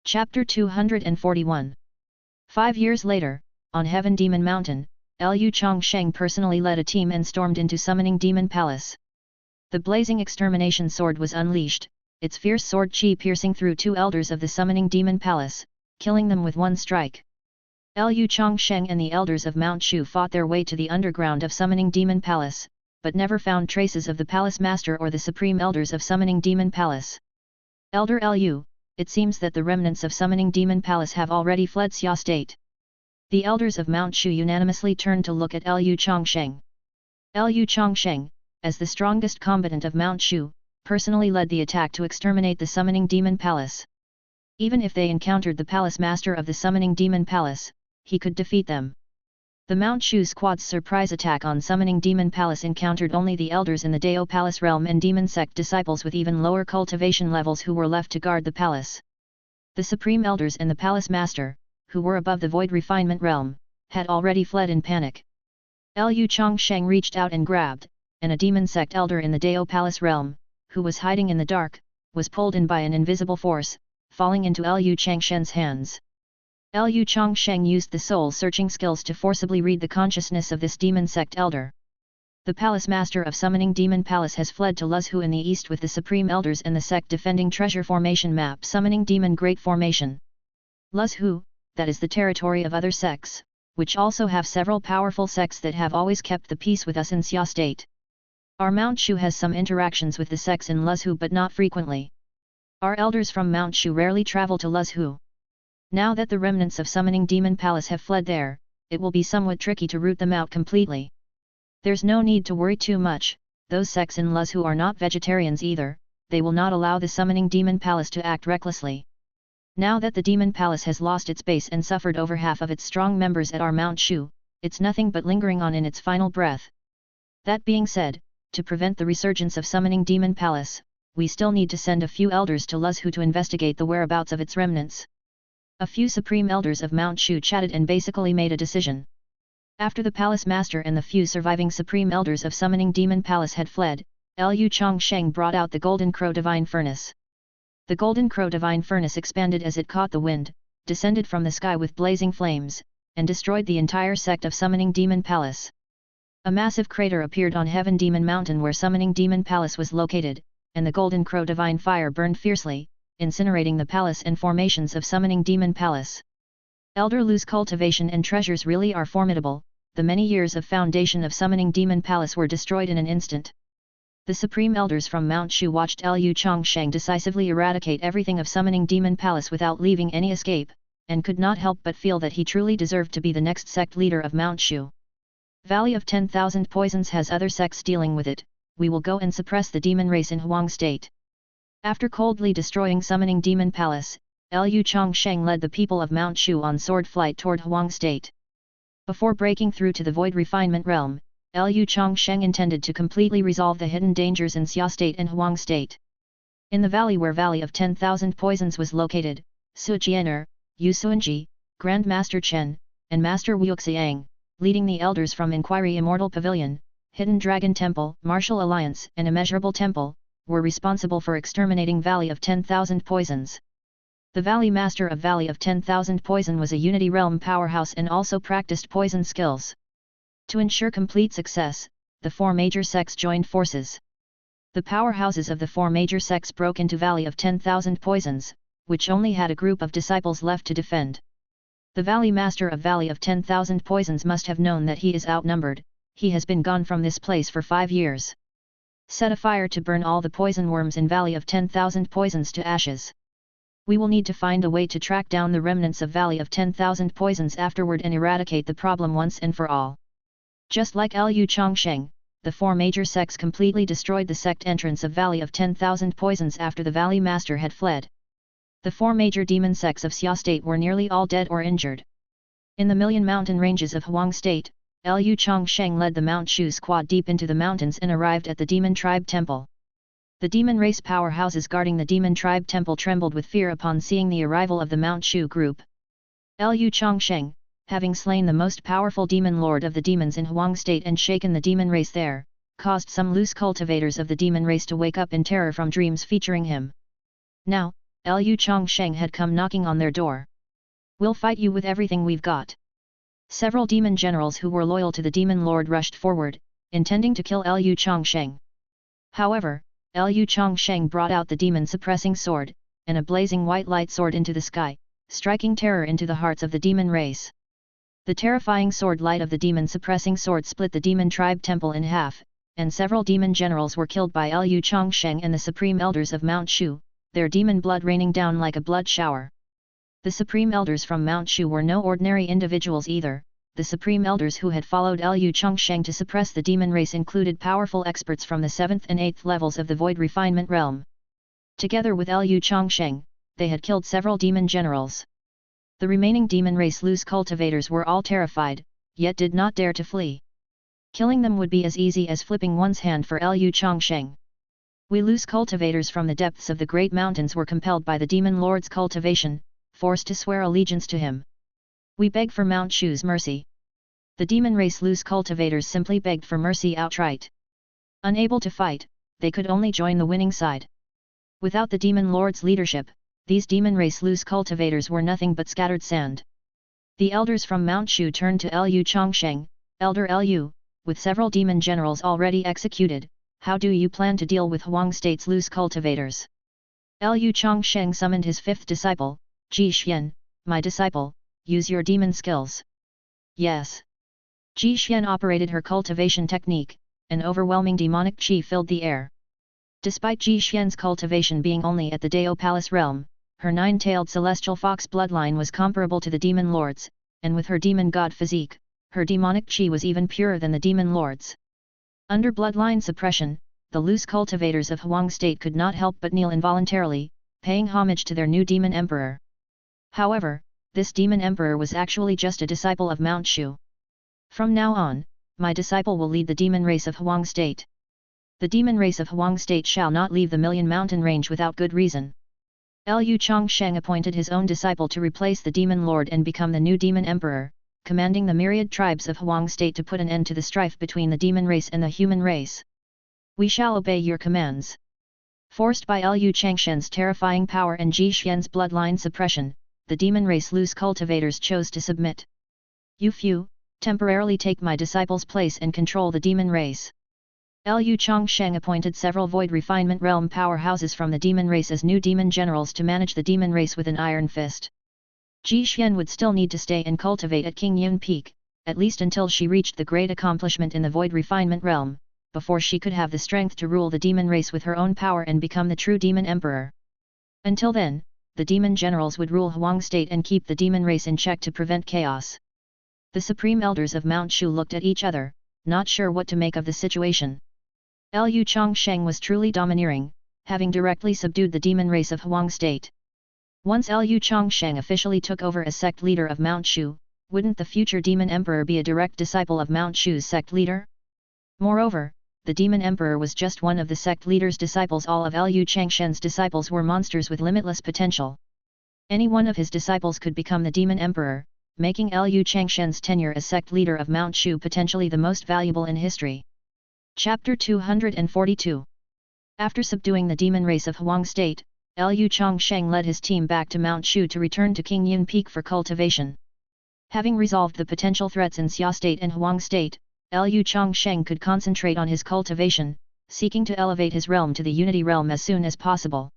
Chapter 241. 5 years later, on Heaven Demon Mountain, Lu Changsheng personally led a team and stormed into Summoning Demon Palace. The blazing extermination sword was unleashed, its fierce sword chi piercing through 2 elders of the Summoning Demon Palace, killing them with one strike. Lu Changsheng and the Elders of Mount Shu fought their way to the underground of Summoning Demon Palace, but never found traces of the Palace Master or the Supreme Elders of Summoning Demon Palace. Elder Lu, it seems that the remnants of Summoning Demon Palace have already fled Xia State. The Elders of Mount Shu unanimously turned to look at Lu Changsheng. Lu Changsheng, as the strongest combatant of Mount Shu, personally led the attack to exterminate the Summoning Demon Palace. Even if they encountered the Palace Master of the Summoning Demon Palace, he could defeat them. The Mount Shu squad's surprise attack on Summoning Demon Palace encountered only the elders in the Dao Palace realm and demon sect disciples with even lower cultivation levels who were left to guard the palace. The Supreme Elders and the Palace Master, who were above the Void Refinement realm, had already fled in panic. Lu Changsheng reached out and grabbed, and a demon sect elder in the Dao Palace realm, who was hiding in the dark, was pulled in by an invisible force, falling into Lu Changsheng's hands. Lu Changsheng used the soul-searching skills to forcibly read the consciousness of this demon sect elder. The Palace Master of Summoning Demon Palace has fled to Luzhu in the east with the Supreme Elders and the sect defending Treasure Formation map Summoning Demon Great Formation. Luzhu, that is the territory of other sects, which also have several powerful sects that have always kept the peace with us in Xia State. Our Mount Shu has some interactions with the sects in Luzhu but not frequently. Our elders from Mount Shu rarely travel to Luzhu. Now that the remnants of Summoning Demon Palace have fled there, it will be somewhat tricky to root them out completely. There's no need to worry too much, those sects in Luzhu are not vegetarians either, they will not allow the Summoning Demon Palace to act recklessly. Now that the Demon Palace has lost its base and suffered over half of its strong members at our Mount Shu, it's nothing but lingering on in its final breath. That being said, to prevent the resurgence of Summoning Demon Palace, we still need to send a few elders to Luzhu to investigate the whereabouts of its remnants. A few Supreme Elders of Mount Shu chatted and basically made a decision. After the Palace Master and the few surviving Supreme Elders of Summoning Demon Palace had fled, Lu Changsheng brought out the Golden Crow Divine Furnace. The Golden Crow Divine Furnace expanded as it caught the wind, descended from the sky with blazing flames, and destroyed the entire sect of Summoning Demon Palace. A massive crater appeared on Heaven Demon Mountain where Summoning Demon Palace was located, and the Golden Crow Divine Fire burned fiercely, incinerating the palace and formations of Summoning Demon Palace. Elder Lu's cultivation and treasures really are formidable, the many years of foundation of Summoning Demon Palace were destroyed in an instant. The Supreme Elders from Mount Shu watched Lu Changsheng decisively eradicate everything of Summoning Demon Palace without leaving any escape, and could not help but feel that he truly deserved to be the next sect leader of Mount Shu. Valley of 10,000 Poisons has other sects dealing with it, we will go and suppress the demon race in Huang State. After coldly destroying Summoning Demon Palace, Lu Changsheng led the people of Mount Shu on sword flight toward Huang State. Before breaking through to the Void Refinement realm, Lu Changsheng intended to completely resolve the hidden dangers in Xia State and Huang State. In the valley where Valley of 10,000 Poisons was located, Su Jianer, Yu Suanji, Grand Master Chen, and Master Wuxiang, leading the elders from Inquiry Immortal Pavilion, Hidden Dragon Temple, Martial Alliance and Immeasurable Temple, were responsible for exterminating Valley of 10,000 Poisons. The Valley Master of Valley of 10,000 Poison was a Unity Realm powerhouse and also practiced poison skills. To ensure complete success, the 4 major sects joined forces. The powerhouses of the 4 major sects broke into Valley of 10,000 Poisons, which only had a group of disciples left to defend. The Valley Master of Valley of 10,000 Poisons must have known that he is outnumbered, he has been gone from this place for 5 years. Set a fire to burn all the poison worms in Valley of 10,000 Poisons to ashes. We will need to find a way to track down the remnants of Valley of 10,000 Poisons afterward and eradicate the problem once and for all. Just like Lu Changsheng, the 4 major sects completely destroyed the sect entrance of Valley of 10,000 Poisons after the Valley Master had fled. The 4 major demon sects of Xia State were nearly all dead or injured. In the Million Mountain ranges of Huang State, Lu Changsheng led the Mount Shu squad deep into the mountains and arrived at the Demon Tribe Temple. The demon race powerhouses guarding the Demon Tribe Temple trembled with fear upon seeing the arrival of the Mount Shu group. Lu Changsheng, having slain the most powerful demon lord of the demons in Huang State and shaken the demon race there, caused some loose cultivators of the demon race to wake up in terror from dreams featuring him. Now, Liu Changsheng had come knocking on their door. "We'll fight you with everything we've got." Several demon generals who were loyal to the demon lord rushed forward, intending to kill Liu Changsheng. However, Liu Changsheng brought out the demon-suppressing sword, and a blazing white light soared into the sky, striking terror into the hearts of the demon race. The terrifying sword light of the demon-suppressing sword split the demon tribe temple in half, and several demon generals were killed by Liu Changsheng and the supreme elders of Mount Shu, their demon blood raining down like a blood shower. The supreme elders from Mount Shu were no ordinary individuals either. The supreme elders who had followed Liu Changsheng to suppress the demon race included powerful experts from the 7th and 8th levels of the Void Refinement Realm. Together with Liu Changsheng, they had killed several demon generals. The remaining demon race loose cultivators were all terrified, yet did not dare to flee. Killing them would be as easy as flipping one's hand for Liu Changsheng. We loose cultivators from the depths of the great mountains were compelled by the demon lord's cultivation, forced to swear allegiance to him. We beg for Mount Shu's mercy. The demon race loose cultivators simply begged for mercy outright. Unable to fight, they could only join the winning side. Without the demon lord's leadership, these demon race loose cultivators were nothing but scattered sand. The elders from Mount Shu turned to Liu Changsheng. "Elder Liu, with several demon generals already executed, how do you plan to deal with Huang State's loose cultivators?" Liu Changsheng summoned his 5th disciple, Ji Xian. "My disciple, use your demon skills." "Yes." Ji Xian operated her cultivation technique, an overwhelming demonic qi filled the air. Despite Ji Xian's cultivation being only at the Dao Palace realm, her 9-tailed celestial fox bloodline was comparable to the demon lords, and with her demon god physique, her demonic qi was even purer than the demon lords. Under bloodline suppression, the loose cultivators of Huang State could not help but kneel involuntarily, paying homage to their new demon emperor. However, this demon emperor was actually just a disciple of Mount Shu. "From now on, my disciple will lead the demon race of Huang State. The demon race of Huang State shall not leave the Million Mountain Range without good reason." Liu Changsheng appointed his own disciple to replace the demon lord and become the new demon emperor, commanding the myriad tribes of Huang State to put an end to the strife between the demon race and the human race. "We shall obey your commands." Forced by Liu Changsheng's terrifying power and Ji Xian's bloodline suppression, the demon race loose cultivators chose to submit. "You few, temporarily take my disciple's place and control the demon race." Liu Changsheng appointed several Void Refinement Realm powerhouses from the demon race as new demon generals to manage the demon race with an iron fist. Ji Xian would still need to stay and cultivate at Qingyun Peak, at least until she reached the great accomplishment in the Void Refinement Realm, before she could have the strength to rule the demon race with her own power and become the true demon emperor. Until then, the demon generals would rule Huang State and keep the demon race in check to prevent chaos. The supreme elders of Mount Shu looked at each other, not sure what to make of the situation. Liu Changsheng was truly domineering, having directly subdued the demon race of Huang State. Once Liu Changsheng officially took over as sect leader of Mount Shu, wouldn't the future demon emperor be a direct disciple of Mount Shu's sect leader? Moreover, the demon emperor was just one of the sect leader's disciples. All of Liu Changsheng's disciples were monsters with limitless potential. Any one of his disciples could become the demon emperor, making Liu Changsheng's tenure as sect leader of Mount Shu potentially the most valuable in history. Chapter 242. After subduing the demon race of Huang State, Liu Changsheng led his team back to Mount Shu to return to Qingyun Peak for cultivation. Having resolved the potential threats in Xia State and Huang State, Liu Changsheng could concentrate on his cultivation, seeking to elevate his realm to the Unity Realm as soon as possible.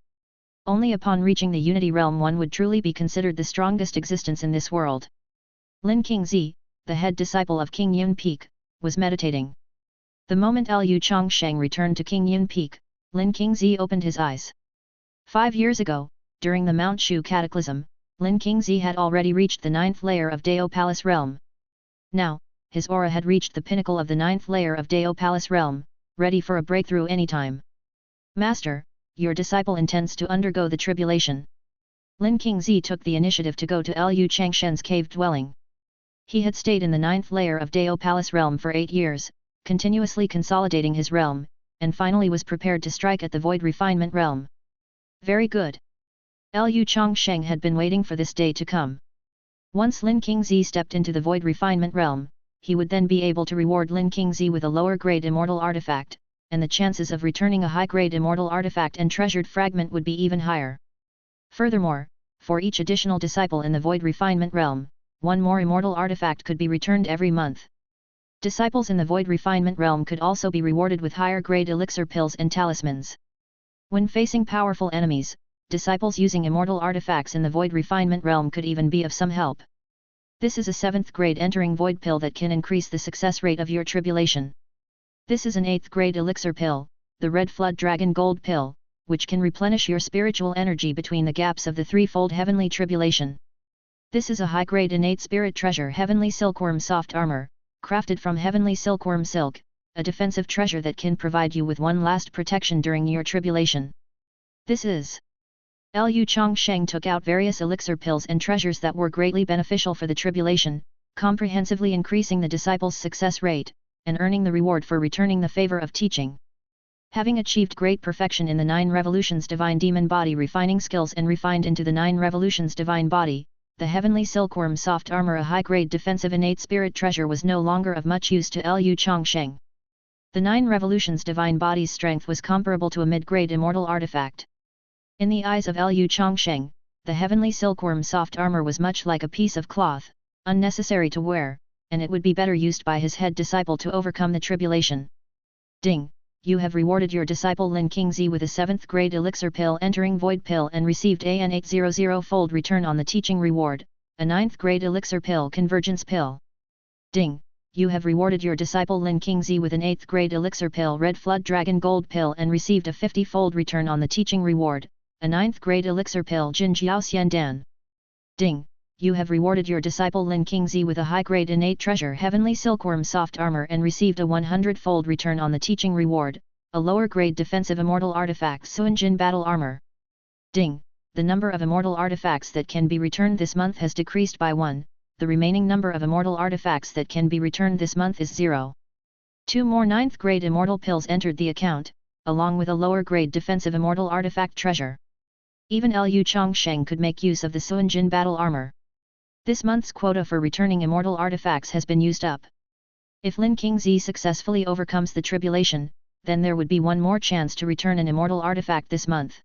Only upon reaching the Unity Realm one would truly be considered the strongest existence in this world. Lin Qingzi, the head disciple of Qingyun Peak, was meditating. The moment Liu Changsheng returned to Qingyun Peak, Lin Qingzi opened his eyes. 5 years ago, during the Mount Shu cataclysm, Lin Qingzi had already reached the 9th layer of Dao Palace Realm. Now, his aura had reached the pinnacle of the 9th layer of Dao Palace Realm, ready for a breakthrough anytime. "Master, your disciple intends to undergo the tribulation." Lin Qingzi took the initiative to go to Liu Changsheng's cave dwelling. He had stayed in the 9th layer of Dao Palace Realm for 8 years, continuously consolidating his realm, and finally was prepared to strike at the Void Refinement Realm. Very good. Liu Changsheng had been waiting for this day to come. Once Lin Qingzi stepped into the Void Refinement Realm, he would then be able to reward Lin Qingzi with a lower-grade immortal artifact, and the chances of returning a high-grade immortal artifact and treasured fragment would be even higher. Furthermore, for each additional disciple in the void refinement realm, one more immortal artifact could be returned every month. Disciples in the void refinement realm could also be rewarded with higher grade elixir pills and talismans. When facing powerful enemies, disciples using immortal artifacts in the void refinement realm could even be of some help. This is a 7th grade entering void pill that can increase the success rate of your tribulation. This is an 8th grade elixir pill, the Red Flood Dragon Gold pill, which can replenish your spiritual energy between the gaps of the threefold heavenly tribulation. This is a high-grade innate spirit treasure Heavenly Silkworm Soft Armor, crafted from heavenly silkworm silk, a defensive treasure that can provide you with one last protection during your tribulation. This is Lu Changsheng took out various elixir pills and treasures that were greatly beneficial for the tribulation, comprehensively increasing the disciples' success rate, and earning the reward for returning the favor of teaching. Having achieved great perfection in the 9 revolutions divine demon body refining skills and refined into the 9 revolutions divine body, the heavenly silkworm soft armor, a high-grade defensive innate spirit treasure, was no longer of much use to Lu Changsheng. The 9 revolutions divine body's strength was comparable to a mid-grade immortal artifact. In the eyes of Lu Changsheng, the heavenly silkworm soft armor was much like a piece of cloth, unnecessary to wear, and it would be better used by his head disciple to overcome the tribulation. Ding! You have rewarded your disciple Lin Qingzi with a 7th grade elixir pill entering void pill and received an 800-fold return on the teaching reward, a 9th grade elixir pill convergence pill. Ding! You have rewarded your disciple Lin Qingzi with an 8th grade elixir pill Red Flood Dragon Gold pill and received a 50-fold return on the teaching reward, a 9th grade elixir pill Jin Jiao Xian Dan. Ding! You have rewarded your disciple Lin Qingzi with a high-grade innate treasure Heavenly Silkworm Soft Armor and received a 100-fold return on the teaching reward, a lower-grade defensive immortal artifact Suanjin Battle Armor. Ding! The number of immortal artifacts that can be returned this month has decreased by 1, the remaining number of immortal artifacts that can be returned this month is 0. 2 more 9th grade immortal pills entered the account, along with a lower-grade defensive immortal artifact treasure. Even Lu Changsheng could make use of the Suanjin Battle Armor. This month's quota for returning immortal artifacts has been used up. If Lin Qingzi successfully overcomes the tribulation, then there would be one more chance to return an immortal artifact this month.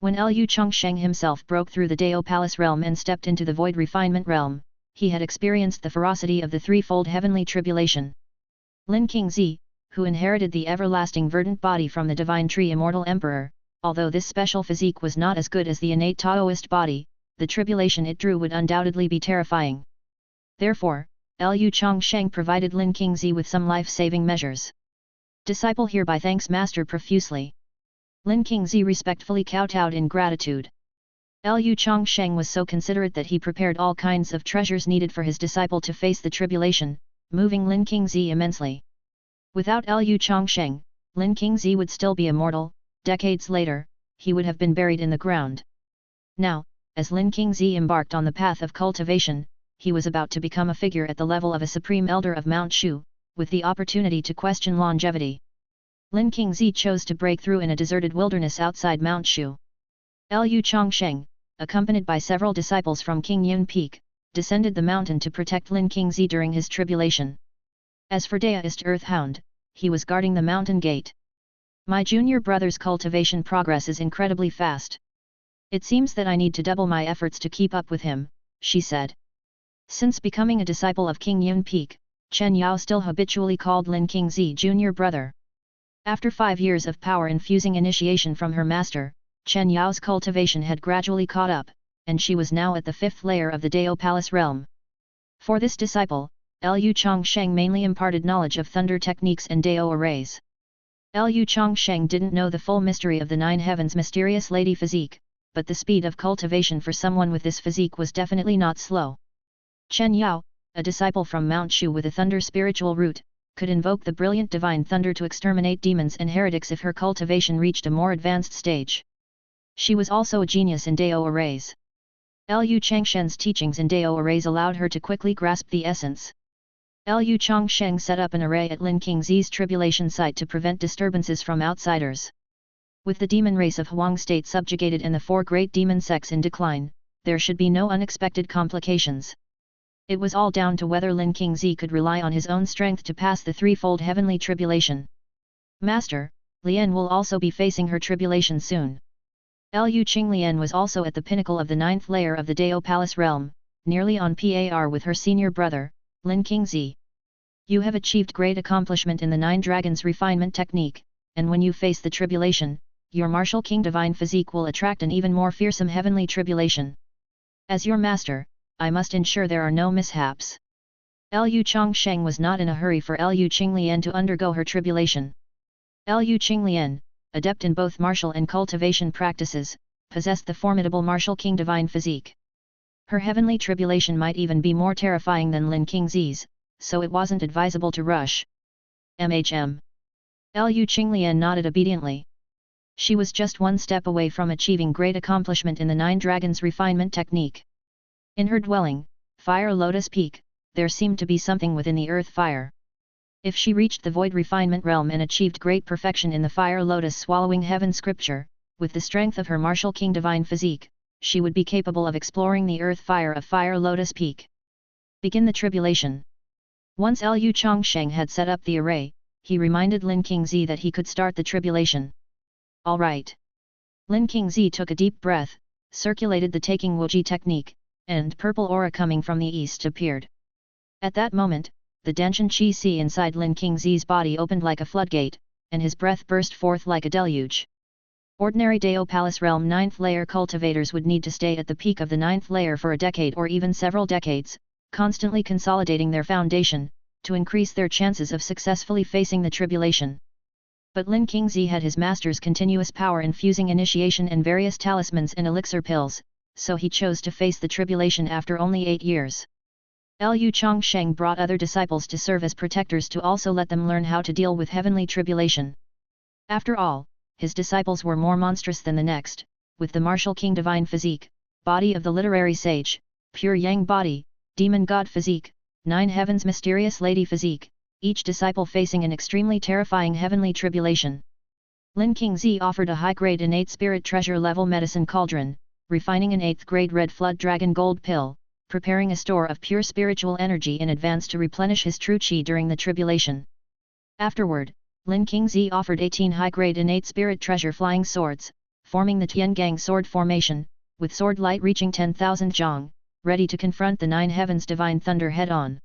When Lu Changsheng himself broke through the Dao Palace realm and stepped into the void refinement realm, he had experienced the ferocity of the threefold heavenly tribulation. Lin Qingzi, who inherited the everlasting verdant body from the divine tree immortal emperor, although this special physique was not as good as the innate Taoist body, the tribulation it drew would undoubtedly be terrifying. Therefore, Lu Changsheng provided Lin Qingzi with some life-saving measures. Disciple hereby thanks Master profusely. Lin Qingzi respectfully kowtowed in gratitude. Lu Changsheng was so considerate that he prepared all kinds of treasures needed for his disciple to face the tribulation, moving Lin Qingzi immensely. Without Lu Changsheng, Lin Qingzi would still be immortal. Decades later, he would have been buried in the ground. Now, as Lin Qingzi embarked on the path of cultivation, he was about to become a figure at the level of a supreme Elder of Mount Shu, with the opportunity to question longevity. Lin Qingzi chose to break through in a deserted wilderness outside Mount Shu. Lu Changsheng, accompanied by several disciples from King Yun Peak, descended the mountain to protect Lin Qingzi during his tribulation. As for Daoist Earthhound, he was guarding the mountain gate. My junior brother's cultivation progress is incredibly fast. It seems that I need to double my efforts to keep up with him, she said. Since becoming a disciple of King Yun Peak, Chen Yao still habitually called Lin Qingzi junior brother. After 5 years of power-infusing initiation from her master, Chen Yao's cultivation had gradually caught up, and she was now at the 5th layer of the Dao Palace realm. For this disciple, Lu Changsheng mainly imparted knowledge of thunder techniques and Dao arrays. Lu Changsheng didn't know the full mystery of the 9 heavens' mysterious lady physique, but the speed of cultivation for someone with this physique was definitely not slow. Chen Yao, a disciple from Mount Shu with a thunder spiritual root, could invoke the brilliant divine thunder to exterminate demons and heretics if her cultivation reached a more advanced stage. She was also a genius in Dao arrays. Lu Changsheng's teachings in Dao arrays allowed her to quickly grasp the essence. Lu Changsheng set up an array at Lin Qingzi's tribulation site to prevent disturbances from outsiders. With the demon race of Huang State subjugated and the 4 great demon sects in decline, there should be no unexpected complications. It was all down to whether Lin Qingzi could rely on his own strength to pass the threefold heavenly tribulation. Master, Lian will also be facing her tribulation soon. Lu Qinglian was also at the pinnacle of the 9th layer of the Dao Palace realm, nearly on par with her senior brother, Lin Qingzi. You have achieved great accomplishment in the 9 Dragons refinement technique, and when you face the tribulation, your martial king divine physique will attract an even more fearsome heavenly tribulation. As your master, I must ensure there are no mishaps. Lu Changsheng was not in a hurry for Lu Qinglian to undergo her tribulation. Lu Qinglian, adept in both martial and cultivation practices, possessed the formidable martial king divine physique. Her heavenly tribulation might even be more terrifying than Lin Qingzi's, so it wasn't advisable to rush. Lu Qinglian nodded obediently. She was just one step away from achieving great accomplishment in the 9 Dragons refinement technique. In her dwelling, Fire Lotus Peak, there seemed to be something within the earth fire. If she reached the void refinement realm and achieved great perfection in the Fire Lotus swallowing heaven scripture, with the strength of her martial king divine physique, she would be capable of exploring the earth fire of Fire Lotus Peak. Begin the tribulation. Once Lu Changsheng had set up the array, he reminded Lin Qingzi that he could start the tribulation. All right. Lin Qingzi took a deep breath, circulated the taking Wuji technique, and purple aura coming from the east appeared. At that moment, the Danshan Qi Si inside Lin Qingzi's body opened like a floodgate, and his breath burst forth like a deluge. Ordinary Dao Palace Realm 9th layer cultivators would need to stay at the peak of the 9th layer for a decade or even several decades, constantly consolidating their foundation, to increase their chances of successfully facing the tribulation. But Lin Qingzi had his master's continuous power infusing initiation and various talismans and elixir pills, so he chose to face the tribulation after only 8 years. Lu Changsheng brought other disciples to serve as protectors to also let them learn how to deal with heavenly tribulation. After all, his disciples were more monstrous than the next, with the martial king divine physique, body of the literary sage, pure yang body, demon god physique, 9 heavens mysterious lady physique, each disciple facing an extremely terrifying heavenly tribulation. Lin Qingzi offered a high-grade innate spirit treasure level medicine cauldron, refining an 8th grade red flood dragon gold pill, preparing a store of pure spiritual energy in advance to replenish his true qi during the tribulation. Afterward, Lin Qingzi offered 18 high-grade innate spirit treasure flying swords, forming the Tiangang sword formation, with sword light reaching 10,000 zhang, ready to confront the 9 heavens divine thunder head-on.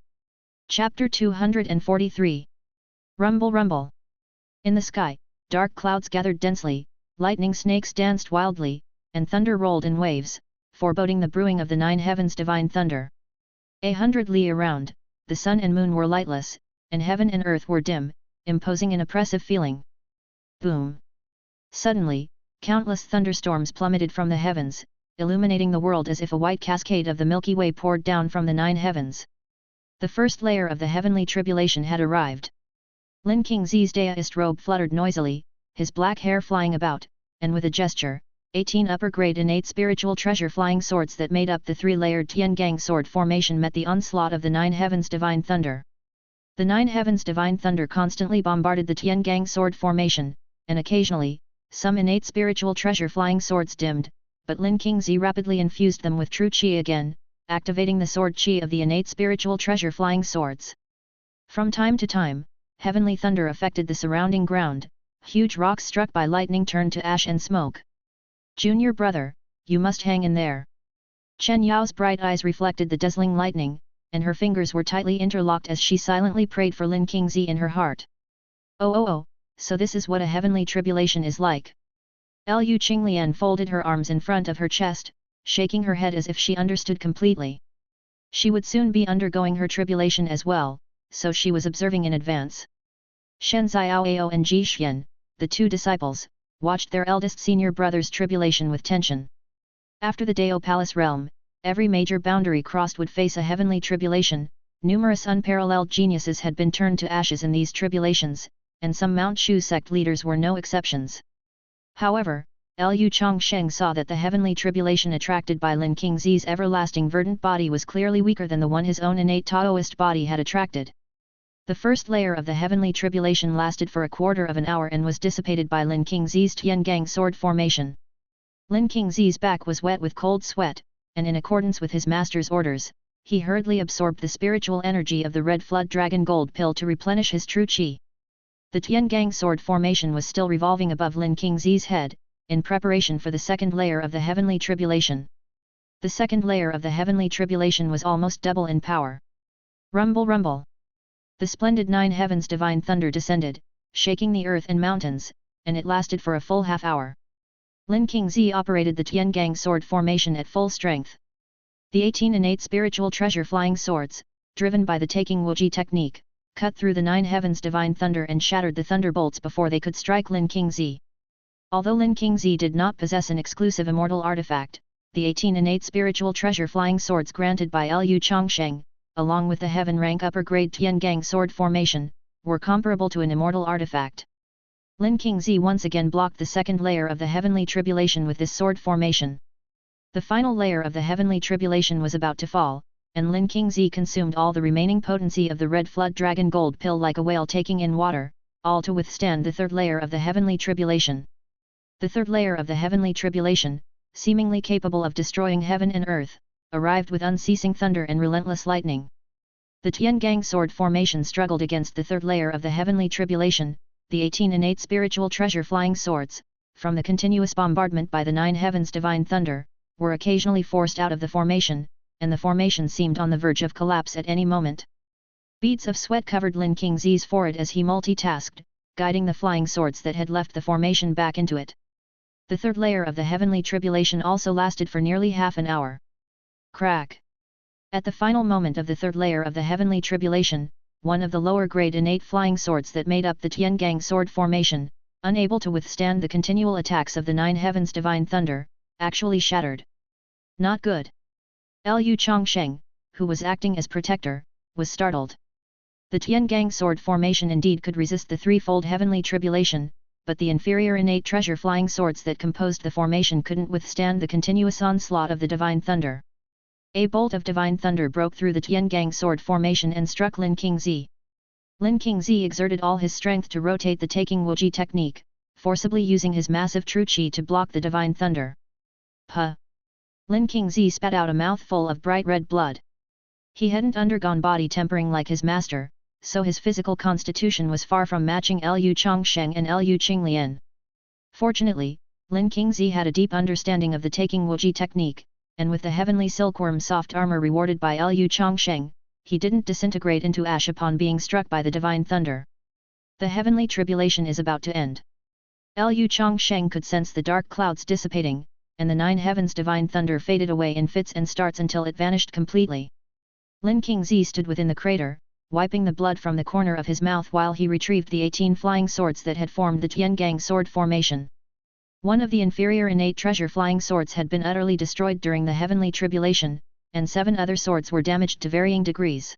Chapter 243. Rumble Rumble. In the sky, dark clouds gathered densely, lightning snakes danced wildly, and thunder rolled in waves, foreboding the brewing of the 9 heavens divine thunder. 100 li around, the sun and moon were lightless, and heaven and earth were dim, imposing an oppressive feeling. Boom! Suddenly, countless thunderstorms plummeted from the heavens, illuminating the world as if a white cascade of the Milky Way poured down from the 9 heavens. The first layer of the heavenly tribulation had arrived. Lin Qingzi's daoist robe fluttered noisily, his black hair flying about, and with a gesture, 18 upper-grade innate spiritual treasure flying swords that made up the 3-layered Tiangang sword formation met the onslaught of the 9 heavens divine thunder. The 9 heavens divine thunder constantly bombarded the Tiangang sword formation, and occasionally, some innate spiritual treasure flying swords dimmed, but Lin Qingzi rapidly infused them with true qi again, activating the sword qi of the innate spiritual treasure flying swords. From time to time, heavenly thunder affected the surrounding ground, huge rocks struck by lightning turned to ash and smoke. Junior brother, you must hang in there. Chen Yao's bright eyes reflected the dazzling lightning, and her fingers were tightly interlocked as she silently prayed for Lin Qingzi in her heart. Oh, so this is what a heavenly tribulation is like. Lu Qinglian folded her arms in front of her chest, shaking her head as if she understood completely. She would soon be undergoing her tribulation as well, so she was observing in advance. Shen Xiaoao and Ji Xian, the 2 disciples, watched their eldest senior brother's tribulation with tension. After the Dao Palace realm, every major boundary crossed would face a heavenly tribulation. Numerous unparalleled geniuses had been turned to ashes in these tribulations, and some Mount Shu sect leaders were no exceptions. However, Lu Changsheng saw that the heavenly tribulation attracted by Lin Qingzi's everlasting verdant body was clearly weaker than the one his own innate Taoist body had attracted. The first layer of the heavenly tribulation lasted for a quarter of an hour and was dissipated by Lin Qingzi's Tiangang sword formation. Lin Qingzi's back was wet with cold sweat, and in accordance with his master's orders, he hurriedly absorbed the spiritual energy of the red flood dragon gold pill to replenish his true qi. The Tiangang sword formation was still revolving above Lin Qingzi's head, in preparation for the second layer of the heavenly tribulation. The second layer of the heavenly tribulation was almost double in power. Rumble rumble! The splendid 9 heavens divine thunder descended, shaking the earth and mountains, and it lasted for a full half-hour. Lin Qingzi operated the Tiangang sword formation at full strength. The 18 innate spiritual treasure flying swords, driven by the taking Wuji technique, cut through the 9 heavens divine thunder and shattered the thunderbolts before they could strike Lin Qingzi. Although Lin Qingzi did not possess an exclusive immortal artifact, the 18 innate spiritual treasure flying swords granted by Lu Changsheng, along with the heaven rank upper grade Tiangang sword formation, were comparable to an immortal artifact. Lin Qingzi once again blocked the second layer of the heavenly tribulation with this sword formation. The final layer of the heavenly tribulation was about to fall, and Lin Qingzi consumed all the remaining potency of the red flood dragon gold pill like a whale taking in water, all to withstand the third layer of the heavenly tribulation. The third layer of the heavenly tribulation, seemingly capable of destroying heaven and earth, arrived with unceasing thunder and relentless lightning. The Tiangang sword formation struggled against the third layer of the heavenly tribulation, the 18 innate spiritual treasure flying swords, from the continuous bombardment by the 9 heavens divine thunder, were occasionally forced out of the formation, and the formation seemed on the verge of collapse at any moment. Beads of sweat covered Lin Qingzi's forehead as he multitasked, guiding the flying swords that had left the formation back into it. The third layer of the heavenly tribulation also lasted for nearly half an hour. Crack! At the final moment of the third layer of the heavenly tribulation, one of the lower-grade innate flying swords that made up the Tiangang sword formation, unable to withstand the continual attacks of the 9 heavens divine thunder, actually shattered. Not good. Lu Changsheng, who was acting as protector, was startled. The Tiangang sword formation indeed could resist the threefold heavenly tribulation, but the inferior innate treasure flying swords that composed the formation couldn't withstand the continuous onslaught of the divine thunder. A bolt of divine thunder broke through the Tiangang sword formation and struck Lin Qingzi. Lin Qingzi exerted all his strength to rotate the taking Wuji technique, forcibly using his massive true qi to block the divine thunder. Puh! Lin Qingzi spat out a mouthful of bright red blood. He hadn't undergone body tempering like his master, so his physical constitution was far from matching Lu Changsheng and Lu Qinglian. Fortunately, Lin Qingzi had a deep understanding of the taking Wuji technique, and with the heavenly silkworm soft armor rewarded by Lu Changsheng, he didn't disintegrate into ash upon being struck by the divine thunder. The heavenly tribulation is about to end. Lu Changsheng could sense the dark clouds dissipating, and the 9 heavens divine thunder faded away in fits and starts until it vanished completely. Lin Qingzi stood within the crater, wiping the blood from the corner of his mouth while he retrieved the 18 flying swords that had formed the Tiangang sword formation. One of the inferior innate treasure flying swords had been utterly destroyed during the heavenly tribulation, and 7 other swords were damaged to varying degrees.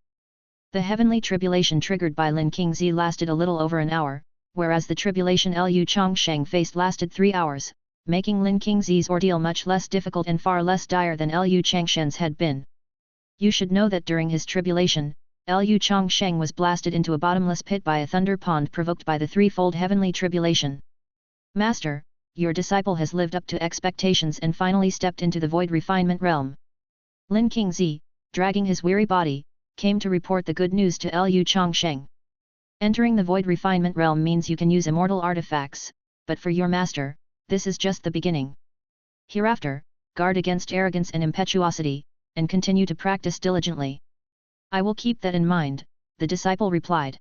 The heavenly tribulation triggered by Lin Qingzi lasted a little over an hour, whereas the tribulation Lu Changsheng faced lasted 3 hours, making Lin Qingzi's ordeal much less difficult and far less dire than Lu Changshen's had been. You should know that during his tribulation, Lu Changsheng was blasted into a bottomless pit by a thunder pond provoked by the threefold heavenly tribulation. Master, your disciple has lived up to expectations and finally stepped into the void refinement realm. Lin Qingzi, dragging his weary body, came to report the good news to Lu Changsheng. Entering the void refinement realm means you can use immortal artifacts, but for your master, this is just the beginning. Hereafter, guard against arrogance and impetuosity, and continue to practice diligently. I will keep that in mind, the disciple replied.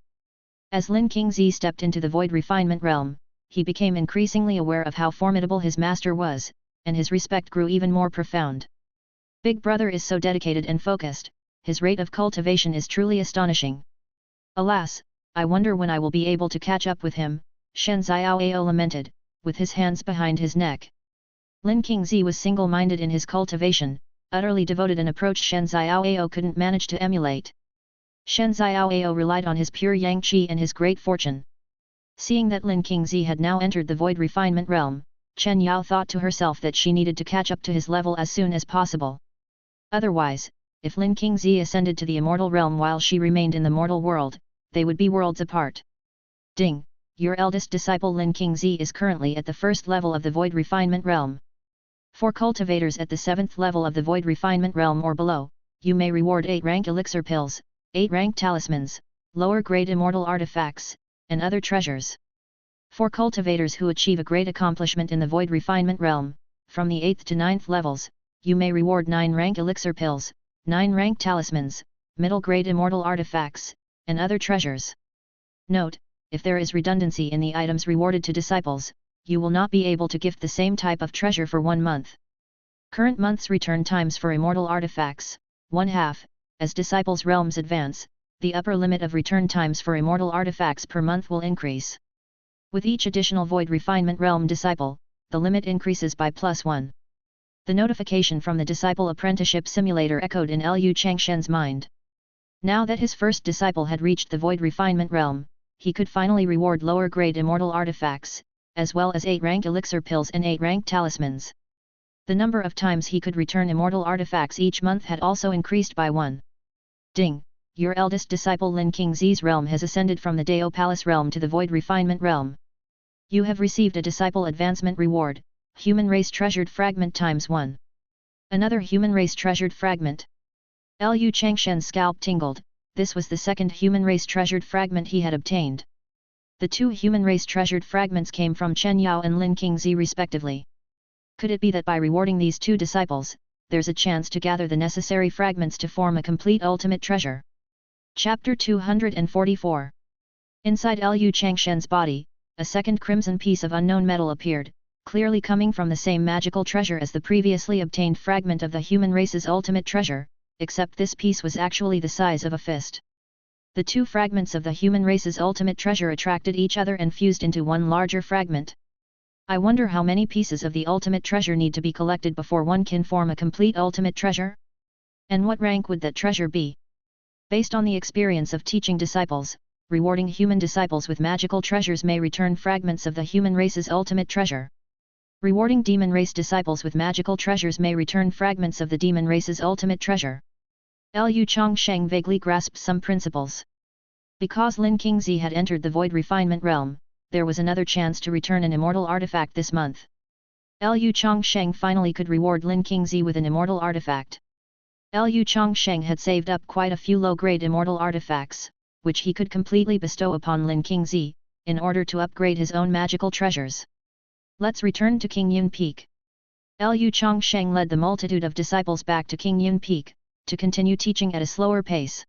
As Lin Qingzi stepped into the void refinement realm, he became increasingly aware of how formidable his master was, and his respect grew even more profound. Big Brother is so dedicated and focused, his rate of cultivation is truly astonishing. Alas, I wonder when I will be able to catch up with him, Shen Xiaoao lamented, with his hands behind his neck. Lin Qingzi was single-minded in his cultivation, utterly devoted an approach Shen Xiaoao couldn't manage to emulate. Shen Xiaoao relied on his pure yang qi and his great fortune. Seeing that Lin Qingzi had now entered the void refinement realm, Chen Yao thought to herself that she needed to catch up to his level as soon as possible. Otherwise, if Lin Qingzi ascended to the immortal realm while she remained in the mortal world, they would be worlds apart. Ding! Your eldest disciple Lin Qingzi is currently at the first level of the void refinement realm. For cultivators at the 7th level of the void refinement realm or below, you may reward 8 rank elixir pills, 8 rank talismans, lower grade immortal artifacts, and other treasures. For cultivators who achieve a great accomplishment in the void refinement realm, from the 8th to 9th levels, you may reward 9 rank elixir pills, 9 rank talismans, middle grade immortal artifacts, and other treasures. Note, if there is redundancy in the items rewarded to disciples, you will not be able to gift the same type of treasure for 1 month. Current month's return times for immortal artifacts, 1/2, as disciples' realms advance, the upper limit of return times for immortal artifacts per month will increase. With each additional void refinement realm disciple, the limit increases by +1. The notification from the Disciple Apprenticeship Simulator echoed in Lu Changsheng's mind. Now that his first disciple had reached the void refinement realm, he could finally reward lower grade immortal artifacts, as well as 8 rank elixir pills and 8 rank talismans. The number of times he could return immortal artifacts each month had also increased by 1. Ding! Your eldest disciple Lin Qingzi's realm has ascended from the Dao Palace realm to the void refinement realm. You have received a disciple advancement reward, human race treasured fragment ×1. Another human race treasured fragment. Lu Changshen's scalp tingled. This was the second human race treasured fragment he had obtained. The 2 human race treasured fragments came from Chen Yao and Lin Qingzi respectively. Could it be that by rewarding these 2 disciples, there's a chance to gather the necessary fragments to form a complete ultimate treasure? Chapter 244. Inside Lu Changshen's body, a second crimson piece of unknown metal appeared, clearly coming from the same magical treasure as the previously obtained fragment of the human race's ultimate treasure, except this piece was actually the size of a fist. The 2 fragments of the human race's ultimate treasure attracted each other and fused into one larger fragment. I wonder how many pieces of the ultimate treasure need to be collected before one can form a complete ultimate treasure? And what rank would that treasure be? Based on the experience of teaching disciples, rewarding human disciples with magical treasures may return fragments of the human race's ultimate treasure. Rewarding demon race disciples with magical treasures may return fragments of the demon race's ultimate treasure. Lu Changsheng vaguely grasped some principles. Because Lin Qingzi had entered the void refinement realm, there was another chance to return an immortal artifact this month. Lu Changsheng finally could reward Lin Qingzi with an immortal artifact. Lu Changsheng had saved up quite a few low-grade immortal artifacts, which he could completely bestow upon Lin Qingzi, in order to upgrade his own magical treasures. Let's return to Qingyun Peak. Lu Changsheng led the multitude of disciples back to Qingyun Peak, to continue teaching at a slower pace.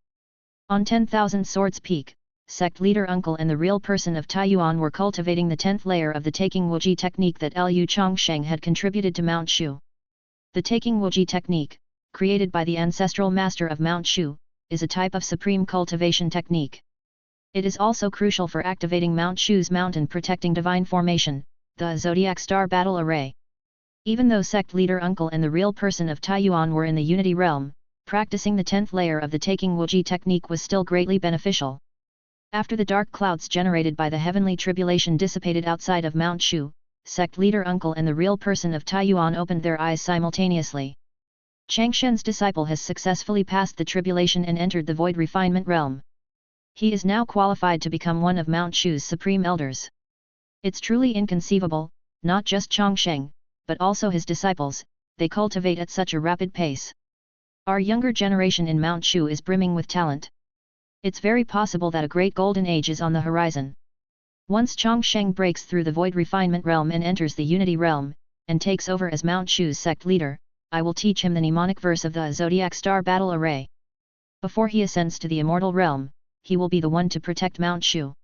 On 10,000 Swords Peak, sect leader Uncle and the real person of Taiyuan were cultivating the 10th layer of the Taking Wuji technique that Lu Changsheng had contributed to Mount Shu. The Taking Wuji technique, created by the ancestral master of Mount Shu, is a type of supreme cultivation technique. It is also crucial for activating Mount Shu's mountain protecting divine formation, the Zodiac Star Battle Array. Even though sect leader Uncle and the real person of Taiyuan were in the Unity realm, practicing the 10th layer of the Taking Wuji technique was still greatly beneficial. After the dark clouds generated by the heavenly tribulation dissipated outside of Mount Shu, sect leader Uncle and the real person of Taiyuan opened their eyes simultaneously. Changshen's disciple has successfully passed the tribulation and entered the void refinement realm. He is now qualified to become one of Mount Shu's supreme elders. It's truly inconceivable, not just Changsheng, but also his disciples, they cultivate at such a rapid pace. Our younger generation in Mount Shu is brimming with talent. It's very possible that a great golden age is on the horizon. Once Changsheng breaks through the void refinement realm and enters the unity realm, and takes over as Mount Shu's sect leader, I will teach him the mnemonic verse of the Zodiac Star Battle Array. Before he ascends to the immortal realm, he will be the one to protect Mount Shu.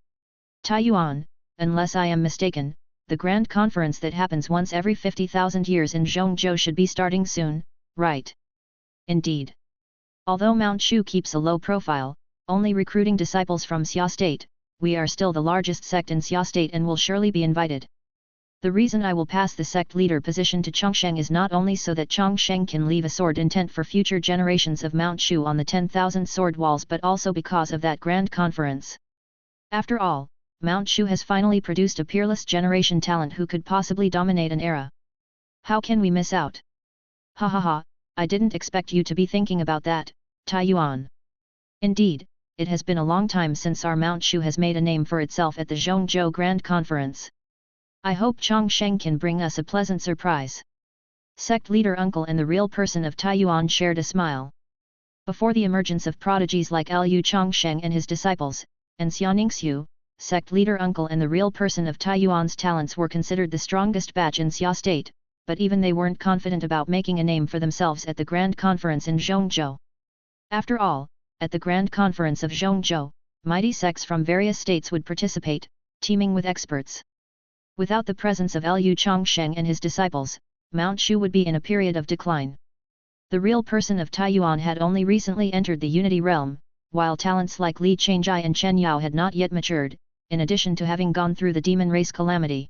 Taiyuan, unless I am mistaken, the grand conference that happens once every 50,000 years in Zhongzhou should be starting soon, right? Indeed. Although Mount Shu keeps a low profile, only recruiting disciples from Xia State, we are still the largest sect in Xia State and will surely be invited. The reason I will pass the sect leader position to Changsheng is not only so that Changsheng can leave a sword intent for future generations of Mount Shu on the 10,000 sword walls, but also because of that grand conference. After all, Mount Shu has finally produced a peerless generation talent who could possibly dominate an era. How can we miss out? Ha ha ha, I didn't expect you to be thinking about that, Taiyuan. Indeed, it has been a long time since our Mount Shu has made a name for itself at the Zhongzhou Grand Conference. I hope Changsheng can bring us a pleasant surprise. Sect leader Uncle and the real person of Taiyuan shared a smile. Before the emergence of prodigies like Lu Changsheng and his disciples, and Xianingshu, sect leader uncle and the real person of Taiyuan's talents were considered the strongest batch in Xia state, but even they weren't confident about making a name for themselves at the Grand Conference in Zhongzhou. After all, at the Grand Conference of Zhongzhou, mighty sects from various states would participate, teeming with experts. Without the presence of Lu Changsheng and his disciples, Mount Shu would be in a period of decline. The real person of Taiyuan had only recently entered the Unity realm, while talents like Li Changjai and Chen Yao had not yet matured, in addition to having gone through the demon race calamity.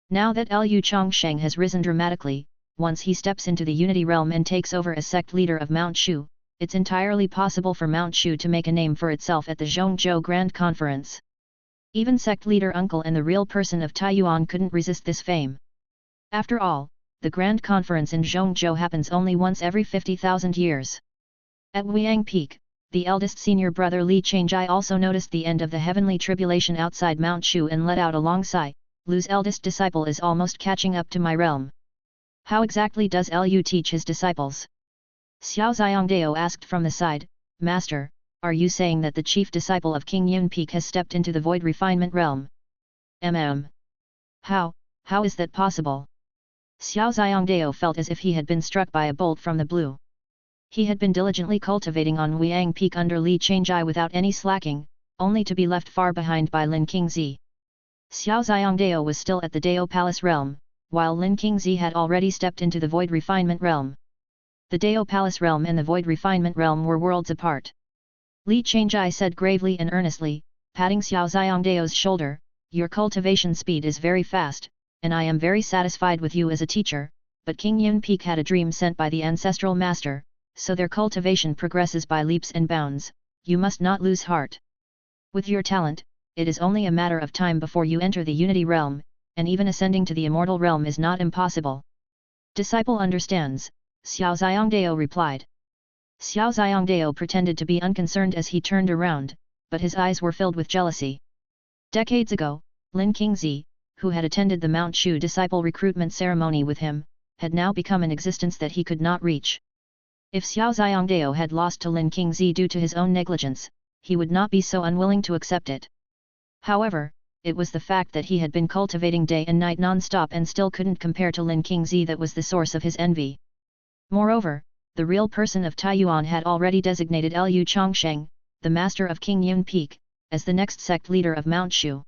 Now that Lu Changsheng has risen dramatically, once he steps into the Unity realm and takes over as sect leader of Mount Shu, it's entirely possible for Mount Shu to make a name for itself at the Zhongzhou Grand Conference. Even sect leader uncle and the real person of Taiyuan couldn't resist this fame. After all, the Grand Conference in Zhongzhou happens only once every 50,000 years. At Wuiyang Peak, the eldest senior brother Li Changjai also noticed the end of the heavenly tribulation outside Mount Shu and let out a long sigh. Lu's eldest disciple is almost catching up to my realm. How exactly does Lu teach his disciples? Xiao Xiongdao asked from the side, Master, are you saying that the chief disciple of King Yun Peak has stepped into the void refinement realm? How is that possible? Xiao Xiongdao felt as if he had been struck by a bolt from the blue. He had been diligently cultivating on Wuiyang Peak under Li Changjai without any slacking, only to be left far behind by Lin Qingzi. Xiao Xiongdao was still at the Dao Palace realm, while Lin Qingzi had already stepped into the void refinement realm. The Dao Palace realm and the void refinement realm were worlds apart. Li Changjai said gravely and earnestly, patting Xiao Xiongdao's shoulder, your cultivation speed is very fast, and I am very satisfied with you as a teacher, but King Yun Peak had a dream sent by the ancestral master, so their cultivation progresses by leaps and bounds, you must not lose heart. With your talent, it is only a matter of time before you enter the Unity realm, and even ascending to the Immortal realm is not impossible. Disciple understands, Xiao Xiongdao replied. Xiao Xiongdao pretended to be unconcerned as he turned around, but his eyes were filled with jealousy. Decades ago, Lin Qingzi, who had attended the Mount Shu disciple recruitment ceremony with him, had now become an existence that he could not reach. If Xiao Xiongdao had lost to Lin Qingzi due to his own negligence, he would not be so unwilling to accept it. However, it was the fact that he had been cultivating day and night non-stop and still couldn't compare to Lin Qingzi that was the source of his envy. Moreover, the real person of Taiyuan had already designated Lu Changsheng, the master of King Yun Peak, as the next sect leader of Mount Shu.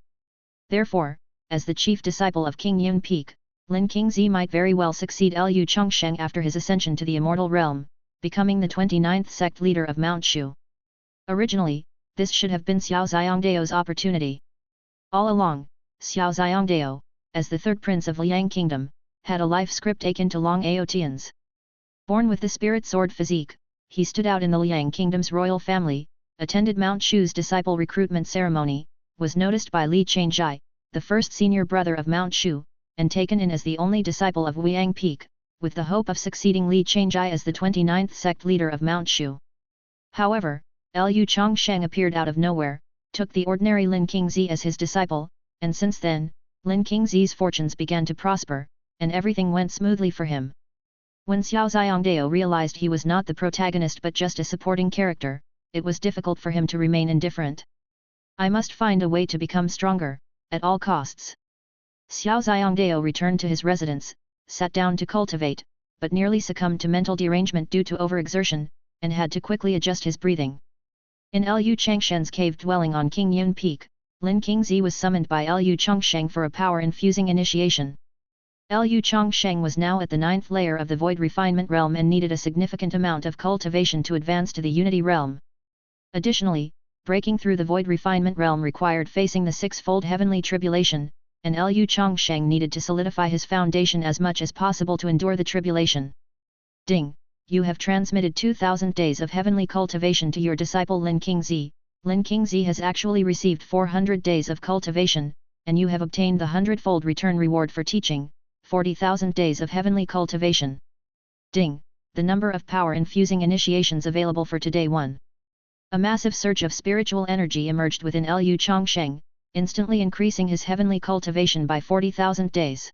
Therefore, as the chief disciple of King Yun Peak, Lin Qingzi might very well succeed Lu Changsheng after his ascension to the Immortal Realm, becoming the 29th sect leader of Mount Shu. Originally, this should have been Xiao Xiongdao's opportunity. All along, Xiao Xiongdao, as the third prince of Liang Kingdom, had a life script akin to Long Aotian's. Born with the spirit sword physique, he stood out in the Liang Kingdom's royal family, attended Mount Shu's disciple recruitment ceremony, was noticed by Li Changjai, the first senior brother of Mount Shu, and taken in as the only disciple of Wuiyang Peak, with the hope of succeeding Li Changjai as the 29th sect leader of Mount Shu. However, Lu Changsheng appeared out of nowhere, took the ordinary Lin Qingzi as his disciple, and since then, Lin Qingzi's fortunes began to prosper, and everything went smoothly for him. When Xiao Xiongdao realized he was not the protagonist but just a supporting character, it was difficult for him to remain indifferent. I must find a way to become stronger, at all costs. Xiao Xiongdao returned to his residence, sat down to cultivate, but nearly succumbed to mental derangement due to overexertion, and had to quickly adjust his breathing. In Lu Changshen's cave dwelling on King Yun Peak, Lin Qingzi was summoned by Lu Changsheng for a power-infusing initiation. Lu Changsheng was now at the 9th layer of the Void Refinement Realm and needed a significant amount of cultivation to advance to the Unity Realm. Additionally, breaking through the Void Refinement Realm required facing the six-fold heavenly tribulation, and Lu Changsheng needed to solidify his foundation as much as possible to endure the tribulation. Ding! You have transmitted 2,000 days of heavenly cultivation to your disciple Lin Qingzi. Lin Qingzi has actually received 400 days of cultivation, and you have obtained the 100-fold return reward for teaching, 40,000 days of heavenly cultivation. Ding! The number of power-infusing initiations available for today 1. A massive surge of spiritual energy emerged within Lu Changsheng, instantly increasing his heavenly cultivation by 40,000 days.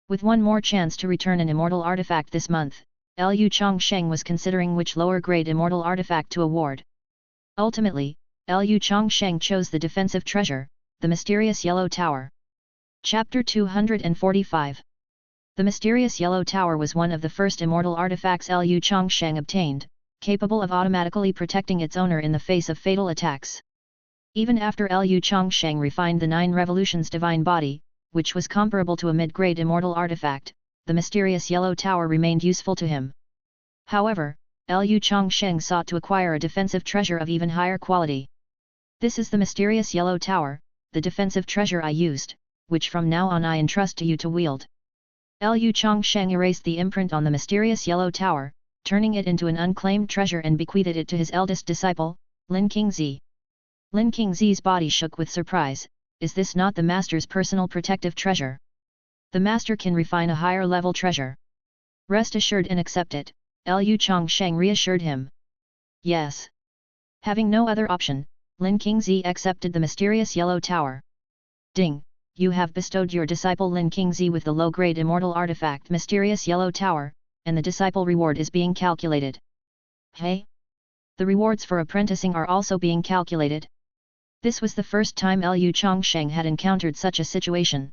With one more chance to return an immortal artifact this month, Lu Changsheng was considering which lower-grade immortal artifact to award. Ultimately, Lu Changsheng chose the defensive treasure, The Mysterious Yellow Tower. Chapter 245. The Mysterious Yellow Tower was one of the first immortal artifacts Lu Changsheng obtained, capable of automatically protecting its owner in the face of fatal attacks. Even after Lu Changsheng refined the 9 Revolutions Divine Body, which was comparable to a mid-grade immortal artifact, the Mysterious Yellow Tower remained useful to him. However, Lu Changsheng sought to acquire a defensive treasure of even higher quality. This is the Mysterious Yellow Tower, the defensive treasure I used, which from now on I entrust to you to wield. Lu Changsheng erased the imprint on the Mysterious Yellow Tower, turning it into an unclaimed treasure and bequeathed it to his eldest disciple, Lin Qingzi. Lin Qingzi's body shook with surprise. Is this not the master's personal protective treasure? The master can refine a higher level treasure. Rest assured and accept it, Lu Changsheng reassured him. Yes. Having no other option, Lin Qingzi accepted the Mysterious Yellow Tower. Ding! You have bestowed your disciple Lin Qingzi with the low-grade immortal artifact Mysterious Yellow Tower, and the disciple reward is being calculated. Hey? The rewards for apprenticing are also being calculated? This was the first time Lu Changsheng had encountered such a situation.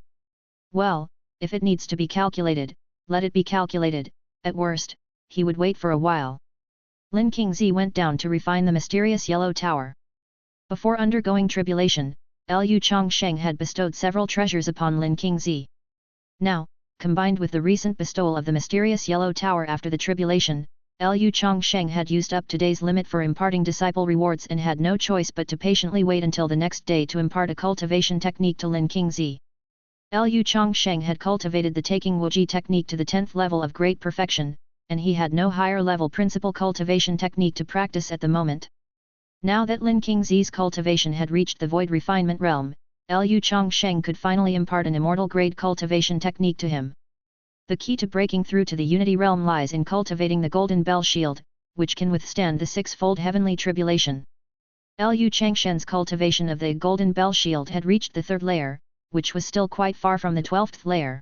Well, if it needs to be calculated, let it be calculated. At worst, he would wait for a while. Lin Qingzi went down to refine the Mysterious Yellow Tower. Before undergoing tribulation, Lu Changsheng had bestowed several treasures upon Lin Qingzi. Now, combined with the recent bestowal of the Mysterious Yellow Tower after the tribulation, Lu Changsheng had used up today's limit for imparting disciple rewards and had no choice but to patiently wait until the next day to impart a cultivation technique to Lin Qingzi. Lu Changsheng had cultivated the Taking Wuji technique to the 10th level of great perfection, and he had no higher level principal cultivation technique to practice at the moment. Now that Lin Qingzi's cultivation had reached the void refinement realm, Lu Changsheng could finally impart an immortal grade cultivation technique to him. The key to breaking through to the Unity realm lies in cultivating the Golden Bell Shield, which can withstand the 6-fold heavenly tribulation. Lu Changsheng's cultivation of the Golden Bell Shield had reached the 3rd layer, which was still quite far from the 12th layer.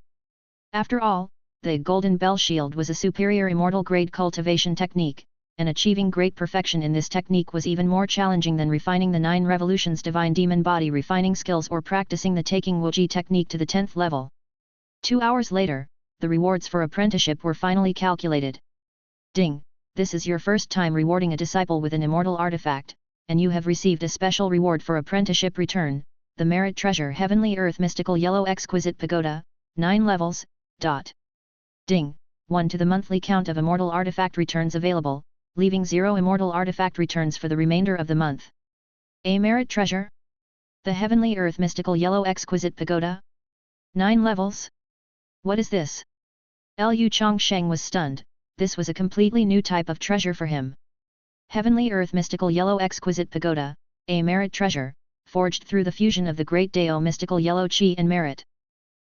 After all, the Golden Bell Shield was a superior immortal grade cultivation technique, and achieving great perfection in this technique was even more challenging than refining the 9 Revolutions Divine Demon Body refining skills or practicing the Taking Wuji technique to the 10th level. 2 hours later, the rewards for apprenticeship were finally calculated. Ding! This is your first time rewarding a disciple with an immortal artifact, and you have received a special reward for apprenticeship return, the Merit Treasure Heavenly Earth Mystical Yellow Exquisite Pagoda, 9 levels. Ding! 1 to the monthly count of immortal artifact returns available, leaving 0 immortal artifact returns for the remainder of the month. A Merit Treasure? The Heavenly Earth Mystical Yellow Exquisite Pagoda? 9 levels? What is this? Lu Changsheng was stunned. This was a completely new type of treasure for him. Heavenly Earth Mystical Yellow Exquisite Pagoda, a Merit Treasure, forged through the fusion of the Great Dao Mystical Yellow Qi and Merit.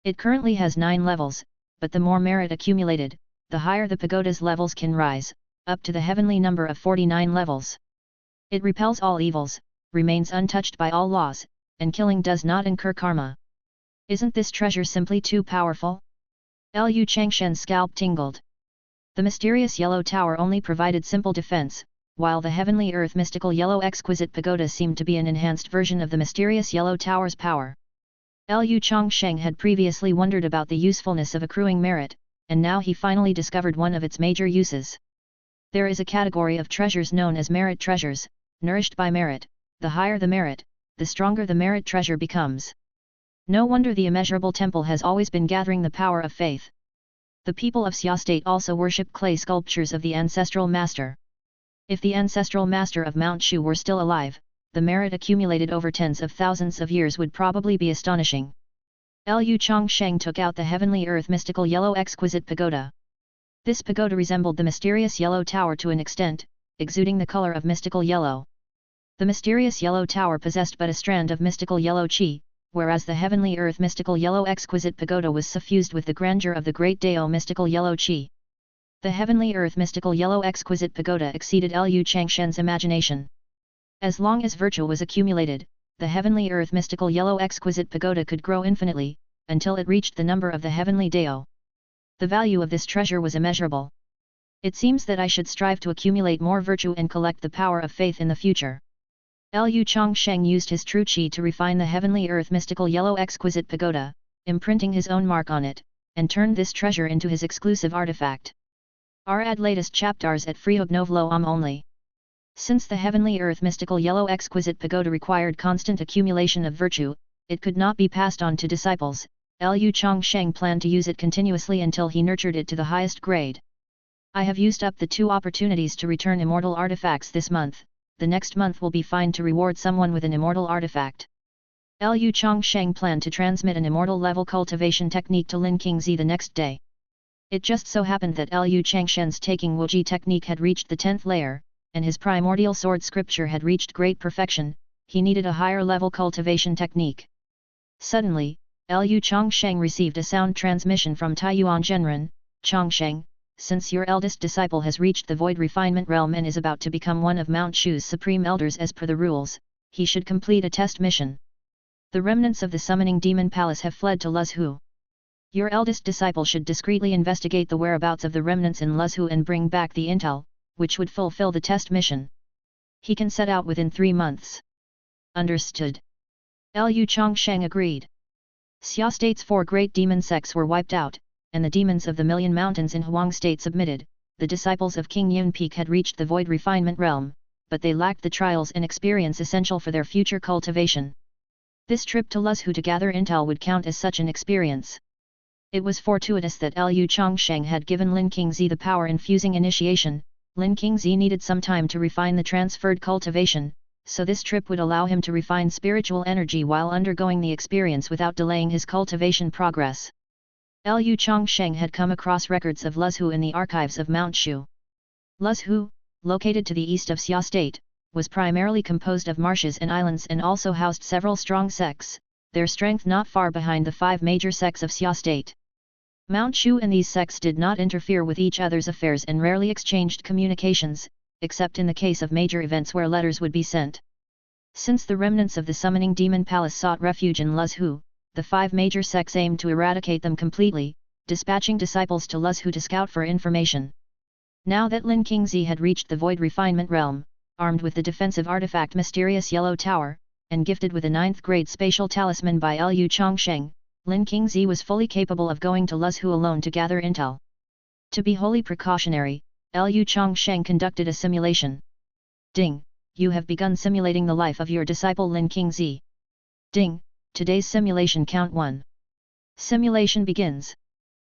It currently has 9 levels, but the more merit accumulated, the higher the pagoda's levels can rise, up to the heavenly number of 49 levels. It repels all evils, remains untouched by all laws, and killing does not incur karma. Isn't this treasure simply too powerful? Lu Changsheng's scalp tingled. The Mysterious Yellow Tower only provided simple defense, while the Heavenly Earth Mystical Yellow Exquisite Pagoda seemed to be an enhanced version of the Mysterious Yellow Tower's power. Lu Changsheng had previously wondered about the usefulness of accruing merit, and now he finally discovered one of its major uses. There is a category of treasures known as merit treasures, nourished by merit. The higher the merit, the stronger the merit treasure becomes. No wonder the immeasurable temple has always been gathering the power of faith. The people of Xia State also worship clay sculptures of the ancestral master. If the ancestral master of Mount Shu were still alive, the merit accumulated over tens of thousands of years would probably be astonishing. Lu Changsheng took out the Heavenly Earth Mystical Yellow Exquisite Pagoda. This pagoda resembled the Mysterious Yellow Tower to an extent, exuding the color of mystical yellow. The Mysterious Yellow Tower possessed but a strand of mystical yellow qi, whereas the Heavenly Earth Mystical Yellow Exquisite Pagoda was suffused with the grandeur of the Great Dao Mystical Yellow Qi. The Heavenly Earth Mystical Yellow Exquisite Pagoda exceeded Lu Changsheng's imagination. As long as virtue was accumulated, the Heavenly Earth Mystical Yellow Exquisite Pagoda could grow infinitely, until it reached the number of the Heavenly Dao. The value of this treasure was immeasurable. It seems that I should strive to accumulate more virtue and collect the power of faith in the future. Lu Changsheng used his true qi to refine the heavenly earth mystical yellow exquisite pagoda, imprinting his own mark on it, and turned this treasure into his exclusive artifact. Add latest chapters at Frihognovlo only. Since the heavenly earth mystical yellow exquisite pagoda required constant accumulation of virtue, it could not be passed on to disciples. Lu Changsheng planned to use it continuously until he nurtured it to the highest grade. I have used up the 2 opportunities to return immortal artifacts this month, the next month will be fine to reward someone with an immortal artifact. Lu Changsheng planned to transmit an immortal level cultivation technique to Lin Qingzi the next day. It just so happened that Lu Changsheng's taking Wuji technique had reached the 10th layer, and his primordial sword scripture had reached great perfection. He needed a higher level cultivation technique. Suddenly, Lu Changsheng received a sound transmission from Taiyuan Zhenren. Changsheng, since your eldest disciple has reached the void refinement realm and is about to become one of Mount Shu's supreme elders as per the rules, he should complete a test mission. The remnants of the summoning demon palace have fled to Luzhu. Your eldest disciple should discreetly investigate the whereabouts of the remnants in Luzhu and bring back the intel, which would fulfill the test mission. He can set out within 3 months. Understood. Lu Changsheng agreed. Xia State's 4 great demon sects were wiped out, and the demons of the Million Mountains in Huang State submitted. The disciples of King Yun Peak had reached the void refinement realm, but they lacked the trials and experience essential for their future cultivation. This trip to Luzhu to gather intel would count as such an experience. It was fortuitous that Lu Changsheng had given Lin Qingzi the power-infusing initiation. Lin Qingzi needed some time to refine the transferred cultivation, so this trip would allow him to refine spiritual energy while undergoing the experience without delaying his cultivation progress. Lu Changsheng had come across records of Luzhu in the archives of Mount Shu. Luzhu, located to the east of Xia State, was primarily composed of marshes and islands and also housed several strong sects, their strength not far behind the 5 major sects of Xia State. Mount Shu and these sects did not interfere with each other's affairs and rarely exchanged communications, except in the case of major events where letters would be sent. Since the remnants of the summoning demon palace sought refuge in Luzhu, the 5 major sects aimed to eradicate them completely, dispatching disciples to Luzhu to scout for information. Now that Lin Qingzi had reached the void refinement realm, armed with the defensive artifact Mysterious Yellow Tower, and gifted with a 9th grade spatial talisman by Lu Changsheng, Lin Qingzi was fully capable of going to Luzhu alone to gather intel. To be wholly precautionary, Lu Changsheng conducted a simulation. Ding! You have begun simulating the life of your disciple Lin Qingzi. Ding! Today's simulation count 1. Simulation begins.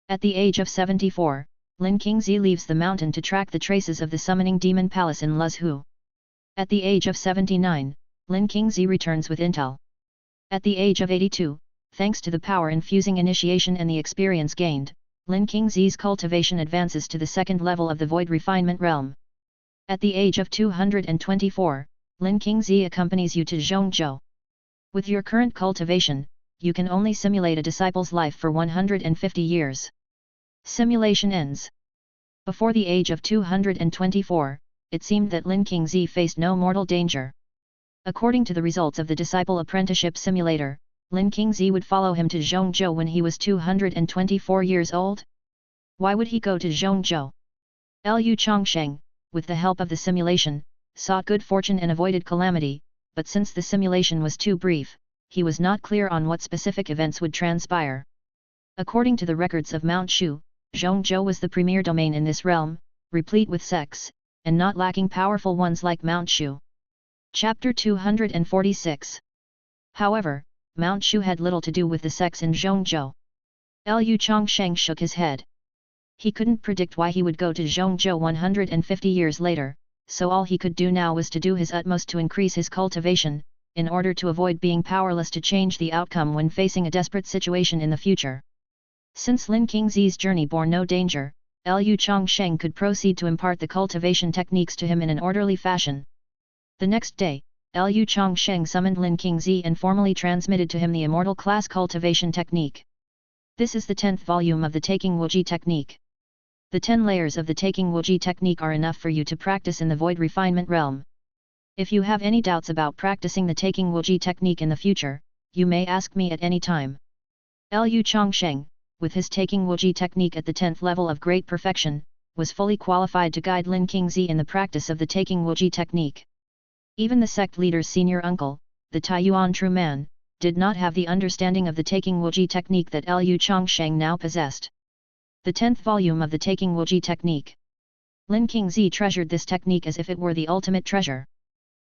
At the age of 74, Lin Qingzi leaves the mountain to track the traces of the summoning demon palace in Luzhu. At the age of 79, Lin Qingzi returns with intel. At the age of 82, thanks to the power-infusing initiation and the experience gained, Lin Qingzi's cultivation advances to the 2nd level of the void refinement realm. At the age of 224, Lin Qingzi accompanies you to Zhongzhou. With your current cultivation, you can only simulate a disciple's life for 150 years. Simulation ends. Before the age of 224, it seemed that Lin Qingzi faced no mortal danger. According to the results of the Disciple Apprenticeship Simulator, Lin Qingzi would follow him to Zhongzhou when he was 224 years old. Why would he go to Zhongzhou? Lu Changsheng, with the help of the simulation, sought good fortune and avoided calamity, but since the simulation was too brief, he was not clear on what specific events would transpire. According to the records of Mount Shu, Zhongzhou was the premier domain in this realm, replete with sects, and not lacking powerful ones like Mount Shu. Chapter 246. However, Mount Shu had little to do with the sects in Zhongzhou. Lu Changsheng shook his head. He couldn't predict why he would go to Zhongzhou 150 years later, so all he could do now was to do his utmost to increase his cultivation, in order to avoid being powerless to change the outcome when facing a desperate situation in the future. Since Lin Qingzi's journey bore no danger, Lu Changsheng could proceed to impart the cultivation techniques to him in an orderly fashion. The next day, Lu Changsheng summoned Lin Qingzi and formally transmitted to him the immortal class cultivation technique. This is the 10th volume of the Taking Wuji technique. The 10 layers of the Taking Wuji technique are enough for you to practice in the void refinement realm. If you have any doubts about practicing the Taking Wuji technique in the future, you may ask me at any time. Lu Changsheng, with his Taking Wuji technique at the 10th level of great perfection, was fully qualified to guide Lin Qingzi in the practice of the Taking Wuji technique. Even the sect leader's senior uncle, the Taiyuan true man, did not have the understanding of the taking Wuji technique that Lu Changsheng now possessed. The 10th volume of the taking Wuji technique. Lin Qingzi treasured this technique as if it were the ultimate treasure.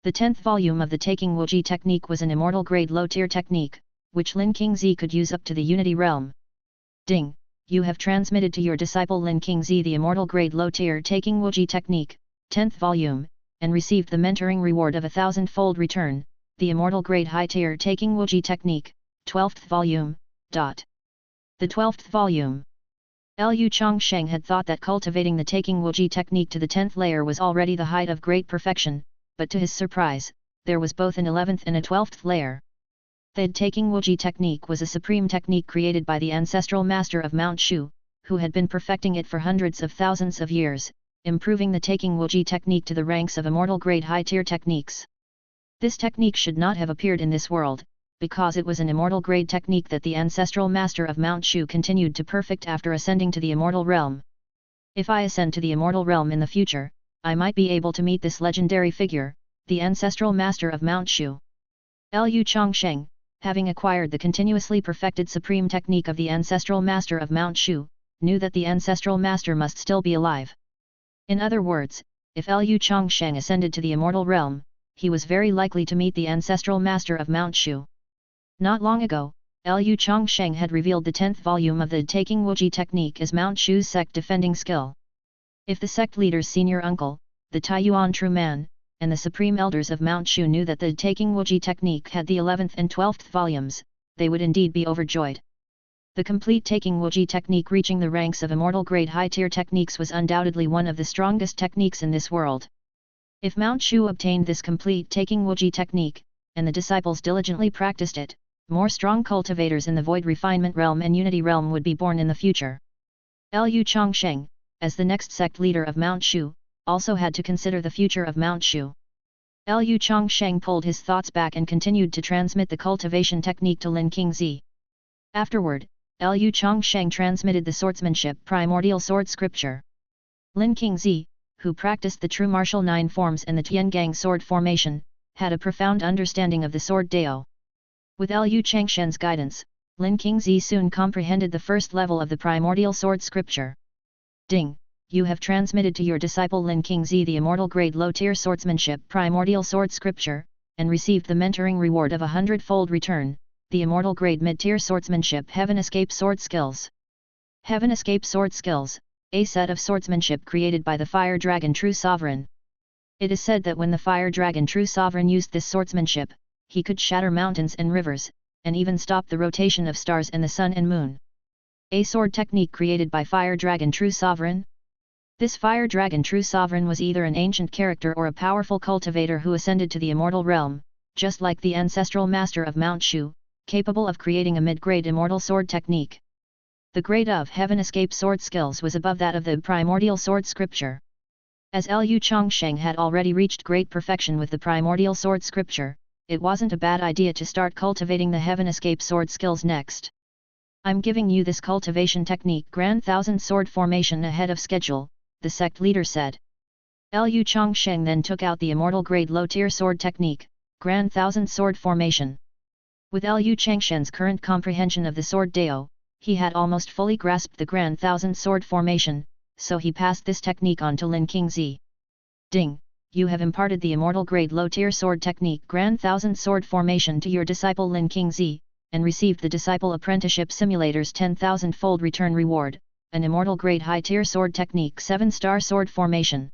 The 10th volume of the taking Wuji technique was an immortal grade low-tier technique, which Lin Qingzi could use up to the Unity realm. Ding! You have transmitted to your disciple Lin Qingzi the immortal grade low-tier taking Wuji technique, 10th volume, and received the mentoring reward of 1,000-fold return, the immortal grade high-tier taking Wuji technique, 12th volume. The 12th volume. Lu Changsheng had thought that cultivating the taking Wuji technique to the 10th layer was already the height of great perfection, but to his surprise, there was both an 11th and a 12th layer. The taking Wuji technique was a supreme technique created by the ancestral master of Mount Shu, who had been perfecting it for hundreds of thousands of years, improving the taking Wuji technique to the ranks of immortal grade high-tier techniques. This technique should not have appeared in this world, because it was an immortal grade technique that the ancestral master of Mount Shu continued to perfect after ascending to the immortal realm. If I ascend to the immortal realm in the future, I might be able to meet this legendary figure, the ancestral master of Mount Shu. Lu Changsheng, having acquired the continuously perfected supreme technique of the ancestral master of Mount Shu, knew that the ancestral master must still be alive. In other words, if Lu Changsheng ascended to the immortal realm, he was very likely to meet the ancestral master of Mount Shu. Not long ago, Lu Changsheng had revealed the 10th volume of the taking Wuji technique as Mount Shu's sect defending skill. If the sect leader's senior uncle, the Taiyuan true man, and the supreme elders of Mount Shu knew that the taking Wuji technique had the 11th and 12th volumes, they would indeed be overjoyed. The complete taking Wuji technique reaching the ranks of immortal grade high-tier techniques was undoubtedly one of the strongest techniques in this world. If Mount Shu obtained this complete taking Wuji technique, and the disciples diligently practiced it, more strong cultivators in the void refinement realm and unity realm would be born in the future. Lu Changsheng, as the next sect leader of Mount Shu, also had to consider the future of Mount Shu. Lu Changsheng pulled his thoughts back and continued to transmit the cultivation technique to Lin Qingzi. Afterward, Lu Changsheng transmitted the swordsmanship primordial sword scripture. Lin Qingzi, who practiced the true martial 9 forms and the Tiangang sword formation, had a profound understanding of the sword Dao. With Lu Changsheng's guidance, Lin Qingzi soon comprehended the first level of the primordial sword scripture. Ding! You have transmitted to your disciple Lin Qingzi the immortal grade low-tier swordsmanship primordial sword scripture, and received the mentoring reward of 100-fold return, the immortal grade mid-tier swordsmanship heaven escape sword skills. Heaven escape sword skills, a set of swordsmanship created by the fire dragon True Sovereign. It is said that when the fire dragon True Sovereign used this swordsmanship, he could shatter mountains and rivers, and even stop the rotation of stars and the sun and moon. A sword technique created by fire dragon True Sovereign? This fire dragon True Sovereign was either an ancient character or a powerful cultivator who ascended to the immortal realm, just like the ancestral master of Mount Shu, capable of creating a mid-grade immortal sword technique. The grade of heaven escape sword skills was above that of the primordial sword scripture. As Lu Changsheng had already reached great perfection with the primordial sword scripture, it wasn't a bad idea to start cultivating the heaven escape sword skills next. I'm giving you this cultivation technique Grand Thousand Sword Formation ahead of schedule, the sect leader said. Lu Changsheng then took out the immortal grade low-tier sword technique, Grand Thousand Sword Formation. With Lu Changsheng's current comprehension of the sword Dao, he had almost fully grasped the Grand Thousand Sword Formation, so he passed this technique on to Lin Qingzi. Ding! You have imparted the immortal grade low-tier sword technique Grand Thousand Sword Formation to your disciple Lin Qingzi, and received the Disciple Apprenticeship Simulator's 10,000-fold return reward, an immortal grade high-tier sword technique 7-star sword formation.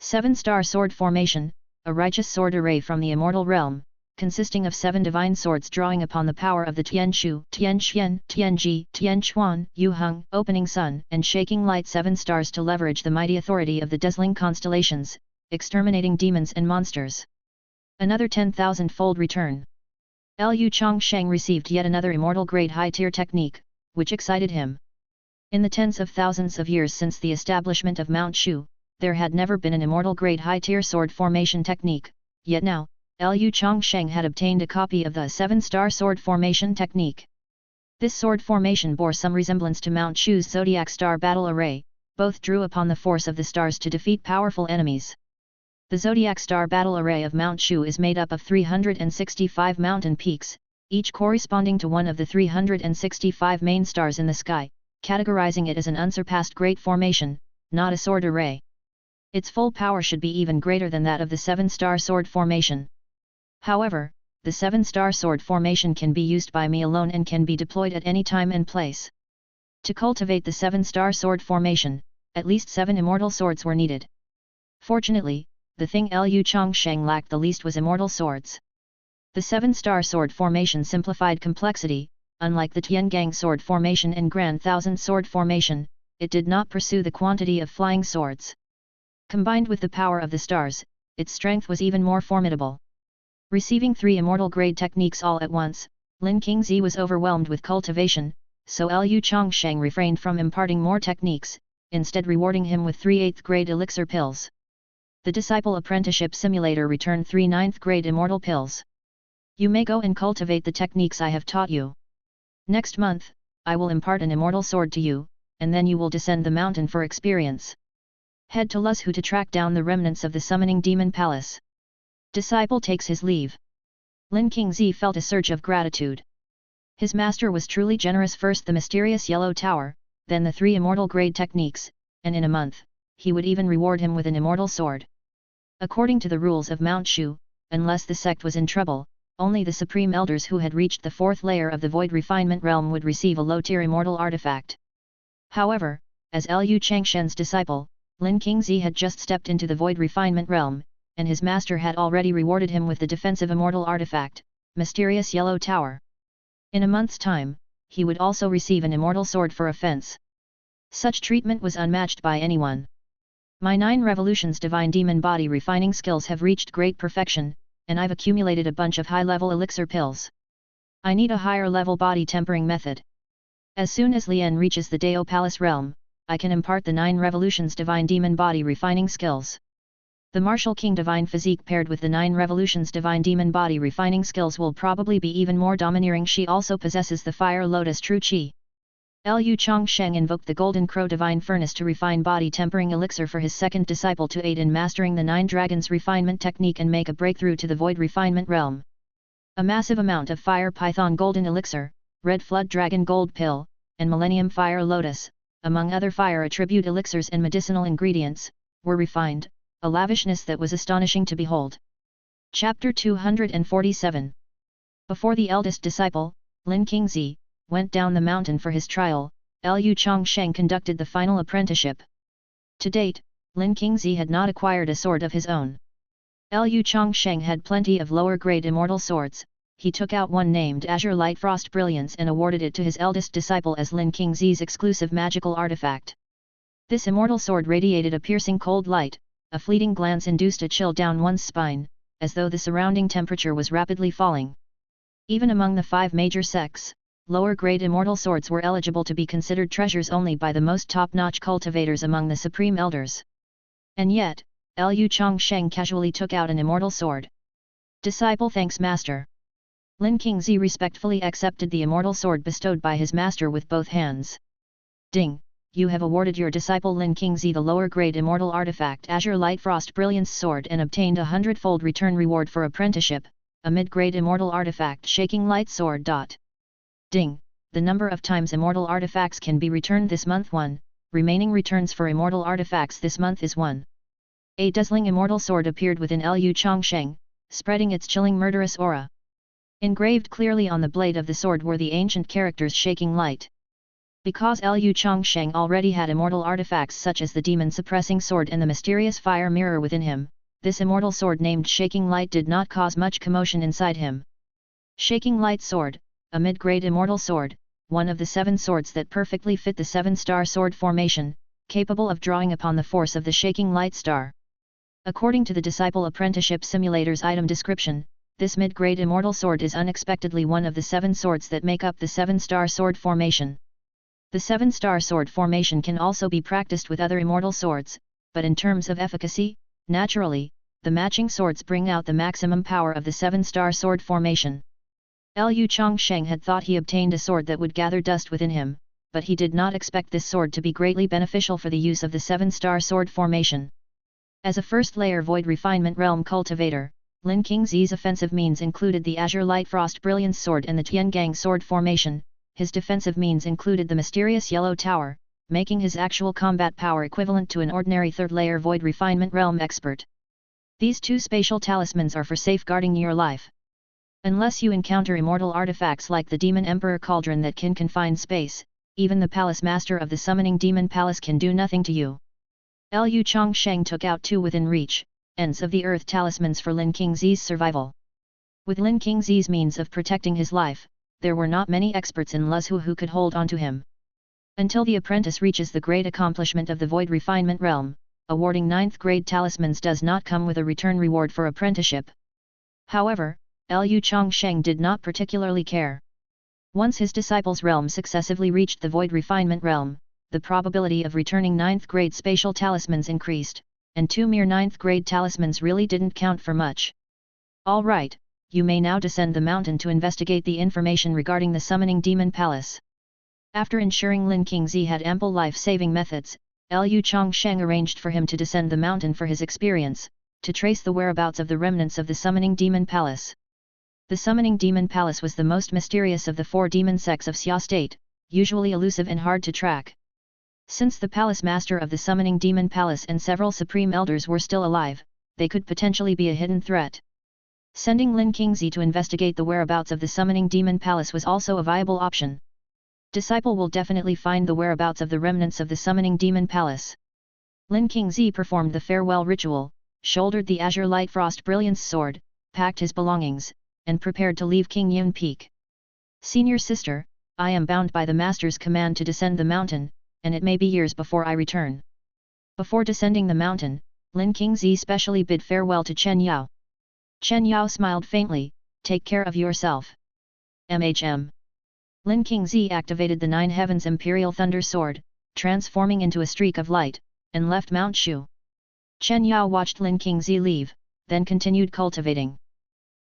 7-star sword formation, a righteous sword array from the immortal realm, consisting of 7 divine swords drawing upon the power of the Tianshu, Tianxian, Tianji, Tianchuan, Yuheng, opening sun and shaking light 7 stars to leverage the mighty authority of the dazzling constellations, exterminating demons and monsters. Another 10,000-fold return. Lu Changsheng received yet another immortal grade high-tier technique, which excited him. In the tens of thousands of years since the establishment of Mount Shu, there had never been an immortal grade high-tier sword formation technique, yet now, Lu Changsheng had obtained a copy of the 7-star sword formation technique. This sword formation bore some resemblance to Mount Shu's zodiac star battle array, both drew upon the force of the stars to defeat powerful enemies. The zodiac star battle array of Mount Shu is made up of 365 mountain peaks, each corresponding to one of the 365 main stars in the sky, categorizing it as an unsurpassed great formation, not a sword array. Its full power should be even greater than that of the 7-star sword formation. However, the 7-star sword formation can be used by me alone and can be deployed at any time and place. To cultivate the 7-star sword formation, at least 7 immortal swords were needed. Fortunately, the thing Lu Changsheng lacked the least was immortal swords. The 7-star sword formation simplified complexity. Unlike the Tiangang sword formation and Grand Thousand sword formation, it did not pursue the quantity of flying swords. Combined with the power of the stars, its strength was even more formidable. Receiving 3 immortal grade techniques all at once, Lin Qingzi was overwhelmed with cultivation, so Lu Changsheng refrained from imparting more techniques, instead rewarding him with 3 8th grade elixir pills. The Disciple Apprenticeship Simulator returned 3 9th grade immortal pills. You may go and cultivate the techniques I have taught you. Next month, I will impart an immortal sword to you, and then you will descend the mountain for experience. Head to Luzhu to track down the remnants of the summoning demon palace. Disciple takes his leave. Lin Qingzi felt a surge of gratitude. His master was truly generous. First the mysterious yellow tower, then the 3 immortal grade techniques, and in a month, he would even reward him with an immortal sword. According to the rules of Mount Shu, unless the sect was in trouble, only the supreme elders who had reached the 4th layer of the void refinement realm would receive a low-tier immortal artifact. However, as Lu Changshen's disciple, Lin Qingzi had just stepped into the void refinement realm, and his master had already rewarded him with the defensive immortal artifact, Mysterious Yellow Tower. In a month's time, he would also receive an immortal sword for offense. Such treatment was unmatched by anyone. My 9 revolutions divine demon body refining skills have reached great perfection, and I've accumulated a bunch of high-level elixir pills. I need a higher-level body tempering method. As soon as Lian reaches the Dao Palace realm, I can impart the 9 revolutions divine demon body refining skills. The Martial King divine physique paired with the 9 revolutions divine demon body refining skills will probably be even more domineering. She also possesses the Fire Lotus True Qi. Lu Changsheng invoked the Golden Crow Divine Furnace to refine body tempering elixir for his second disciple to aid in mastering the 9 dragons refinement technique and make a breakthrough to the void refinement realm. A massive amount of Fire Python Golden Elixir, Red Flood Dragon Gold Pill, and Millennium Fire Lotus, among other fire attribute elixirs and medicinal ingredients, were refined, a lavishness that was astonishing to behold. Chapter 247. Before the eldest disciple, Lin Qingzi, went down the mountain for his trial, Lu Changsheng conducted the final apprenticeship. To date, Lin Qingzi had not acquired a sword of his own. Lu Changsheng had plenty of lower-grade immortal swords. He took out one named Azure Light Frost Brilliance and awarded it to his eldest disciple as Lin Qingzi's exclusive magical artifact. This immortal sword radiated a piercing cold light, a fleeting glance induced a chill down one's spine, as though the surrounding temperature was rapidly falling. Even among the 5 major sects, lower-grade immortal swords were eligible to be considered treasures only by the most top-notch cultivators among the supreme elders. And yet, Lu Changsheng casually took out an immortal sword. Disciple thanks master. Lin Qingzi respectfully accepted the immortal sword bestowed by his master with both hands. Ding! You have awarded your disciple Lin Qingzi the lower-grade immortal artifact Azure Light Frost Brilliance Sword and obtained a 100-fold return reward for apprenticeship, a mid-grade immortal artifact Shaking Light Sword. Ding! The number of times immortal artifacts can be returned this month 1, remaining returns for immortal artifacts this month is 1. A dazzling immortal sword appeared within Lu Changsheng, spreading its chilling murderous aura. Engraved clearly on the blade of the sword were the ancient characters Shaking Light. Because Lu Changsheng already had immortal artifacts such as the demon-suppressing sword and the mysterious fire mirror within him, this immortal sword named Shaking Light did not cause much commotion inside him. Shaking Light Sword, a mid-grade immortal sword, one of the 7 swords that perfectly fit the 7-star sword formation, capable of drawing upon the force of the Shaking Light Star. According to the Disciple Apprenticeship Simulator's item description, this mid-grade immortal sword is unexpectedly one of the 7 swords that make up the 7-star sword formation. The 7-star sword formation can also be practiced with other immortal swords, but in terms of efficacy, naturally, the matching swords bring out the maximum power of the 7-star sword formation. Lu Changsheng had thought he obtained a sword that would gather dust within him, but he did not expect this sword to be greatly beneficial for the use of the 7-star sword formation. As a first-layer Void Refinement Realm cultivator, Lin Qingzi's offensive means included the Azure Light Frost Brilliance Sword and the Tiangang Sword formation. His defensive means included the mysterious Yellow Tower, making his actual combat power equivalent to an ordinary third-layer Void Refinement Realm expert. These two spatial talismans are for safeguarding your life. Unless you encounter immortal artifacts like the Demon Emperor Cauldron that can confine space, even the Palace Master of the Summoning Demon Palace can do nothing to you. Lu Changsheng took out two within reach, ends of the earth talismans for Lin Qingzi's survival. With Lin Qingzi's means of protecting his life, there were not many experts in Luzhu who could hold on to him. Until the apprentice reaches the great accomplishment of the Void Refinement Realm, awarding 9th grade talismans does not come with a return reward for apprenticeship. However, Lu Changsheng did not particularly care. Once his disciple's realm successively reached the Void Refinement Realm, the probability of returning 9th grade spatial talismans increased, and 2 mere 9th grade talismans really didn't count for much. Alright, you may now descend the mountain to investigate the information regarding the Summoning Demon Palace. After ensuring Lin Qingzi had ample life-saving methods, Lu Changsheng arranged for him to descend the mountain for his experience, to trace the whereabouts of the remnants of the Summoning Demon Palace. The Summoning Demon Palace was the most mysterious of the 4 demon sects of Xia State, usually elusive and hard to track. Since the Palace Master of the Summoning Demon Palace and several Supreme Elders were still alive, they could potentially be a hidden threat. Sending Lin Qingzi to investigate the whereabouts of the Summoning Demon Palace was also a viable option. Disciple will definitely find the whereabouts of the remnants of the Summoning Demon Palace. Lin Qingzi performed the farewell ritual, shouldered the Azure Light Frost Brilliance Sword, packed his belongings, and prepared to leave King Yun Peak. Senior sister, I am bound by the Master's command to descend the mountain, and it may be years before I return. Before descending the mountain, Lin Qingzi specially bid farewell to Chen Yao. Chen Yao smiled faintly, take care of yourself. MHM. Lin Qingzi activated the 9 Heavens Imperial Thunder Sword, transforming into a streak of light, and left Mount Shu. Chen Yao watched Lin Qingzi leave, then continued cultivating.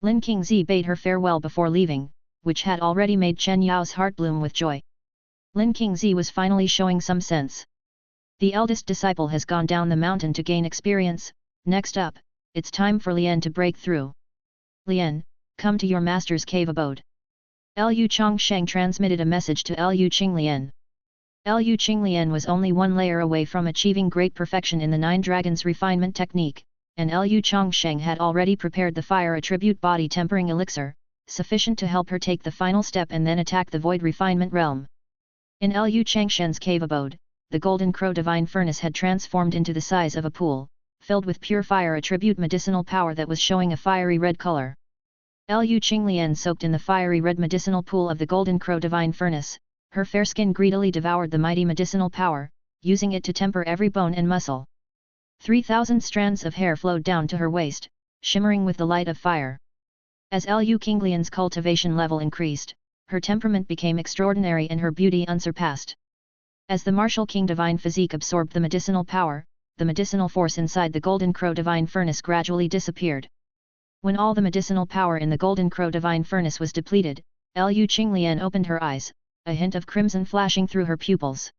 Lin Qingzi bade her farewell before leaving, which had already made Chen Yao's heart bloom with joy. Lin Qingzi was finally showing some sense. The eldest disciple has gone down the mountain to gain experience. Next up, it's time for Lian to break through. Lian, come to your master's cave abode. Lu Changsheng transmitted a message to Lu Qinglian. Lu Qinglian was only one layer away from achieving great perfection in the 9 Dragons refinement technique, and Lu Changsheng had already prepared the fire attribute body tempering elixir, sufficient to help her take the final step and then attack the Void Refinement Realm. In Lu Changsheng's cave abode, the Golden Crow Divine Furnace had transformed into the size of a pool, filled with pure fire attribute medicinal power that was showing a fiery red color. Lu Qinglian soaked in the fiery red medicinal pool of the Golden Crow Divine Furnace, her fair skin greedily devoured the mighty medicinal power, using it to temper every bone and muscle. 3,000 strands of hair flowed down to her waist, shimmering with the light of fire. As Lu Qinglian's cultivation level increased, her temperament became extraordinary and her beauty unsurpassed. As the Martial King Divine Physique absorbed the medicinal power, the medicinal force inside the Golden Crow Divine Furnace gradually disappeared. When all the medicinal power in the Golden Crow Divine Furnace was depleted, Lu Qinglian opened her eyes, a hint of crimson flashing through her pupils.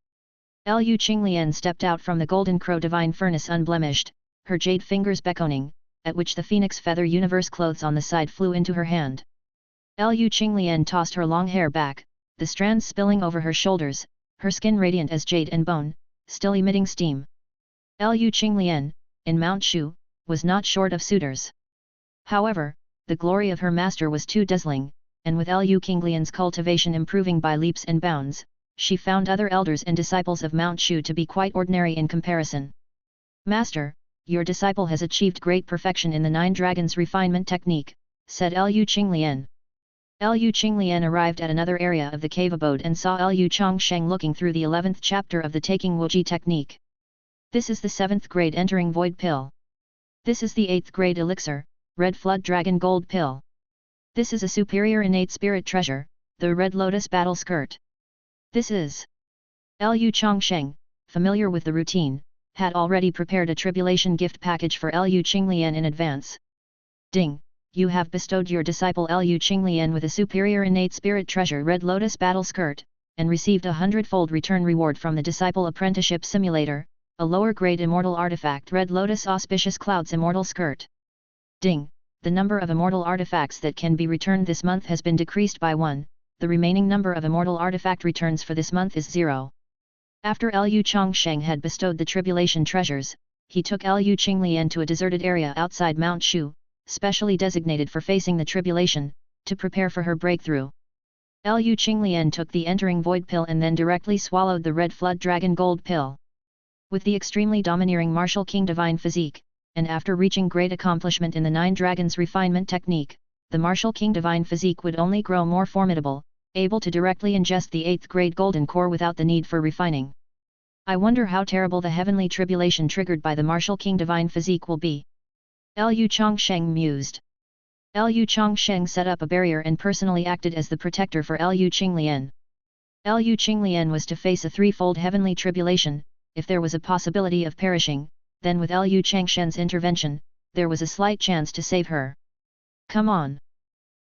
Lu Qinglian stepped out from the Golden Crow Divine Furnace unblemished, her jade fingers beckoning, at which the Phoenix Feather Universe clothes on the side flew into her hand. Lu Qinglian tossed her long hair back, the strands spilling over her shoulders, her skin radiant as jade and bone, still emitting steam. Lu Qinglian, in Mount Shu, was not short of suitors. However, the glory of her master was too dazzling, and with Lu Qinglian's cultivation improving by leaps and bounds, she found other elders and disciples of Mount Shu to be quite ordinary in comparison. Master, your disciple has achieved great perfection in the 9 Dragons refinement technique, said Lu Qinglian. Lu Qinglian arrived at another area of the cave abode and saw Lu Changsheng looking through the 11th chapter of the Taking Wuji technique. This is the 7th grade entering void pill. This is the 8th grade elixir, red flood dragon gold pill. This is a superior innate spirit treasure, the red lotus battle skirt. This is... Lu Changsheng, familiar with the routine, had already prepared a tribulation gift package for Lu Qinglian in advance. Ding! You have bestowed your disciple Lu Qinglian with a superior innate spirit treasure red lotus battle skirt, and received a 100-fold return reward from the Disciple Apprenticeship Simulator. a lower-grade immortal artifact Red Lotus Auspicious Clouds Immortal Skirt. Ding! The number of immortal artifacts that can be returned this month has been decreased by 1, the remaining number of immortal artifact returns for this month is 0. After Lu Changsheng had bestowed the tribulation treasures, he took Lu Qinglian to a deserted area outside Mount Shu, specially designated for facing the tribulation, to prepare for her breakthrough. Lu Qinglian took the entering void pill and then directly swallowed the red flood dragon gold pill. With the extremely domineering martial king divine physique, and after reaching great accomplishment in the 9 dragons refinement technique, the martial king divine physique would only grow more formidable, able to directly ingest the 8th grade golden core without the need for refining. I wonder how terrible the heavenly tribulation triggered by the martial king divine physique will be. Lu Changsheng mused. Lu Changsheng set up a barrier and personally acted as the protector for Lu Qinglian. Lu Qinglian was to face a 3-fold heavenly tribulation. If there was a possibility of perishing, then with Lu Changshen's intervention, there was a slight chance to save her. Come on!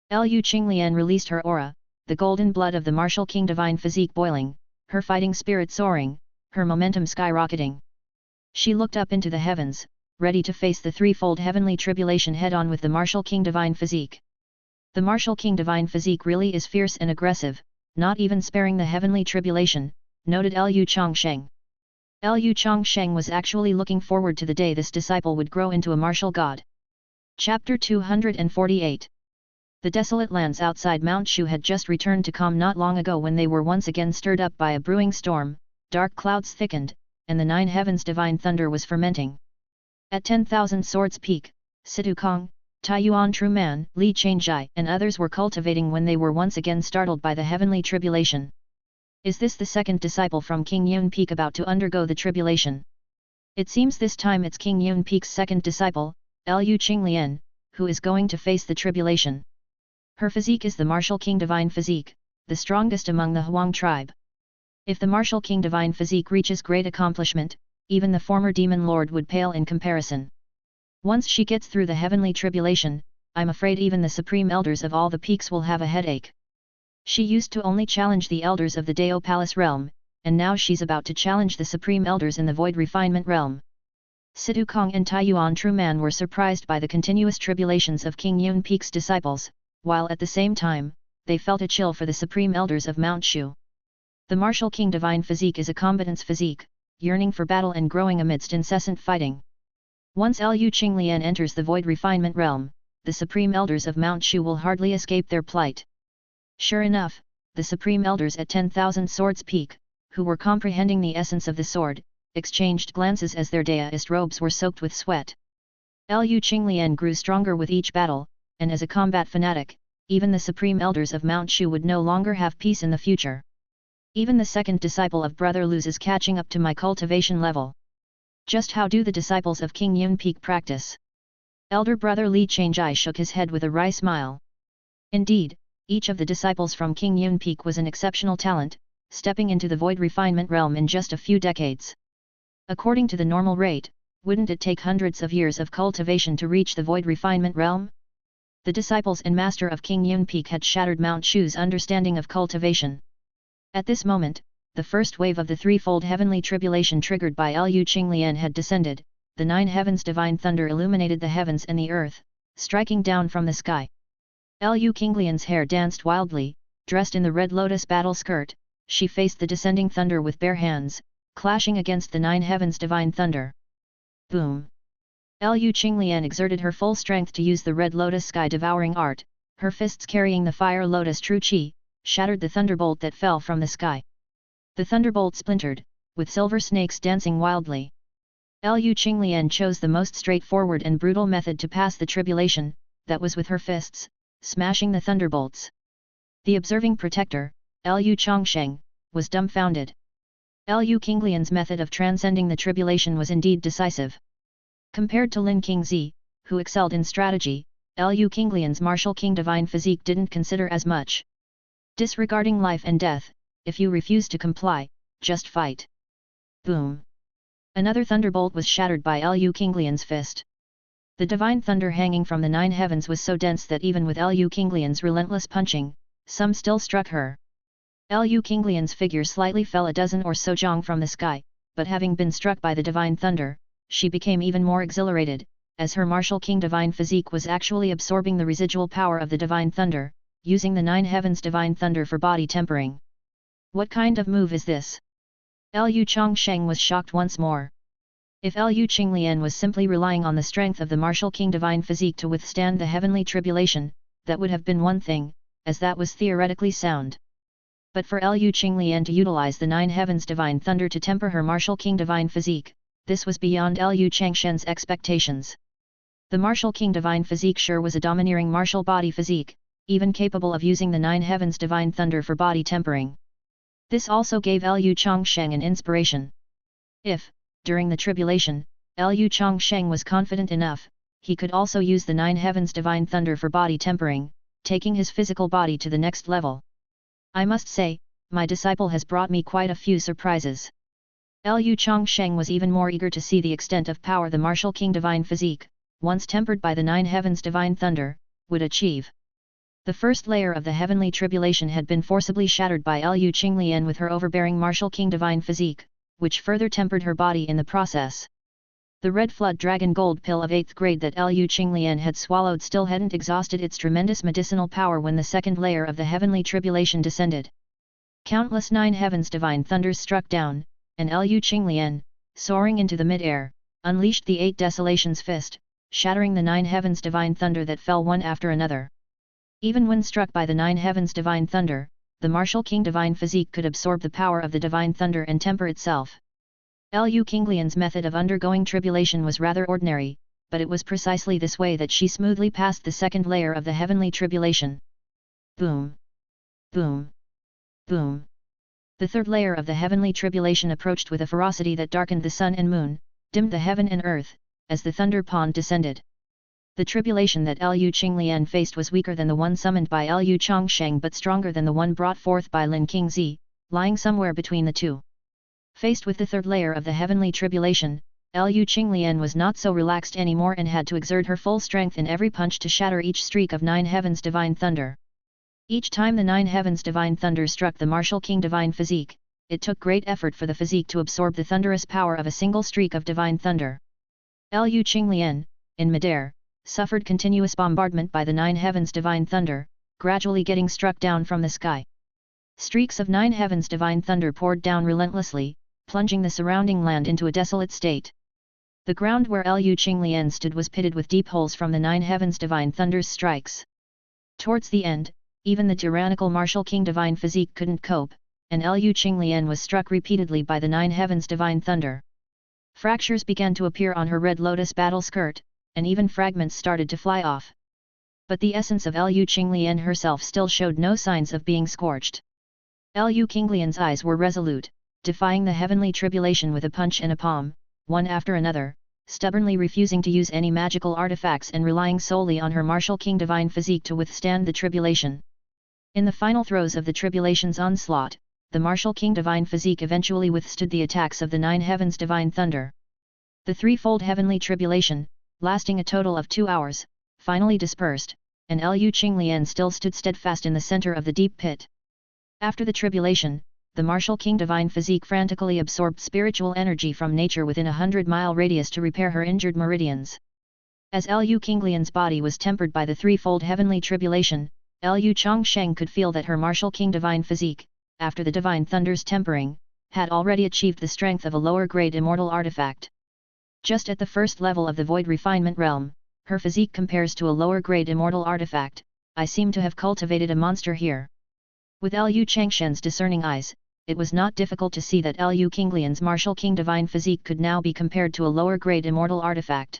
Lu Qinglian released her aura, the golden blood of the martial king divine physique boiling, her fighting spirit soaring, her momentum skyrocketing. She looked up into the heavens, ready to face the 3-fold heavenly tribulation head-on with the martial king divine physique. The martial king divine physique really is fierce and aggressive, not even sparing the heavenly tribulation, noted Lu Changsheng. Lu Changsheng was actually looking forward to the day this disciple would grow into a martial god. Chapter 248. The desolate lands outside Mount Shu had just returned to calm not long ago when they were once again stirred up by a brewing storm, dark clouds thickened, and the 9 heavens divine thunder was fermenting. At 10,000 Swords Peak, Situ Kong, Taiyuan Truman, Li Changjai and others were cultivating when they were once again startled by the heavenly tribulation. Is this the second disciple from King Yun Peak about to undergo the tribulation? It seems this time it's King Yun Peak's second disciple, Lu Qinglian, who is going to face the tribulation. Her physique is the martial king divine physique, the strongest among the Huang tribe. If the martial king divine physique reaches great accomplishment, even the former demon lord would pale in comparison. Once she gets through the heavenly tribulation, I'm afraid even the supreme elders of all the peaks will have a headache. She used to only challenge the elders of the Dao Palace realm, and now she's about to challenge the supreme elders in the Void Refinement realm. Situ Kong and Taiyuan Truman were surprised by the continuous tribulations of King Yun Peak's disciples, while at the same time, they felt a chill for the supreme elders of Mount Shu. The martial king divine physique is a combatant's physique, yearning for battle and growing amidst incessant fighting. Once Lu Qinglian enters the Void Refinement realm, the supreme elders of Mount Shu will hardly escape their plight. Sure enough, the supreme elders at 10,000 Swords Peak, who were comprehending the essence of the sword, exchanged glances as their daoist robes were soaked with sweat. Lu Qinglian grew stronger with each battle, and as a combat fanatic, even the supreme elders of Mount Shu would no longer have peace in the future. Even the second disciple of Brother Luz is catching up to my cultivation level. Just how do the disciples of King Yun Peak practice? Elder Brother Li Changjai shook his head with a wry smile. Indeed, each of the disciples from King Yun Peak was an exceptional talent, stepping into the Void Refinement realm in just a few decades. According to the normal rate, wouldn't it take hundreds of years of cultivation to reach the Void Refinement realm? The disciples and master of King Yun Peak had shattered Mount Shu's understanding of cultivation. At this moment, the first wave of the 3-fold heavenly tribulation triggered by Lu Qinglian had descended, the 9 heavens divine thunder illuminated the heavens and the earth, striking down from the sky. Lu Qinglian's hair danced wildly, dressed in the red lotus battle skirt, she faced the descending thunder with bare hands, clashing against the 9 heavens divine thunder. Boom! Lu Qinglian exerted her full strength to use the red lotus sky-devouring art, her fists carrying the fire lotus true chi, shattered the thunderbolt that fell from the sky. The thunderbolt splintered, with silver snakes dancing wildly. Lu Qinglian chose the most straightforward and brutal method to pass the tribulation, that was with her fists, smashing the thunderbolts. The observing protector, Lu Changsheng, was dumbfounded. Lu Qinglian's method of transcending the tribulation was indeed decisive. Compared to Lin Qingzi, who excelled in strategy, Lu Qinglian's martial king divine physique didn't consider as much. Disregarding life and death, if you refuse to comply, just fight. Boom! Another thunderbolt was shattered by Lu Qinglian's fist. The divine thunder hanging from the 9 heavens was so dense that even with Lu Qinglian's relentless punching, some still struck her. Lu Qinglian's figure slightly fell a dozen or so jong from the sky, but having been struck by the divine thunder, she became even more exhilarated, as her martial king divine physique was actually absorbing the residual power of the divine thunder, using the 9 heavens divine thunder for body tempering. What kind of move is this? Lu Changsheng was shocked once more. If Lu Qinglian was simply relying on the strength of the martial king divine physique to withstand the heavenly tribulation, that would have been one thing, as that was theoretically sound. But for Lu Qinglian to utilize the 9 heavens divine thunder to temper her martial king divine physique, this was beyond Lu Changshen's expectations. The martial king divine physique sure was a domineering martial body physique, even capable of using the 9 heavens divine thunder for body tempering. This also gave Lu Changsheng an inspiration. If, during the tribulation, Lu Changsheng was confident enough, he could also use the 9 heavens divine thunder for body tempering, taking his physical body to the next level. I must say, my disciple has brought me quite a few surprises. Lu Changsheng was even more eager to see the extent of power the martial king divine physique, once tempered by the 9 heavens divine thunder, would achieve. The first layer of the heavenly tribulation had been forcibly shattered by Lu Qinglian with her overbearing martial king divine physique, which further tempered her body in the process. The red flood dragon gold pill of 8th grade that Lu Qinglian had swallowed still hadn't exhausted its tremendous medicinal power when the second layer of the heavenly tribulation descended. Countless 9 heavens divine thunders struck down, and Lu Qinglian, soaring into the mid-air, unleashed the 8 desolations fist, shattering the 9 heavens divine thunder that fell one after another. Even when struck by the 9 heavens divine thunder, the martial king divine physique could absorb the power of the divine thunder and temper itself. Lu Qinglian's method of undergoing tribulation was rather ordinary, but it was precisely this way that she smoothly passed the second layer of the heavenly tribulation. Boom! Boom! Boom! The third layer of the heavenly tribulation approached with a ferocity that darkened the sun and moon, dimmed the heaven and earth, as the thunder pond descended. The tribulation that Lu Qinglian faced was weaker than the one summoned by Lu Changsheng but stronger than the one brought forth by Lin Qingzi, lying somewhere between the two. Faced with the third layer of the heavenly tribulation, Lu Qinglian was not so relaxed anymore and had to exert her full strength in every punch to shatter each streak of 9 heavens divine thunder. Each time the 9 heavens divine thunder struck the martial king divine physique, it took great effort for the physique to absorb the thunderous power of a single streak of divine thunder. Lu Qinglian, in midair, suffered continuous bombardment by the 9 heavens divine thunder, gradually getting struck down from the sky. Streaks of 9 heavens divine thunder poured down relentlessly, plunging the surrounding land into a desolate state. The ground where Lu Qinglian stood was pitted with deep holes from the 9 heavens divine thunder's strikes. Towards the end, even the tyrannical martial king divine physique couldn't cope, and Lu Qinglian was struck repeatedly by the 9 heavens divine thunder. Fractures began to appear on her red lotus battle skirt, and even fragments started to fly off. But the essence of Lu Qinglian herself still showed no signs of being scorched. Lu Qinglian's eyes were resolute, defying the heavenly tribulation with a punch and a palm, one after another, stubbornly refusing to use any magical artifacts and relying solely on her martial king divine physique to withstand the tribulation. In the final throes of the tribulation's onslaught, the martial king divine physique eventually withstood the attacks of the 9 heavens divine thunder. The threefold heavenly tribulation, lasting a total of 2 hours, finally dispersed, and Lu Qinglian still stood steadfast in the center of the deep pit. After the tribulation, the martial king divine physique frantically absorbed spiritual energy from nature within a 100-mile radius to repair her injured meridians. As Lu Qinglian's body was tempered by the threefold heavenly tribulation, Lu Changsheng could feel that her martial king divine physique, after the divine thunder's tempering, had already achieved the strength of a lower-grade immortal artifact. Just at the first level of the void refinement realm, her physique compares to a lower-grade immortal artifact. I seem to have cultivated a monster here. With Lu Changshen's discerning eyes, it was not difficult to see that Lu Qinglian's martial king divine physique could now be compared to a lower-grade immortal artifact.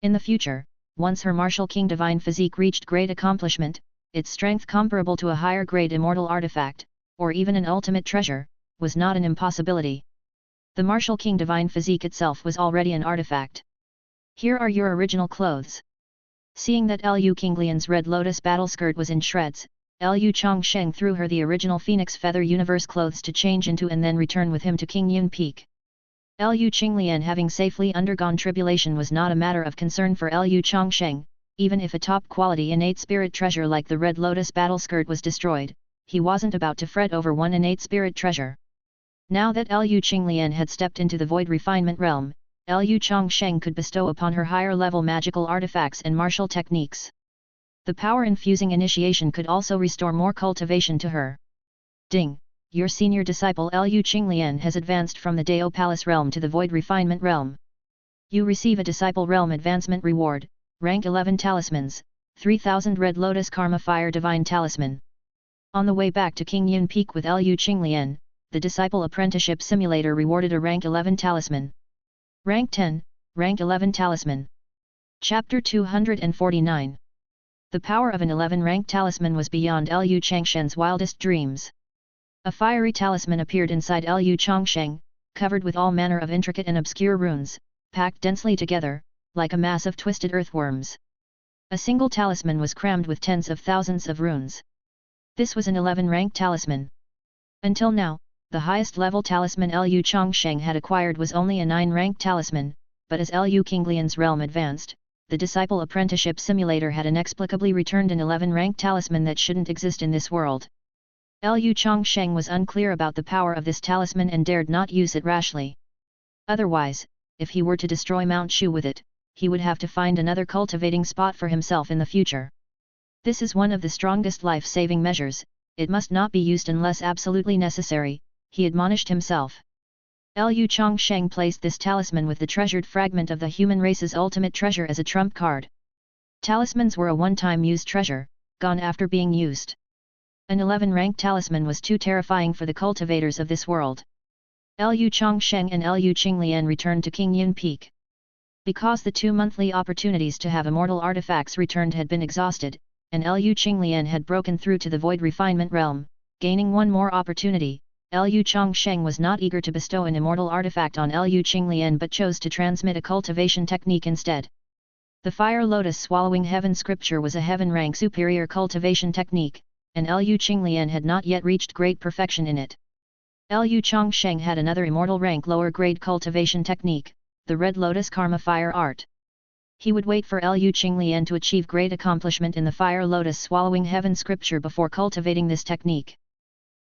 In the future, once her martial king divine physique reached great accomplishment, its strength comparable to a higher-grade immortal artifact, or even an ultimate treasure, was not an impossibility. The martial king divine physique itself was already an artifact. Here are your original clothes. Seeing that Lu Qinglian's red lotus battle skirt was in shreds, Lu Changsheng threw her the original phoenix feather universe clothes to change into and then return with him to King Yun Peak. Lu Qinglian having safely undergone tribulation was not a matter of concern for Lu Changsheng, even if a top-quality innate spirit treasure like the red lotus battle skirt was destroyed, he wasn't about to fret over one innate spirit treasure. Now that Liu Qinglian had stepped into the void refinement realm, Liu Changsheng could bestow upon her higher-level magical artifacts and martial techniques. The power-infusing initiation could also restore more cultivation to her. Ding! Your senior disciple Liu Qinglian has advanced from the Dao Palace realm to the void refinement realm. You receive a Disciple Realm Advancement Reward, Rank 11 Talismans, 3000 Red Lotus Karma Fire Divine Talisman. On the way back to Qingyun Peak with Liu Qinglian, the Disciple Apprenticeship Simulator rewarded a Rank 11 Talisman. Rank 10, Rank 11 Talisman. Chapter 249. The power of an 11-rank talisman was beyond Liu Changsheng's wildest dreams. A fiery talisman appeared inside Liu Changsheng, covered with all manner of intricate and obscure runes, packed densely together, like a mass of twisted earthworms. A single talisman was crammed with tens of thousands of runes. This was an 11-rank talisman. Until now, the highest level talisman Liu Changsheng had acquired was only a 9-rank talisman, but as Liu Qinglian's realm advanced, the Disciple Apprenticeship Simulator had inexplicably returned an 11-rank talisman that shouldn't exist in this world. Liu Changsheng was unclear about the power of this talisman and dared not use it rashly. Otherwise, if he were to destroy Mount Shu with it, he would have to find another cultivating spot for himself in the future. This is one of the strongest life-saving measures, it must not be used unless absolutely necessary, he admonished himself. Liu Changsheng placed this talisman with the treasured fragment of the human race's ultimate treasure as a trump card. Talismans were a one-time use treasure, gone after being used. An 11-rank talisman was too terrifying for the cultivators of this world. Liu Changsheng and Liu Qinglian returned to Qingyun Peak. Because the 2 monthly opportunities to have immortal artifacts returned had been exhausted, and Liu Qinglian had broken through to the void refinement realm, gaining one more opportunity, Liu Changsheng was not eager to bestow an immortal artifact on Liu Qinglian but chose to transmit a cultivation technique instead. The Fire Lotus Swallowing Heaven scripture was a heaven-rank superior cultivation technique, and Liu Qinglian had not yet reached great perfection in it. Liu Changsheng had another immortal rank lower grade cultivation technique, the Red Lotus Karma Fire Art. He would wait for Liu Qinglian to achieve great accomplishment in the Fire Lotus Swallowing Heaven scripture before cultivating this technique.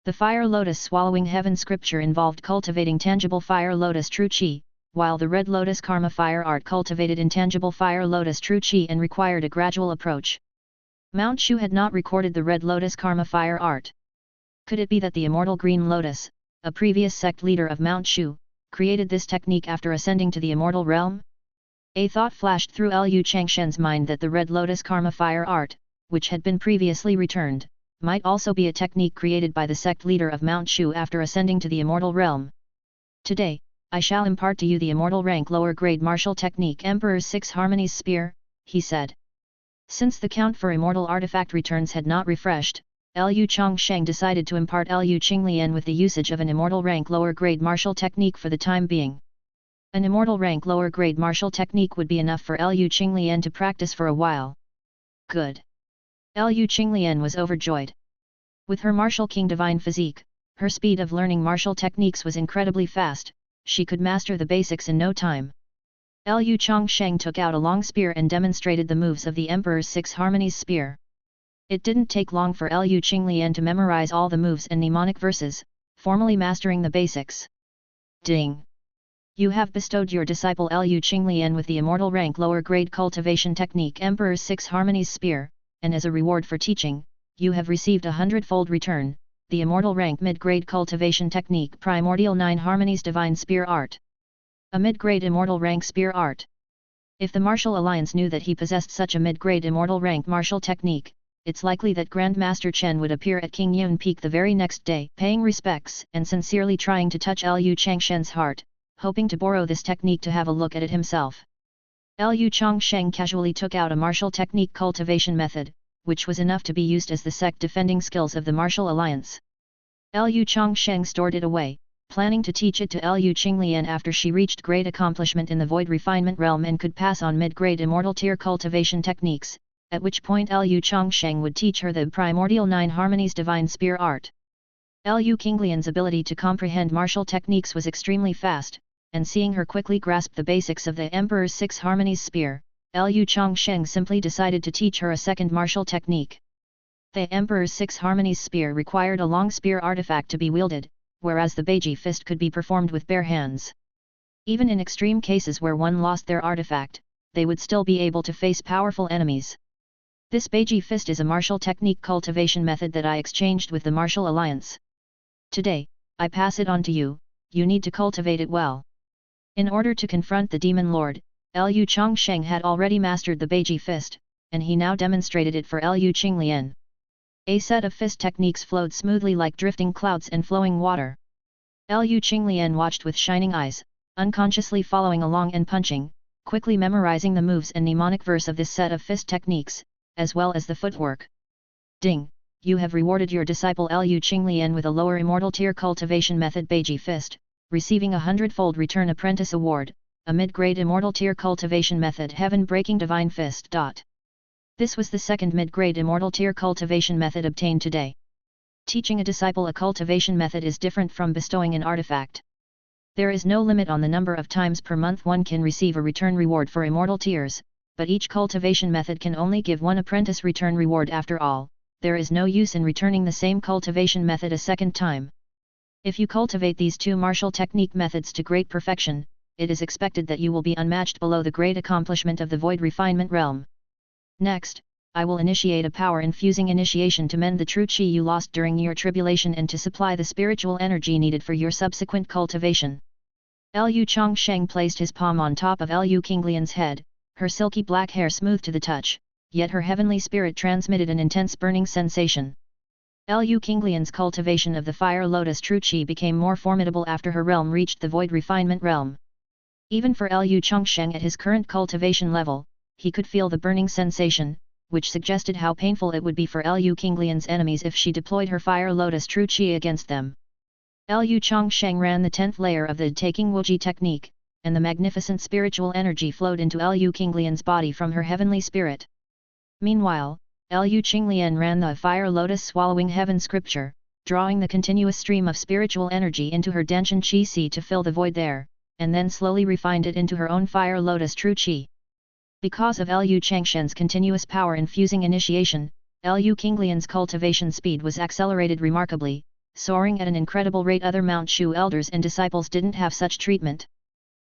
The Fire Lotus Swallowing Heaven scripture involved cultivating tangible Fire Lotus True Qi, while the Red Lotus Karma Fire Art cultivated intangible Fire Lotus True Qi and required a gradual approach. Mount Shu had not recorded the Red Lotus Karma Fire Art. Could it be that the Immortal Green Lotus, a previous sect leader of Mount Shu, created this technique after ascending to the Immortal Realm? A thought flashed through Liu Changsheng's mind that the Red Lotus Karma Fire Art, which had been previously returned, might also be a technique created by the sect leader of Mount Shu after ascending to the Immortal Realm. Today, I shall impart to you the immortal rank lower grade martial technique Emperor's 6 Harmonies Spear, he said. Since the count for immortal artifact returns had not refreshed, Liu Changsheng decided to impart Liu Qinglian with the usage of an immortal rank lower grade martial technique for the time being. An immortal rank lower grade martial technique would be enough for Liu Qinglian to practice for a while. Good. Liu Qinglian was overjoyed. With her martial king divine physique, her speed of learning martial techniques was incredibly fast, she could master the basics in no time. Liu Changsheng took out a long spear and demonstrated the moves of the Emperor's 6 Harmonies Spear. It didn't take long for Liu Qinglian to memorize all the moves and mnemonic verses, formally mastering the basics. Ding! You have bestowed your disciple Liu Qinglian with the immortal rank lower grade cultivation technique Emperor's 6 Harmonies Spear, and as a reward for teaching, you have received 100-fold return, the immortal rank mid-grade cultivation technique Primordial 9 Harmonies Divine Spear Art. A mid-grade immortal rank spear art. If the Martial Alliance knew that he possessed such a mid-grade immortal rank martial technique, it's likely that Grandmaster Chen would appear at Qingyun Peak the very next day, paying respects and sincerely trying to touch Liu Changshen's heart, hoping to borrow this technique to have a look at it himself. Liu Changsheng casually took out a martial technique cultivation method, which was enough to be used as the sect defending skills of the Martial Alliance. Liu Changsheng stored it away, planning to teach it to Liu Qinglian after she reached great accomplishment in the void refinement realm and could pass on mid-grade immortal tier cultivation techniques, at which point Liu Changsheng would teach her the Primordial 9 Harmonies Divine Spear Art. Liu Qinglian's ability to comprehend martial techniques was extremely fast, and seeing her quickly grasp the basics of the Emperor's 6 Harmonies Spear, Liu Changsheng simply decided to teach her a second martial technique. The Emperor's 6 Harmonies Spear required a long spear artifact to be wielded, whereas the Beiji fist could be performed with bare hands. Even in extreme cases where one lost their artifact, they would still be able to face powerful enemies. This Beiji fist is a martial technique cultivation method that I exchanged with the Martial Alliance. Today, I pass it on to you. You need to cultivate it well. In order to confront the Demon Lord, Lu Changsheng had already mastered the Beiji fist, and he now demonstrated it for Lu Qinglian. A set of fist techniques flowed smoothly like drifting clouds and flowing water. Lu Qinglian watched with shining eyes, unconsciously following along and punching, quickly memorizing the moves and mnemonic verse of this set of fist techniques, as well as the footwork. Ding! You have rewarded your disciple Lu Qinglian with a lower immortal tier cultivation method Beiji fist, receiving a 100-fold return apprentice award, a mid-grade immortal tier cultivation method heaven-breaking divine fist. This was the second mid-grade immortal tier cultivation method obtained today. Teaching a disciple a cultivation method is different from bestowing an artifact. There is no limit on the number of times per month one can receive a return reward for immortal tiers, but each cultivation method can only give one apprentice return reward after all. There is no use in returning the same cultivation method a second time. If you cultivate these two martial technique methods to great perfection, it is expected that you will be unmatched below the great accomplishment of the Void Refinement Realm. Next, I will initiate a power-infusing initiation to mend the true chi you lost during your tribulation and to supply the spiritual energy needed for your subsequent cultivation. Lu Changsheng placed his palm on top of Lu Qinglian's head, her silky black hair smooth to the touch, yet her heavenly spirit transmitted an intense burning sensation. Lu Qinglian's cultivation of the Fire Lotus True Qi became more formidable after her realm reached the Void Refinement Realm. Even for Lu Changsheng at his current cultivation level, he could feel the burning sensation, which suggested how painful it would be for Lu Qinglian's enemies if she deployed her Fire Lotus True Qi against them. Lu Changsheng ran the 10th layer of the Taking Wuji technique, and the magnificent spiritual energy flowed into Lu Qinglian's body from her heavenly spirit. Meanwhile, Lu Qinglian ran the Fire Lotus Swallowing Heaven scripture, drawing the continuous stream of spiritual energy into her Danshan Qi Si to fill the void there, and then slowly refined it into her own Fire Lotus True Qi. Because of Lu Changsheng's continuous power-infusing initiation, Lu Qinglian's cultivation speed was accelerated remarkably, soaring at an incredible rate. Other Mount Shu elders and disciples didn't have such treatment.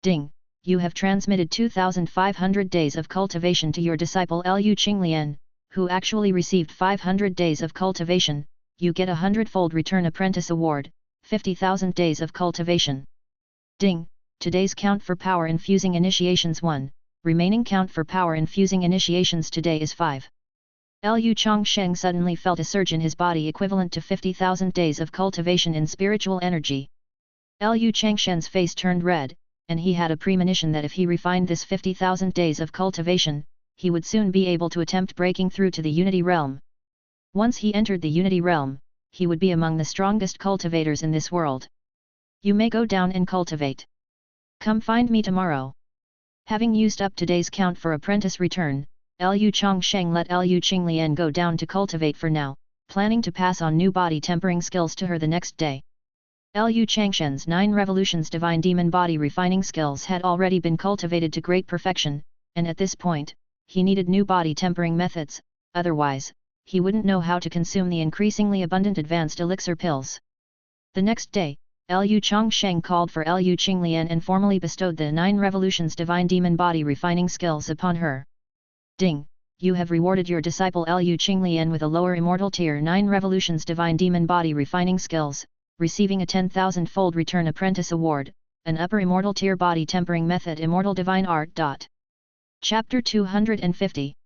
Ding! You have transmitted 2,500 days of cultivation to your disciple Lu Qinglian, who actually received 500 days of cultivation. You get a 100-fold return apprentice award, 50,000 days of cultivation. Ding! Today's count for power-infusing initiations 1. Remaining count for power-infusing initiations today is 5. Lu Changsheng suddenly felt a surge in his body equivalent to 50,000 days of cultivation in spiritual energy. Lu Changsheng's face turned red, and he had a premonition that if he refined this 50,000 days of cultivation, he would soon be able to attempt breaking through to the Unity Realm. Once he entered the Unity Realm, he would be among the strongest cultivators in this world. You may go down and cultivate. Come find me tomorrow. Having used up today's count for apprentice return, Lu Changsheng let Lu Qinglian go down to cultivate for now, planning to pass on new body tempering skills to her the next day. Lu Changsheng's 9 revolutions divine demon body refining skills had already been cultivated to great perfection, and at this point, he needed new body tempering methods, otherwise, he wouldn't know how to consume the increasingly abundant advanced elixir pills. The next day, Lu Changsheng called for Lu Qinglian and formally bestowed the 9 revolutions divine demon body refining skills upon her. Ding! You have rewarded your disciple Lu Qinglian with a lower immortal tier 9 revolutions divine demon body refining skills, receiving a 10,000-fold return apprentice award, an upper immortal tier body tempering method immortal divine art. Chapter 250.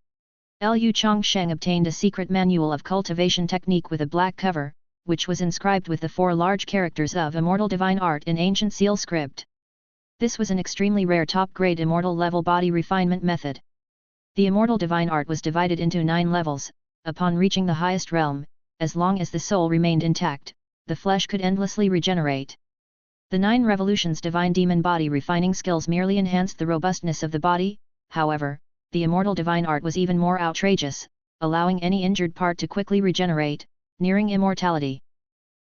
Lu Changsheng obtained a secret manual of cultivation technique with a black cover, which was inscribed with the 4 large characters of Immortal Divine Art in ancient seal script. This was an extremely rare top-grade immortal level body refinement method. The Immortal Divine Art was divided into 9 levels. Upon reaching the highest realm, as long as the soul remained intact, the flesh could endlessly regenerate. The 9 revolutions divine demon body refining skills merely enhanced the robustness of the body. However, the Immortal Divine Art was even more outrageous, allowing any injured part to quickly regenerate, nearing immortality.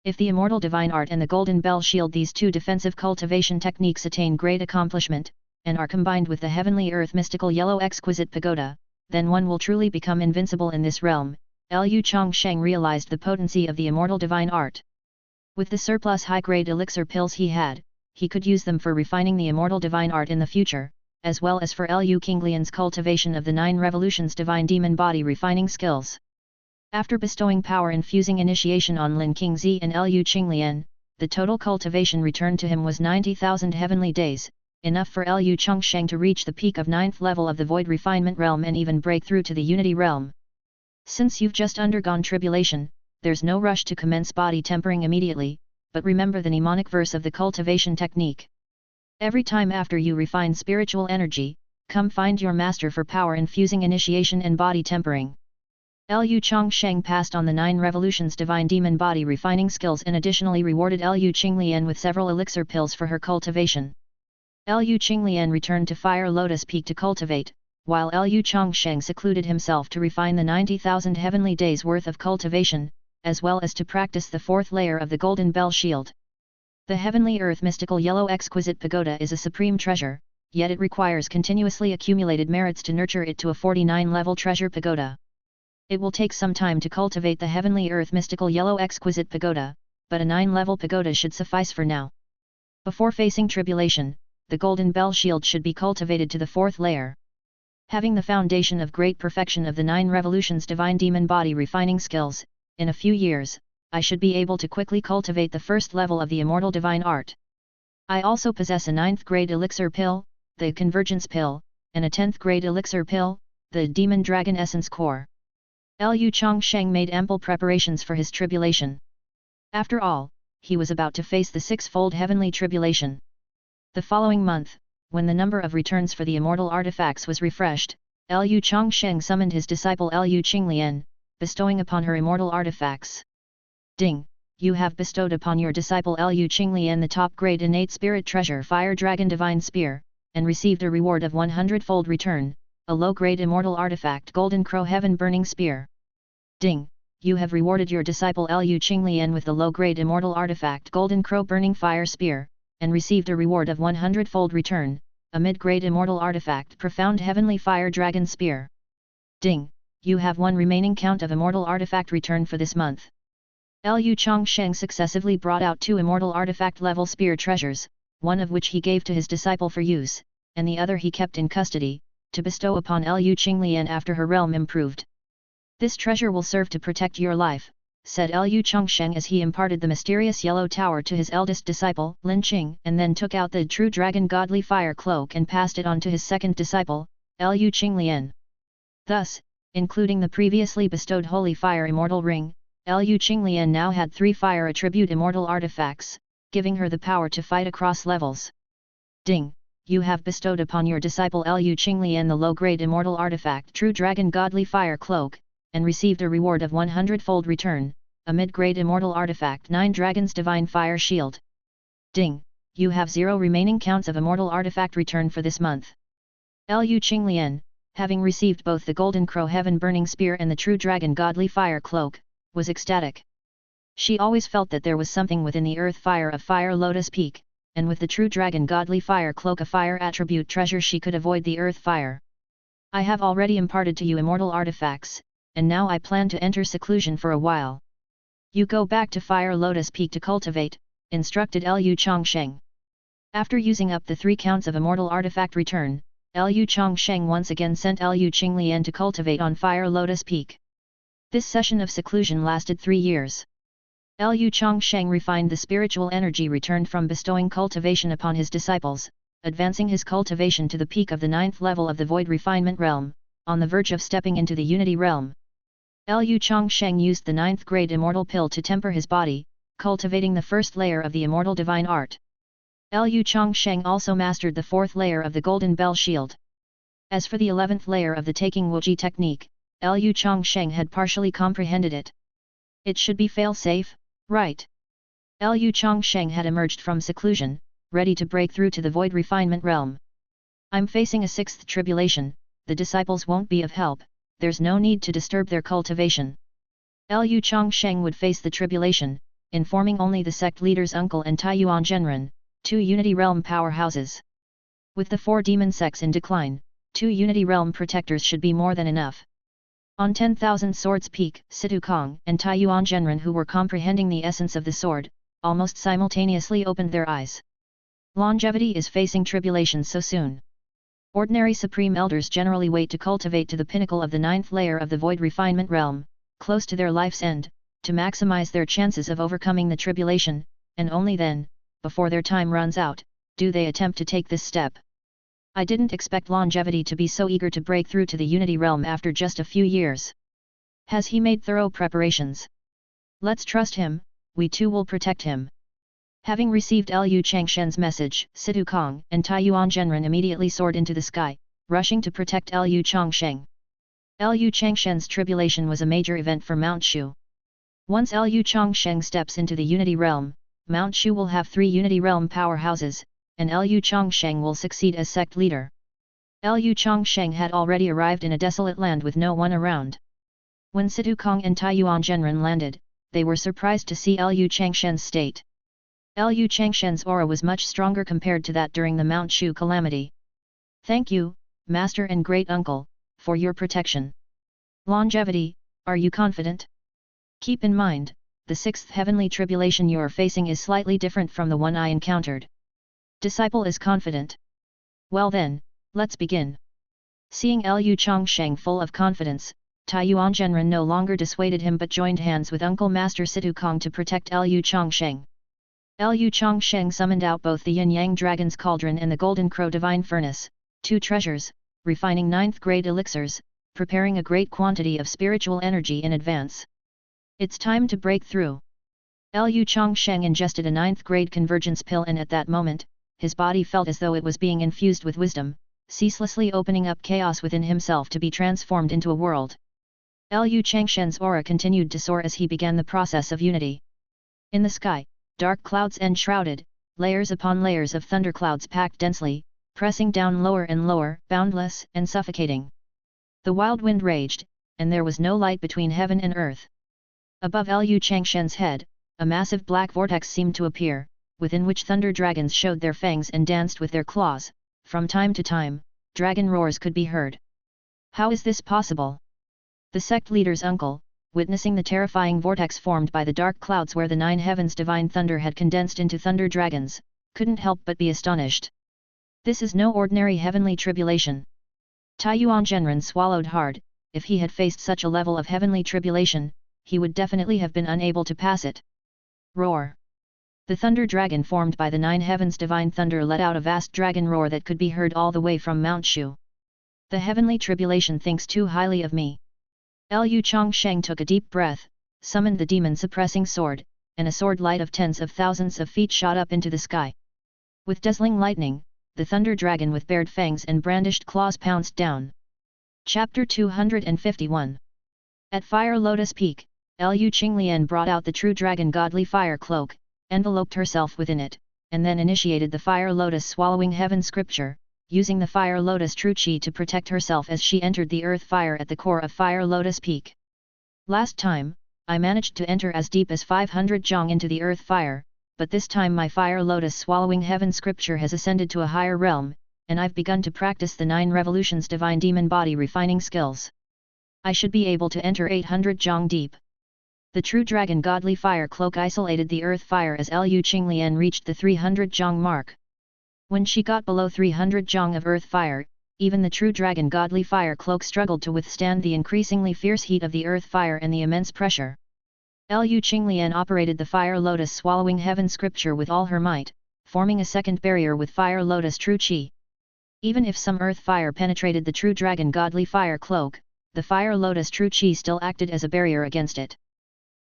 If the Immortal Divine Art and the Golden Bell Shield, these 2 defensive cultivation techniques attain great accomplishment, and are combined with the Heavenly Earth Mystical Yellow Exquisite Pagoda, then one will truly become invincible in this realm. Lu Changsheng realized the potency of the Immortal Divine Art. With the surplus high-grade elixir pills he could use them for refining the immortal divine art in the future, as well as for Lu Qinglian's cultivation of the 9 revolutions divine demon body refining skills. After bestowing power-infusing initiation on Lin Qingzi and Lu Qinglian, the total cultivation returned to him was 90,000 heavenly days, enough for Lu Changsheng to reach the peak of 9th level of the void refinement realm and even break through to the unity realm. Since you've just undergone tribulation, there's no rush to commence body tempering immediately, but remember the mnemonic verse of the cultivation technique. Every time after you refine spiritual energy, come find your master for power-infusing initiation and body tempering. Lu Changsheng passed on the 9 revolutions divine demon body refining skills and additionally rewarded Lu Qinglian with several elixir pills for her cultivation. Lu Qinglian returned to Fire Lotus Peak to cultivate, while Lu Changsheng secluded himself to refine the 90,000 heavenly days worth of cultivation, as well as to practice the 4th layer of the Golden Bell Shield. The Heavenly Earth Mystical Yellow Exquisite Pagoda is a supreme treasure, yet it requires continuously accumulated merits to nurture it to a 49-level treasure pagoda. It will take some time to cultivate the Heavenly Earth Mystical Yellow Exquisite Pagoda, but a 9-level pagoda should suffice for now. Before facing tribulation, the Golden Bell Shield should be cultivated to the 4th layer. Having the foundation of great perfection of the 9 revolutions divine demon body refining skills, in a few years, I should be able to quickly cultivate the 1st level of the immortal divine art. I also possess a 9th grade elixir pill, the Convergence Pill, and a 10th grade elixir pill, the Demon Dragon Essence Core. Lu Changsheng made ample preparations for his tribulation. After all, he was about to face the 6-fold heavenly tribulation. The following month, when the number of returns for the immortal artifacts was refreshed, Lu Changsheng summoned his disciple Lu Qinglian, bestowing upon her immortal artifacts. Ding! You have bestowed upon your disciple Lu Qinglian the top-grade innate spirit treasure Fire Dragon Divine Spear, and received a reward of 100-fold return, a low-grade immortal artifact Golden Crow Heaven Burning Spear. Ding! You have rewarded your disciple Lu Qinglian with the low-grade immortal artifact Golden Crow Burning Fire Spear, and received a reward of 100-fold return, a mid-grade immortal artifact Profound Heavenly Fire Dragon Spear. Ding! You have 1 remaining count of immortal artifact return for this month. Lu Changsheng successively brought out 2 immortal artifact-level spear treasures, one of which he gave to his disciple for use, and the other he kept in custody, to bestow upon Lu Qinglian after her realm improved. This treasure will serve to protect your life, said Lu Changsheng as he imparted the mysterious yellow tower to his eldest disciple, Lin Qing, and then took out the true dragon godly fire cloak and passed it on to his second disciple, Lu Qinglian. Thus, including the previously bestowed holy fire immortal ring, Lu Qinglian now had 3 fire attribute immortal artifacts, giving her the power to fight across levels. Ding! You have bestowed upon your disciple Lu Qinglian the low-grade immortal artifact True Dragon Godly Fire Cloak, and received a reward of 100-fold return, a mid-grade immortal artifact 9 Dragons Divine Fire Shield. Ding! You have 0 remaining counts of immortal artifact return for this month. Lu Qinglian, having received both the Golden Crow Heaven Burning Spear and the True Dragon Godly Fire Cloak, was ecstatic. She always felt that there was something within the earth fire of Fire Lotus Peak, and with the True Dragon Godly Fire Cloak a fire attribute treasure she could avoid the earth fire. I have already imparted to you immortal artifacts, and now I plan to enter seclusion for a while. You go back to Fire Lotus Peak to cultivate, instructed Lu Changsheng. After using up the 3 counts of immortal artifact return, Lu Changsheng once again sent Lu Qinglian to cultivate on Fire Lotus Peak. This session of seclusion lasted 3 years. Lu Changsheng refined the spiritual energy returned from bestowing cultivation upon his disciples, advancing his cultivation to the peak of the 9th level of the void refinement realm, on the verge of stepping into the unity realm. Lu Changsheng used the 9th grade immortal pill to temper his body, cultivating the 1st layer of the immortal divine art. Lu Changsheng also mastered the 4th layer of the Golden Bell Shield. As for the 11th layer of the Taking Wuji technique, Lu Changsheng had partially comprehended it. It should be fail-safe, right? Lu Changsheng had emerged from seclusion, ready to break through to the void refinement realm. I'm facing a 6th tribulation, the disciples won't be of help, there's no need to disturb their cultivation. Lu Changsheng would face the tribulation, informing only the sect leader's uncle and Taiyuan Zhenren, 2 Unity Realm powerhouses. With the 4 demon sects in decline, 2 Unity Realm protectors should be more than enough. On 10,000 Swords Peak, Situ Kong and Taiyuan Zhenren, who were comprehending the essence of the sword, almost simultaneously opened their eyes. Longevity is facing tribulation so soon. Ordinary Supreme Elders generally wait to cultivate to the pinnacle of the 9th layer of the Void Refinement Realm, close to their life's end, to maximize their chances of overcoming the tribulation, and only then, before their time runs out, do they attempt to take this step. I didn't expect Longevity to be so eager to break through to the Unity Realm after just a few years. Has he made thorough preparations? Let's trust him, we too will protect him. Having received Liu Changshen's message, Situ Kong and Taiyuan Zhenren immediately soared into the sky, rushing to protect Liu Changsheng. Liu Changshen's tribulation was a major event for Mount Shu. Once Liu Changsheng steps into the Unity Realm, Mount Shu will have 3 Unity Realm powerhouses, and Liu Changsheng will succeed as sect leader. Liu Changsheng had already arrived in a desolate land with no one around. When Situ Kong and Taiyuan Zhenren landed, they were surprised to see Liu Changshen's state. Liu Changshen's aura was much stronger compared to that during the Mount Shu calamity. Thank you, Master and Great Uncle, for your protection. Longevity, are you confident? Keep in mind, the 6th heavenly tribulation you are facing is slightly different from the one I encountered. Disciple is confident. Well then, let's begin. Seeing Liu Changsheng full of confidence, Taiyuan Zhenren no longer dissuaded him but joined hands with Uncle Master Situ Kong to protect Liu Changsheng. Liu Changsheng summoned out both the Yin-Yang Dragon's Cauldron and the Golden Crow Divine Furnace, 2 treasures, refining 9th grade elixirs, preparing a great quantity of spiritual energy in advance. It's time to break through. Liu Changsheng ingested a 9th grade convergence pill, and at that moment, his body felt as though it was being infused with wisdom, ceaselessly opening up chaos within himself to be transformed into a world. Liu Changshen's aura continued to soar as he began the process of unity. In the sky, dark clouds enshrouded, layers upon layers of thunderclouds packed densely, pressing down lower and lower, boundless and suffocating. The wild wind raged, and there was no light between heaven and earth. Above Liu Changshen's head, a massive black vortex seemed to appear, within which thunder dragons showed their fangs and danced with their claws. From time to time, dragon roars could be heard. How is this possible? The sect leader's uncle, witnessing the terrifying vortex formed by the dark clouds where the 9 heavens' divine thunder had condensed into thunder dragons, couldn't help but be astonished. This is no ordinary heavenly tribulation. Taiyuan Zhenren swallowed hard. If he had faced such a level of heavenly tribulation, he would definitely have been unable to pass it. Roar! The thunder dragon formed by the 9 heavens' divine thunder let out a vast dragon roar that could be heard all the way from Mount Shu. The heavenly tribulation thinks too highly of me. Liu Changsheng took a deep breath, summoned the demon-suppressing sword, and a sword light of tens of thousands of feet shot up into the sky. With dazzling lightning, the thunder dragon with bared fangs and brandished claws pounced down. Chapter 251. At Fire Lotus Peak, Liu Qinglian brought out the true dragon godly fire cloak, enveloped herself within it, and then initiated the Fire Lotus Swallowing Heaven scripture, using the Fire Lotus True Qi to protect herself as she entered the earth fire at the core of Fire Lotus Peak. Last time, I managed to enter as deep as 500 zhang into the earth fire, but this time my Fire Lotus Swallowing Heaven scripture has ascended to a higher realm, and I've begun to practice the 9 revolutions divine demon body refining skills. I should be able to enter 800 zhang deep. The true dragon godly fire cloak isolated the earth fire as Liu Qinglian reached the 300 zhang mark. When she got below 300 zhang of earth fire, even the true dragon godly fire cloak struggled to withstand the increasingly fierce heat of the earth fire and the immense pressure. Liu Qinglian operated the Fire Lotus Swallowing Heaven scripture with all her might, forming a second barrier with Fire Lotus True Qi. Even if some earth fire penetrated the true dragon godly fire cloak, the Fire Lotus True Qi still acted as a barrier against it.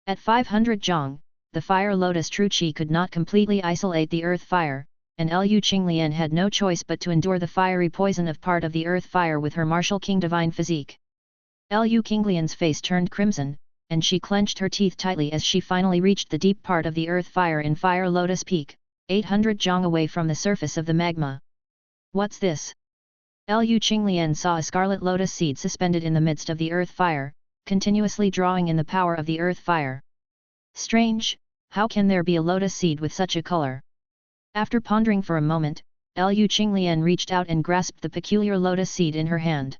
At 500 zhang, the Fire Lotus True Qi could not completely isolate the earth fire, and Liu Qinglian had no choice but to endure the fiery poison of part of the earth fire with her martial king divine physique. Liu Qinglian's face turned crimson, and she clenched her teeth tightly as she finally reached the deep part of the earth fire in Fire Lotus Peak, 800 zhang away from the surface of the magma. What's this? Liu Qinglian saw a scarlet lotus seed suspended in the midst of the earth fire, continuously drawing in the power of the earth fire. Strange, how can there be a lotus seed with such a color? After pondering for a moment, Liu Qinglian reached out and grasped the peculiar lotus seed in her hand.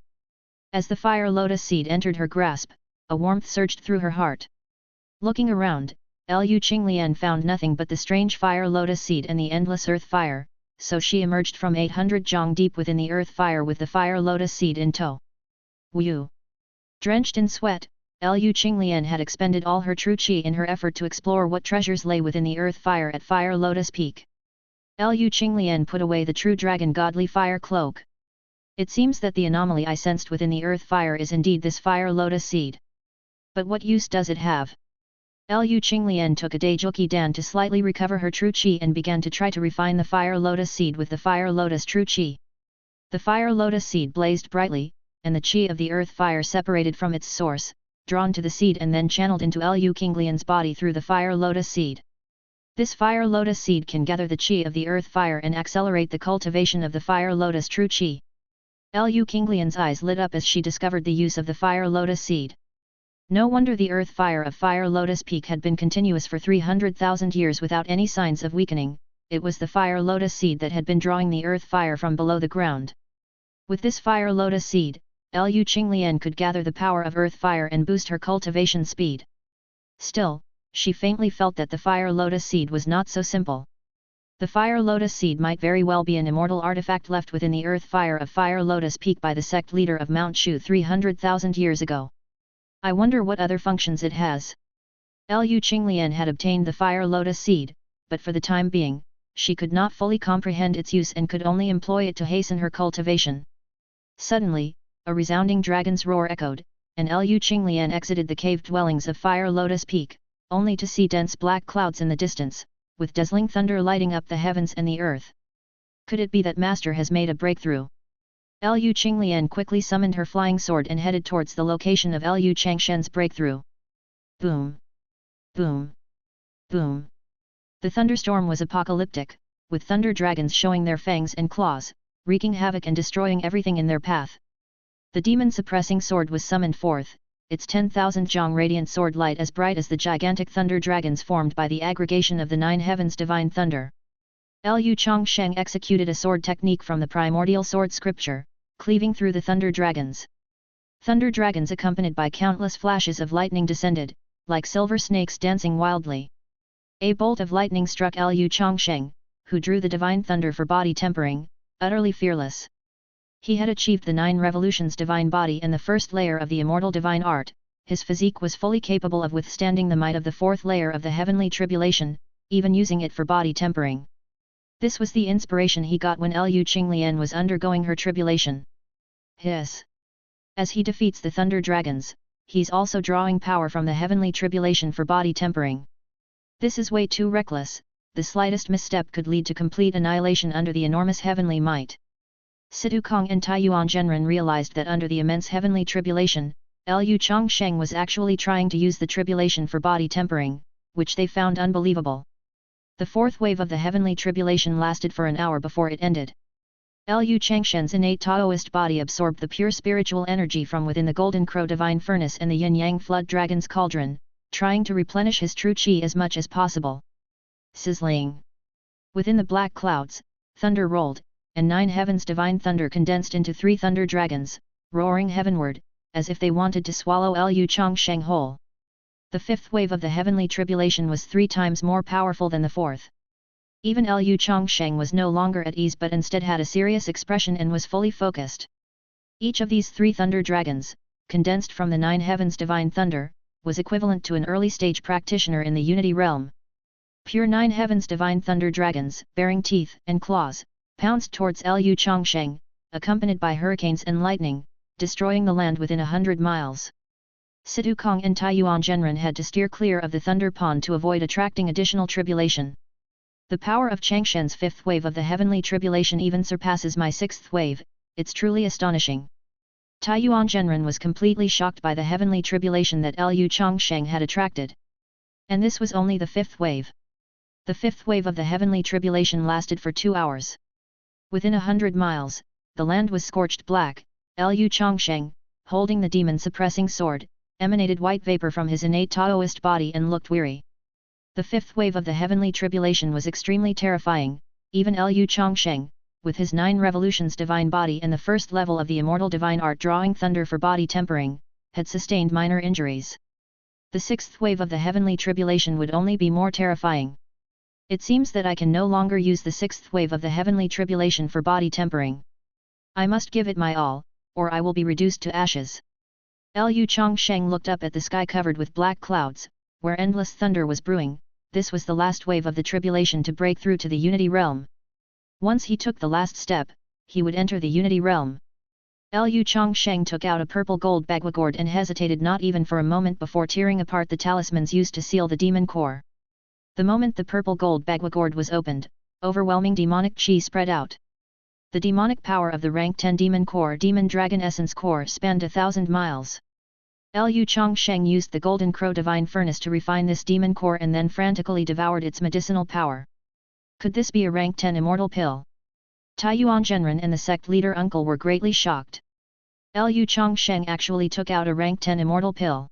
As the fire lotus seed entered her grasp, a warmth surged through her heart. Looking around, Lu Qinglian found nothing but the strange fire lotus seed and the endless earth fire, so she emerged from 800 zhang deep within the earth fire with the fire lotus seed in tow. Wu! Drenched in sweat, Lu Qinglian had expended all her true qi in her effort to explore what treasures lay within the earth fire at Fire Lotus Peak. Lu Qinglian put away the true dragon godly fire cloak. It seems that the anomaly I sensed within the earth fire is indeed this fire lotus seed. But what use does it have? Lu Qinglian took a Daijouqi Dan to slightly recover her true qi and began to try to refine the fire lotus seed with the fire lotus true qi. The fire lotus seed blazed brightly, and the qi of the earth fire separated from its source, drawn to the seed and then channeled into Lu Qinglian's body through the fire lotus seed. This fire lotus seed can gather the qi of the earth fire and accelerate the cultivation of the fire lotus true qi. Lu Qinglian's eyes lit up as she discovered the use of the fire lotus seed. No wonder the earth fire of Fire Lotus Peak had been continuous for 300,000 years without any signs of weakening. It was the fire lotus seed that had been drawing the earth fire from below the ground. With this fire lotus seed, Lu Qinglian could gather the power of earth fire and boost her cultivation speed. Still, she faintly felt that the fire lotus seed was not so simple. The fire lotus seed might very well be an immortal artifact left within the earth fire of Fire Lotus Peak by the sect leader of Mount Shu 300,000 years ago. I wonder what other functions it has. Lu Qinglian had obtained the fire lotus seed, but for the time being, she could not fully comprehend its use and could only employ it to hasten her cultivation. Suddenly, a resounding dragon's roar echoed, and Lu Qinglian exited the cave dwellings of Fire Lotus Peak, only to see dense black clouds in the distance, with dazzling thunder lighting up the heavens and the earth. Could it be that Master has made a breakthrough? Lu Qinglian quickly summoned her flying sword and headed towards the location of Lu Changshen's breakthrough. Boom! Boom! Boom! The thunderstorm was apocalyptic, with thunder dragons showing their fangs and claws, wreaking havoc and destroying everything in their path. The demon-suppressing sword was summoned forth, its 10,000 zhang radiant sword light as bright as the gigantic thunder dragons formed by the aggregation of the 9 heavens divine thunder. Lu Changsheng executed a sword technique from the primordial sword scripture, cleaving through the thunder dragons. Thunder dragons accompanied by countless flashes of lightning descended, like silver snakes dancing wildly. A bolt of lightning struck Lu Changsheng, who drew the divine thunder for body tempering, utterly fearless. He had achieved the 9 revolutions divine body and the first layer of the immortal divine art. His physique was fully capable of withstanding the might of the 4th layer of the heavenly tribulation, even using it for body tempering. This was the inspiration he got when Lu Qinglian was undergoing her tribulation. Hiss! As he defeats the thunder dragons, he's also drawing power from the heavenly tribulation for body tempering. This is way too reckless, the slightest misstep could lead to complete annihilation under the enormous heavenly might. Situ Kong and Taiyuan Zhenren realized that under the immense heavenly tribulation, Lu Changsheng was actually trying to use the tribulation for body tempering, which they found unbelievable. The 4th wave of the heavenly tribulation lasted for an hour before it ended. Lu Changshen's innate Taoist body absorbed the pure spiritual energy from within the Golden Crow Divine Furnace and the Yin-Yang Flood Dragon's Cauldron, trying to replenish his true qi as much as possible. Sizzling! Within the black clouds, thunder rolled, and 9 heavens divine thunder condensed into 3 thunder dragons, roaring heavenward, as if they wanted to swallow Lu Changsheng whole. The 5th wave of the heavenly tribulation was 3 times more powerful than the 4th. Even Lu Changsheng was no longer at ease but instead had a serious expression and was fully focused. Each of these 3 thunder dragons, condensed from the 9 heavens divine thunder, was equivalent to an early-stage practitioner in the Unity realm. Pure 9 heavens divine thunder dragons, bearing teeth and claws, pounced towards Lu Changsheng, accompanied by hurricanes and lightning, destroying the land within 100 miles. Situ Kong and Taiyuan Zhenren had to steer clear of the thunder pond to avoid attracting additional tribulation. The power of Changshen's 5th wave of the heavenly tribulation even surpasses my 6th wave, it's truly astonishing. Taiyuan Zhenren was completely shocked by the heavenly tribulation that Lu Changsheng had attracted. And this was only the 5th wave. The 5th wave of the heavenly tribulation lasted for 2 hours. Within 100 miles, the land was scorched black. Lu Changsheng, holding the demon-suppressing sword, emanated white vapor from his innate Taoist body and looked weary. The 5th wave of the heavenly tribulation was extremely terrifying. Even Lu Changsheng, with his 9 revolutions divine body and the 1st level of the immortal divine art drawing thunder for body tempering, had sustained minor injuries. The sixth wave of the heavenly tribulation would only be more terrifying. It seems that I can no longer use the sixth wave of the heavenly tribulation for body tempering. I must give it my all, or I will be reduced to ashes. Lu Changsheng looked up at the sky covered with black clouds, where endless thunder was brewing. This was the last wave of the tribulation to break through to the Unity Realm. Once he took the last step, he would enter the Unity Realm. Lu Changsheng took out a purple gold bagwagord and hesitated not even for a moment before tearing apart the talismans used to seal the demon core. The moment the purple gold bagwagord was opened, overwhelming demonic chi spread out. The demonic power of the rank 10 demon core demon dragon essence core spanned 1,000 miles. Lu Changsheng used the golden crow divine furnace to refine this demon core and then frantically devoured its medicinal power. Could this be a rank 10 immortal pill? Taiyuan Zhenren and the sect leader uncle were greatly shocked. Lu Changsheng actually took out a rank 10 immortal pill.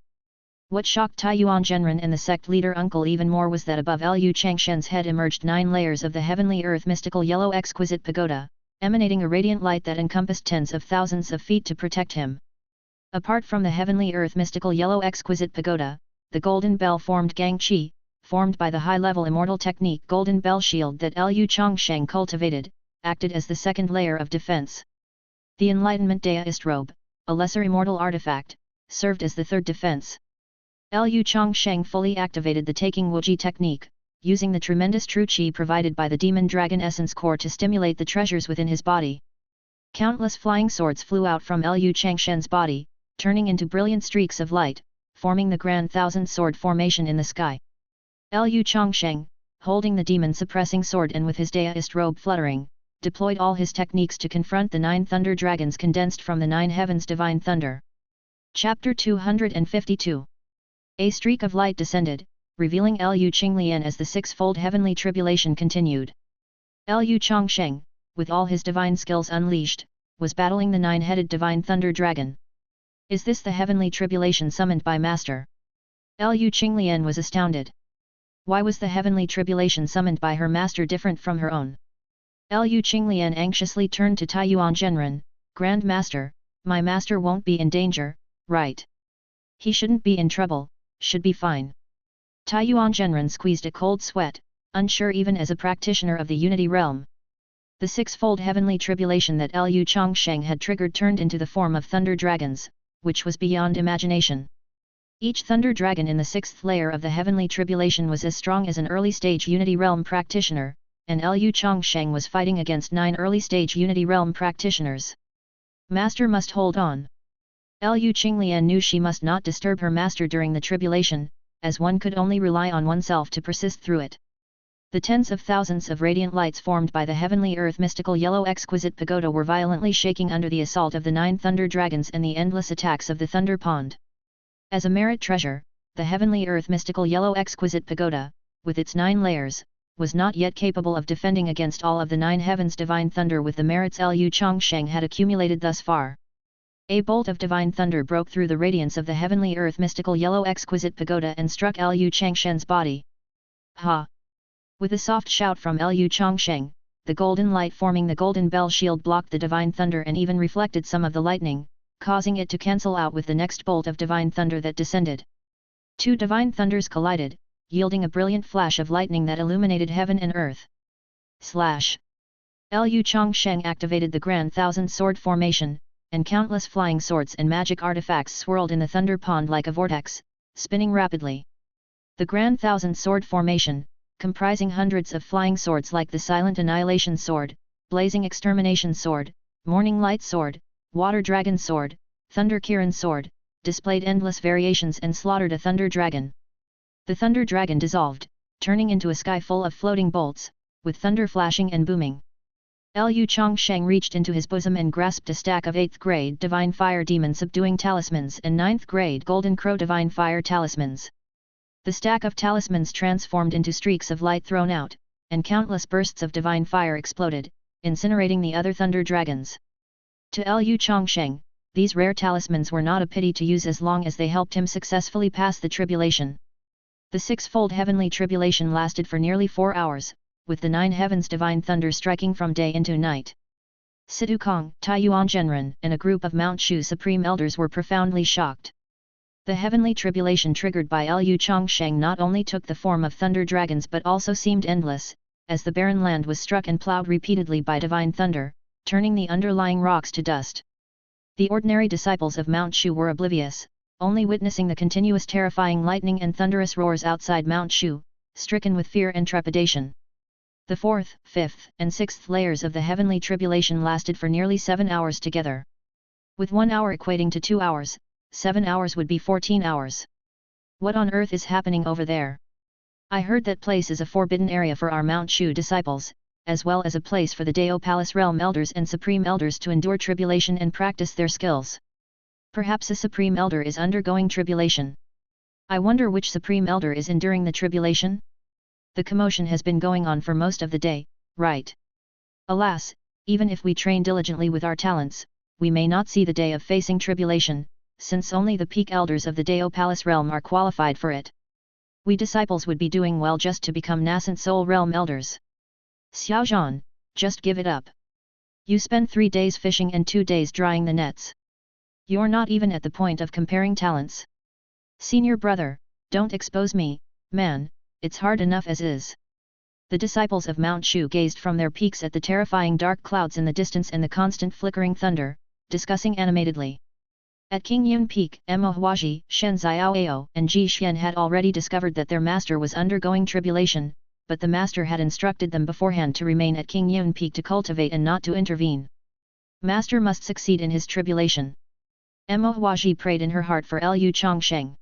What shocked Taiyuan Zhenren and the sect leader uncle even more was that above Lu Changsheng's head emerged 9 layers of the heavenly earth mystical yellow exquisite pagoda, emanating a radiant light that encompassed tens of thousands of feet to protect him. Apart from the heavenly earth mystical yellow exquisite pagoda, the golden bell formed gang chi, formed by the high-level immortal technique golden bell shield that Lu Changsheng cultivated, acted as the second layer of defense. The enlightenment daist robe, a lesser immortal artifact, served as the third defense. Lu Changsheng fully activated the taking wuji technique, using the tremendous true chi provided by the demon dragon essence core to stimulate the treasures within his body. Countless flying swords flew out from Lu Changsheng's body, turning into brilliant streaks of light, forming the grand thousand sword formation in the sky. Lu Changsheng, holding the demon-suppressing sword and with his daist robe fluttering, deployed all his techniques to confront the 9 thunder dragons condensed from the 9 heavens' divine thunder. Chapter 252. A streak of light descended, revealing Lu Qinglian as the six-fold heavenly tribulation continued. Lu Changsheng, with all his divine skills unleashed, was battling the 9-headed divine thunder dragon. Is this the heavenly tribulation summoned by Master? Lu Qinglian was astounded. Why was the heavenly tribulation summoned by her master different from her own? Lu Qinglian anxiously turned to Taiyuan Zhenren, Grand Master, my master won't be in danger, right? He shouldn't be in trouble, should be fine. Taiyuan Zhenren squeezed a cold sweat, unsure even as a practitioner of the Unity Realm. The six-fold heavenly tribulation that Lu Changsheng had triggered turned into the form of thunder dragons, which was beyond imagination. Each thunder dragon in the sixth layer of the heavenly tribulation was as strong as an early-stage Unity Realm practitioner, and Lu Changsheng was fighting against 9 early-stage Unity Realm practitioners. Master must hold on. Lu Qinglian knew she must not disturb her master during the tribulation, as one could only rely on oneself to persist through it. The tens of thousands of radiant lights formed by the heavenly earth mystical yellow exquisite pagoda were violently shaking under the assault of the 9 thunder dragons and the endless attacks of the thunder pond. As a merit treasure, the heavenly earth mystical yellow exquisite pagoda, with its 9 layers, was not yet capable of defending against all of the 9 heavens divine thunder with the merits Lu Changsheng had accumulated thus far. A bolt of divine thunder broke through the radiance of the heavenly earth mystical yellow exquisite pagoda and struck Lu Changsheng's body. Ha! With a soft shout from Lu Changsheng, the golden light forming the golden bell shield blocked the divine thunder and even reflected some of the lightning, causing it to cancel out with the next bolt of divine thunder that descended. 2 divine thunders collided, yielding a brilliant flash of lightning that illuminated heaven and earth. Slash! Lu Changsheng activated the grand thousand sword formation, and countless flying swords and magic artifacts swirled in the thunder pond like a vortex, spinning rapidly. The grand thousand sword formation, comprising hundreds of flying swords like the silent annihilation sword, blazing extermination sword, morning light sword, water dragon sword, thunder kiran sword, displayed endless variations and slaughtered a thunder dragon. The thunder dragon dissolved, turning into a sky full of floating bolts, with thunder flashing and booming. Lu Changsheng reached into his bosom and grasped a stack of 8th grade Divine Fire Demon Subduing Talismans and 9th grade Golden Crow Divine Fire Talismans. The stack of talismans transformed into streaks of light thrown out, and countless bursts of divine fire exploded, incinerating the other thunder dragons. To Lu Changsheng, these rare talismans were not a pity to use as long as they helped him successfully pass the tribulation. The six-fold heavenly tribulation lasted for nearly 4 hours, with the 9 heavens divine thunder striking from day into night. Sidu Kong, Taiyuan Zhenren, and a group of Mount Shu supreme elders were profoundly shocked. The heavenly tribulation triggered by Lu Changsheng not only took the form of thunder dragons but also seemed endless, as the barren land was struck and ploughed repeatedly by divine thunder, turning the underlying rocks to dust. The ordinary disciples of Mount Shu were oblivious, only witnessing the continuous terrifying lightning and thunderous roars outside Mount Shu, stricken with fear and trepidation. The fourth, fifth, and sixth layers of the heavenly tribulation lasted for nearly 7 hours together. With 1 hour equating to 2 hours, 7 hours would be 14 hours. What on earth is happening over there? I heard that place is a forbidden area for our Mount Shu disciples, as well as a place for the Dao Palace Realm Elders and Supreme Elders to endure tribulation and practice their skills. Perhaps a Supreme Elder is undergoing tribulation. I wonder which Supreme Elder is enduring the tribulation? The commotion has been going on for most of the day, right? Alas, even if we train diligently with our talents, we may not see the day of facing tribulation, since only the peak elders of the Dao Palace realm are qualified for it. We disciples would be doing well just to become nascent soul realm elders. Xiaozhan, just give it up. You spend 3 days fishing and 2 days drying the nets. You're not even at the point of comparing talents. Senior brother, don't expose me, man, it's hard enough as is. The disciples of Mount Shu gazed from their peaks at the terrifying dark clouds in the distance and the constant flickering thunder, discussing animatedly. At King Yun Peak, Mo Huaji, Shen Xiaoao, and Ji Xian had already discovered that their master was undergoing tribulation, but the master had instructed them beforehand to remain at King Yun Peak to cultivate and not to intervene. Master must succeed in his tribulation. Mo Huaji prayed in her heart for Lu Changsheng.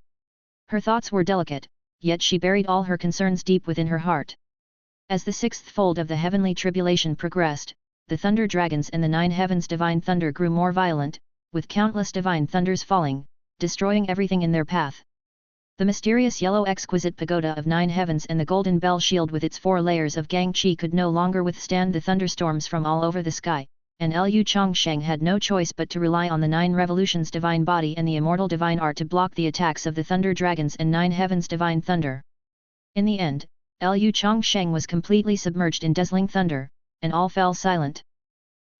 Her thoughts were delicate, yet she buried all her concerns deep within her heart. As the sixth fold of the heavenly tribulation progressed, the thunder dragons and the 9 heavens' divine thunder grew more violent, with countless divine thunders falling, destroying everything in their path. The mysterious yellow exquisite pagoda of 9 heavens and the golden bell shield with its 4 layers of Gangqi could no longer withstand the thunderstorms from all over the sky, and Lu Changsheng had no choice but to rely on the 9 revolutions divine body and the immortal divine art to block the attacks of the thunder dragons and 9 heavens divine thunder. In the end, Lu Changsheng was completely submerged in dazzling thunder, and all fell silent.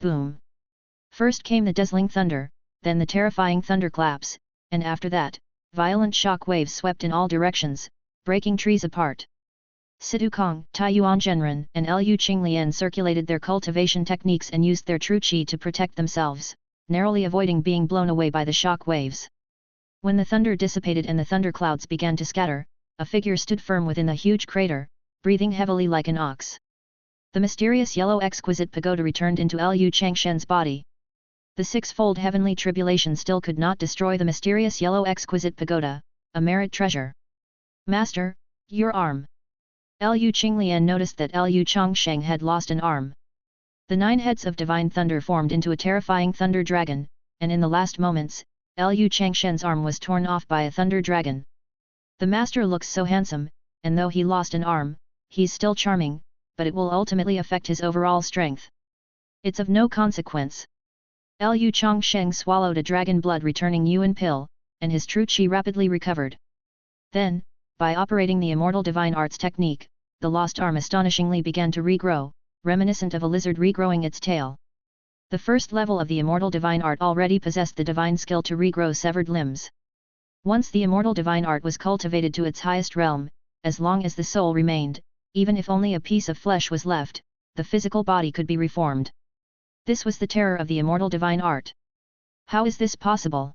Boom! First came the dazzling thunder, then the terrifying thunderclaps, and after that, violent shock waves swept in all directions, breaking trees apart. Sidu Kong, Taiyuan Zhenren, and Lu Qinglian circulated their cultivation techniques and used their true qi to protect themselves, narrowly avoiding being blown away by the shock waves. When the thunder dissipated and the thunderclouds began to scatter, a figure stood firm within the huge crater, breathing heavily like an ox. The mysterious yellow exquisite pagoda returned into Lu Changsheng's body. The 6-fold heavenly tribulation still could not destroy the mysterious yellow exquisite pagoda, a merit treasure. Master, your arm. Lu Qinglian noticed that Lu Changsheng had lost an arm. The 9 heads of divine thunder formed into a terrifying thunder dragon, and in the last moments, Lu Changsheng's arm was torn off by a thunder dragon. The master looks so handsome, and though he lost an arm, he's still charming, but it will ultimately affect his overall strength. It's of no consequence. Lu Changsheng swallowed a dragon blood returning Yuan pill, and his true qi rapidly recovered. Then, by operating the immortal divine arts technique, the lost arm astonishingly began to regrow, reminiscent of a lizard regrowing its tail. The first level of the immortal divine art already possessed the divine skill to regrow severed limbs. Once the immortal divine art was cultivated to its highest realm, as long as the soul remained, even if only a piece of flesh was left, the physical body could be reformed. This was the terror of the immortal divine art. How is this possible?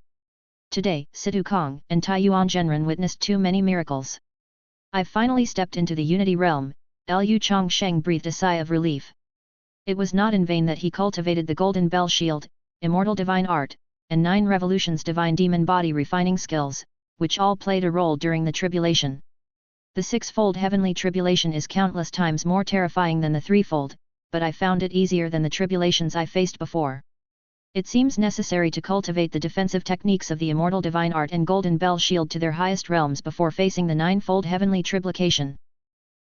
Today, Sidu Kong and Taiyuan Zhenren witnessed too many miracles. I've finally stepped into the unity realm, Lu Changsheng breathed a sigh of relief. It was not in vain that he cultivated the golden bell shield, immortal divine art, and 9 revolutions divine demon body refining skills, which all played a role during the tribulation. The 6-fold heavenly tribulation is countless times more terrifying than the 3-fold, but I found it easier than the tribulations I faced before. It seems necessary to cultivate the defensive techniques of the immortal divine art and golden bell shield to their highest realms before facing the 9-fold heavenly tribulation.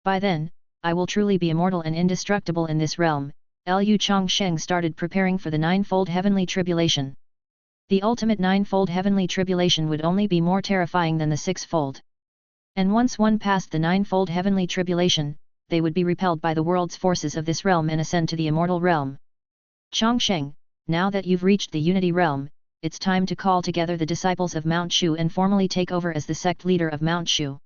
By then, I will truly be immortal and indestructible in this realm. Lu Changsheng started preparing for the 9-fold heavenly tribulation. The ultimate 9-fold heavenly tribulation would only be more terrifying than the 6-fold. And once one passed the 9-fold heavenly tribulation, they would be repelled by the world's forces of this realm and ascend to the immortal realm. Changsheng, now that you've reached the unity realm, it's time to call together the disciples of Mount Shu and formally take over as the sect leader of Mount Shu.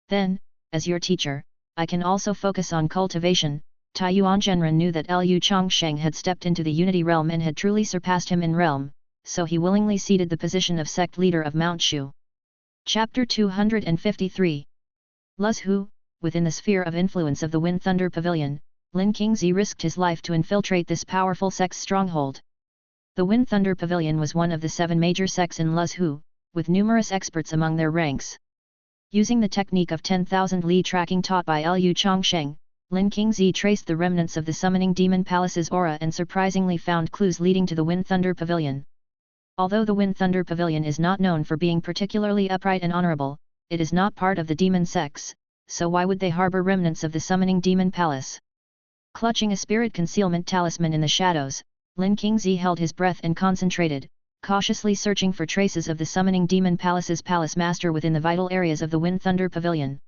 Then, as your teacher, I can also focus on cultivation." Tai Yuanzhenren knew that Lu Changsheng had stepped into the Unity realm and had truly surpassed him in realm, so he willingly ceded the position of sect leader of Mount Shu. Chapter 253. Luzhu, within the sphere of influence of the Wind Thunder Pavilion, Lin Qingzi risked his life to infiltrate this powerful sect's stronghold. The Wind Thunder Pavilion was one of the 7 major sects in Luzhu, with numerous experts among their ranks. Using the technique of 10,000 li tracking taught by Lu Changsheng, Lin Qingzi traced the remnants of the summoning demon palace's aura and surprisingly found clues leading to the Wind Thunder Pavilion. Although the Wind Thunder Pavilion is not known for being particularly upright and honorable, it is not part of the demon sects, so why would they harbor remnants of the summoning demon palace? Clutching a spirit concealment talisman in the shadows, Lin Qingzi held his breath and concentrated, cautiously searching for traces of the summoning demon palace's palace master within the vital areas of the Wind Thunder Pavilion.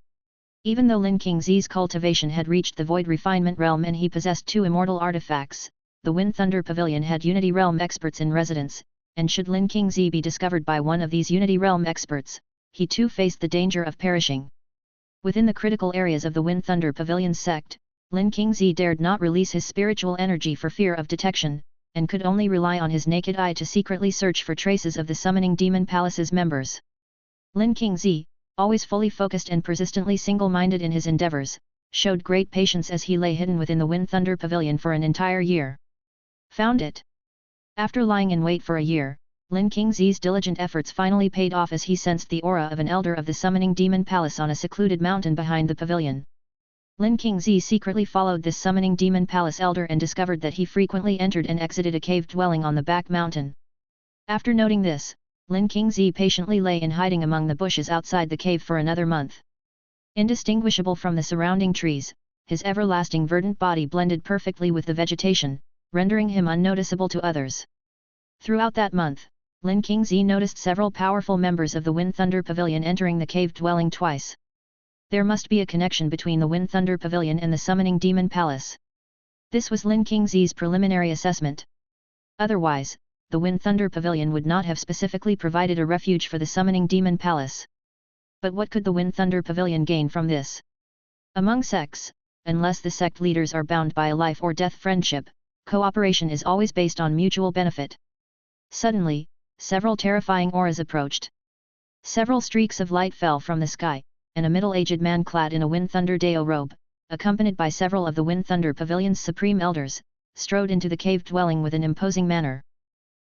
Even though Lin Qingzi's cultivation had reached the void refinement realm and he possessed 2 immortal artifacts, the Wind Thunder Pavilion had Unity realm experts in residence, and should Lin Qingzi be discovered by one of these Unity realm experts, he too faced the danger of perishing. Within the critical areas of the Wind Thunder Pavilion's sect, Lin Qingzi dared not release his spiritual energy for fear of detection, and could only rely on his naked eye to secretly search for traces of the summoning demon palace's members. Lin Qingzi, always fully focused and persistently single-minded in his endeavors, showed great patience as he lay hidden within the Wind Thunder Pavilion for an entire year. Found it! After lying in wait for a year, Lin Qingzi's diligent efforts finally paid off as he sensed the aura of an elder of the summoning demon palace on a secluded mountain behind the pavilion. Lin Qingzi secretly followed this summoning demon palace elder and discovered that he frequently entered and exited a cave dwelling on the back mountain. After noting this, Lin Qingzi patiently lay in hiding among the bushes outside the cave for another month. Indistinguishable from the surrounding trees, his everlasting verdant body blended perfectly with the vegetation, rendering him unnoticeable to others. Throughout that month, Lin Qingzi noticed several powerful members of the Wind Thunder Pavilion entering the cave dwelling twice. There must be a connection between the Wind Thunder Pavilion and the summoning demon palace. This was Lin Qingzi's preliminary assessment. Otherwise, the Wind Thunder Pavilion would not have specifically provided a refuge for the summoning demon palace. But what could the Wind Thunder Pavilion gain from this? Among sects, unless the sect leaders are bound by a life or death friendship, cooperation is always based on mutual benefit. Suddenly, several terrifying auras approached. Several streaks of light fell from the sky, and a middle-aged man clad in a Wind Thunder Deo robe, accompanied by several of the Wind Thunder Pavilion's supreme elders, strode into the cave dwelling with an imposing manner.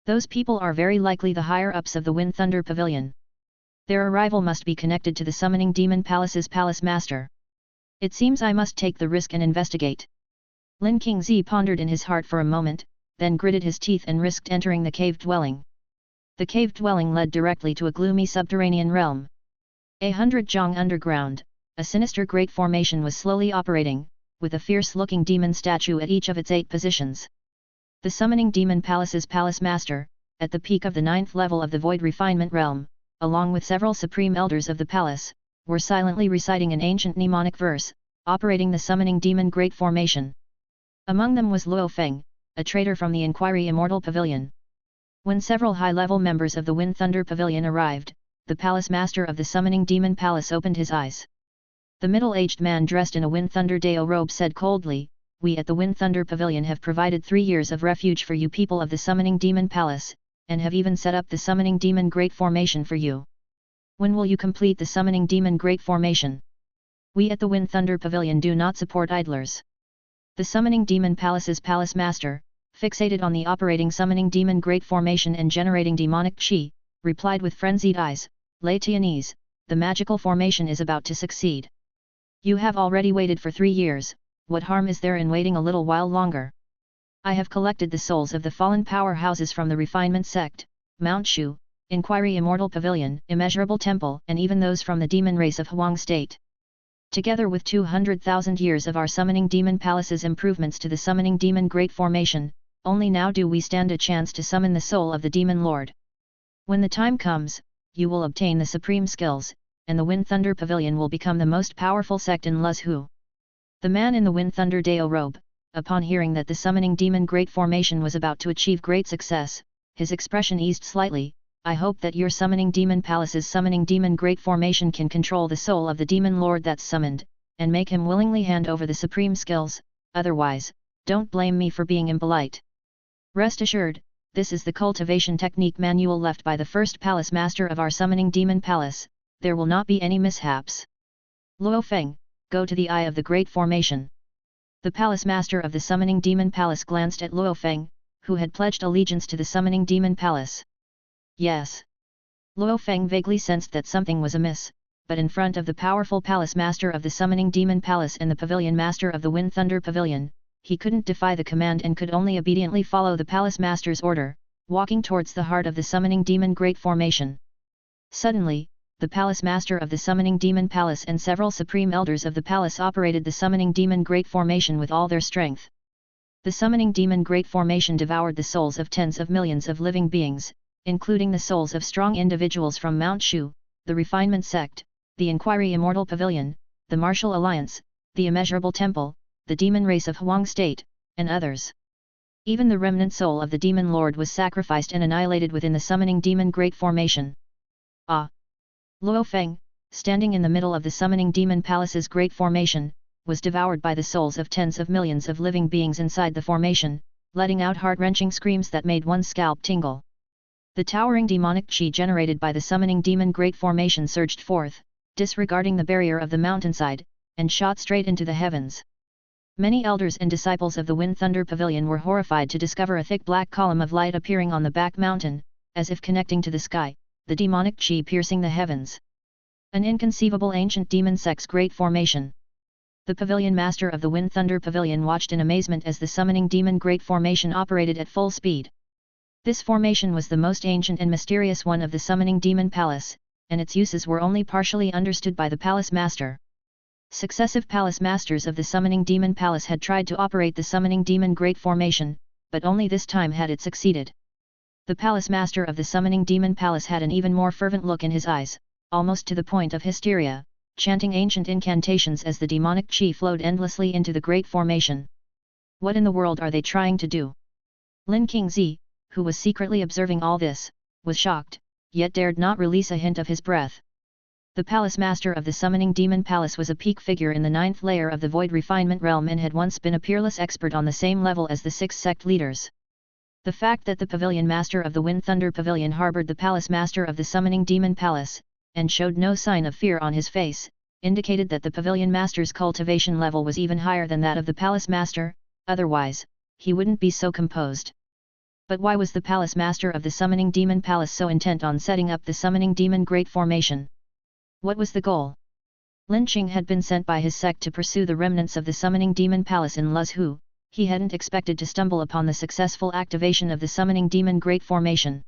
Those people are very likely the higher-ups of the Wind Thunder Pavilion. Their arrival must be connected to the summoning demon palace's palace master. It seems I must take the risk and investigate. Lin Qingzi pondered in his heart for a moment, then gritted his teeth and risked entering the cave dwelling. The cave dwelling led directly to a gloomy subterranean realm. 100 Zhang underground, a sinister great formation was slowly operating, with a fierce-looking demon statue at each of its 8 positions. The summoning demon palace's palace master, at the peak of the 9th level of the void refinement realm, along with several supreme elders of the palace, were silently reciting an ancient mnemonic verse, operating the summoning demon great formation. Among them was Luo Feng, a traitor from the Inquiry Immortal Pavilion. When several high-level members of the Wind Thunder Pavilion arrived, the palace master of the summoning demon palace opened his eyes. The middle-aged man dressed in a Wind Thunder Deo robe said coldly, "We at the Wind Thunder Pavilion have provided 3 years of refuge for you people of the summoning demon palace, and have even set up the summoning demon great formation for you. When will you complete the summoning demon great formation? We at the Wind Thunder Pavilion do not support idlers." The summoning demon palace's palace master, fixated on the operating summoning demon great formation and generating demonic qi, replied with frenzied eyes, "Lei Tianese, the magical formation is about to succeed. You have already waited for 3 years, what harm is there in waiting a little while longer? I have collected the souls of the fallen powerhouses from the Refinement Sect, Mount Shu, Inquiry Immortal Pavilion, Immeasurable Temple, and even those from the demon race of Huang State. Together with 200,000 years of our Summoning Demon Palace's improvements to the Summoning Demon Great Formation, only now do we stand a chance to summon the soul of the Demon Lord. When the time comes, you will obtain the supreme skills, and the Wind Thunder Pavilion will become the most powerful sect in Luzhu." The man in the Wind Thunder Deo robe, upon hearing that the Summoning Demon Great Formation was about to achieve great success, his expression eased slightly. I hope that your summoning demon palace's summoning demon great formation can control the soul of the demon lord that's summoned, and make him willingly hand over the supreme skills, otherwise, don't blame me for being impolite. Rest assured, this is the cultivation technique manual left by the first palace master of our summoning demon palace, there will not be any mishaps. Luo Feng, go to the eye of the great formation. The palace master of the summoning demon palace glanced at Luo Feng, who had pledged allegiance to the summoning demon palace. Yes. Luo Feng vaguely sensed that something was amiss, but in front of the powerful palace master of the summoning demon palace and the pavilion master of the Wind Thunder Pavilion, he couldn't defy the command and could only obediently follow the palace master's order, walking towards the heart of the summoning demon great formation. Suddenly, the palace master of the summoning demon palace and several supreme elders of the palace operated the summoning demon great formation with all their strength. The summoning demon great formation devoured the souls of tens of millions of living beings, including the souls of strong individuals from Mount Shu, the Refinement Sect, the Inquiry Immortal Pavilion, the Martial Alliance, the Immeasurable Temple, the demon race of Huang State, and others. Even the remnant soul of the demon lord was sacrificed and annihilated within the summoning demon great formation. Ah! Luo Feng, standing in the middle of the summoning demon palace's great formation, was devoured by the souls of tens of millions of living beings inside the formation, letting out heart-wrenching screams that made one's scalp tingle. The towering demonic chi generated by the summoning demon great formation surged forth, disregarding the barrier of the mountainside, and shot straight into the heavens. Many elders and disciples of the Wind Thunder Pavilion were horrified to discover a thick black column of light appearing on the back mountain, as if connecting to the sky, the demonic chi piercing the heavens. An inconceivable ancient demon sect's great formation. The pavilion master of the Wind Thunder Pavilion watched in amazement as the summoning demon great formation operated at full speed. This formation was the most ancient and mysterious one of the summoning demon palace, and its uses were only partially understood by the palace master. Successive palace masters of the summoning demon palace had tried to operate the summoning demon great formation, but only this time had it succeeded. The palace master of the summoning demon palace had an even more fervent look in his eyes, almost to the point of hysteria, chanting ancient incantations as the demonic chi flowed endlessly into the great formation. What in the world are they trying to do? Lin Qingzi, who was secretly observing all this, was shocked, yet dared not release a hint of his breath. The palace master of the summoning demon palace was a peak figure in the 9th layer of the void refinement realm and had once been a peerless expert on the same level as the 6 sect leaders. The fact that the pavilion master of the Wind Thunder Pavilion harbored the palace master of the summoning demon palace, and showed no sign of fear on his face, indicated that the pavilion master's cultivation level was even higher than that of the palace master, otherwise, he wouldn't be so composed. But why was the palace master of the summoning demon palace so intent on setting up the summoning demon great formation? What was the goal? Lin Qing had been sent by his sect to pursue the remnants of the summoning demon palace in Luzhu. He hadn't expected to stumble upon the successful activation of the summoning demon great formation.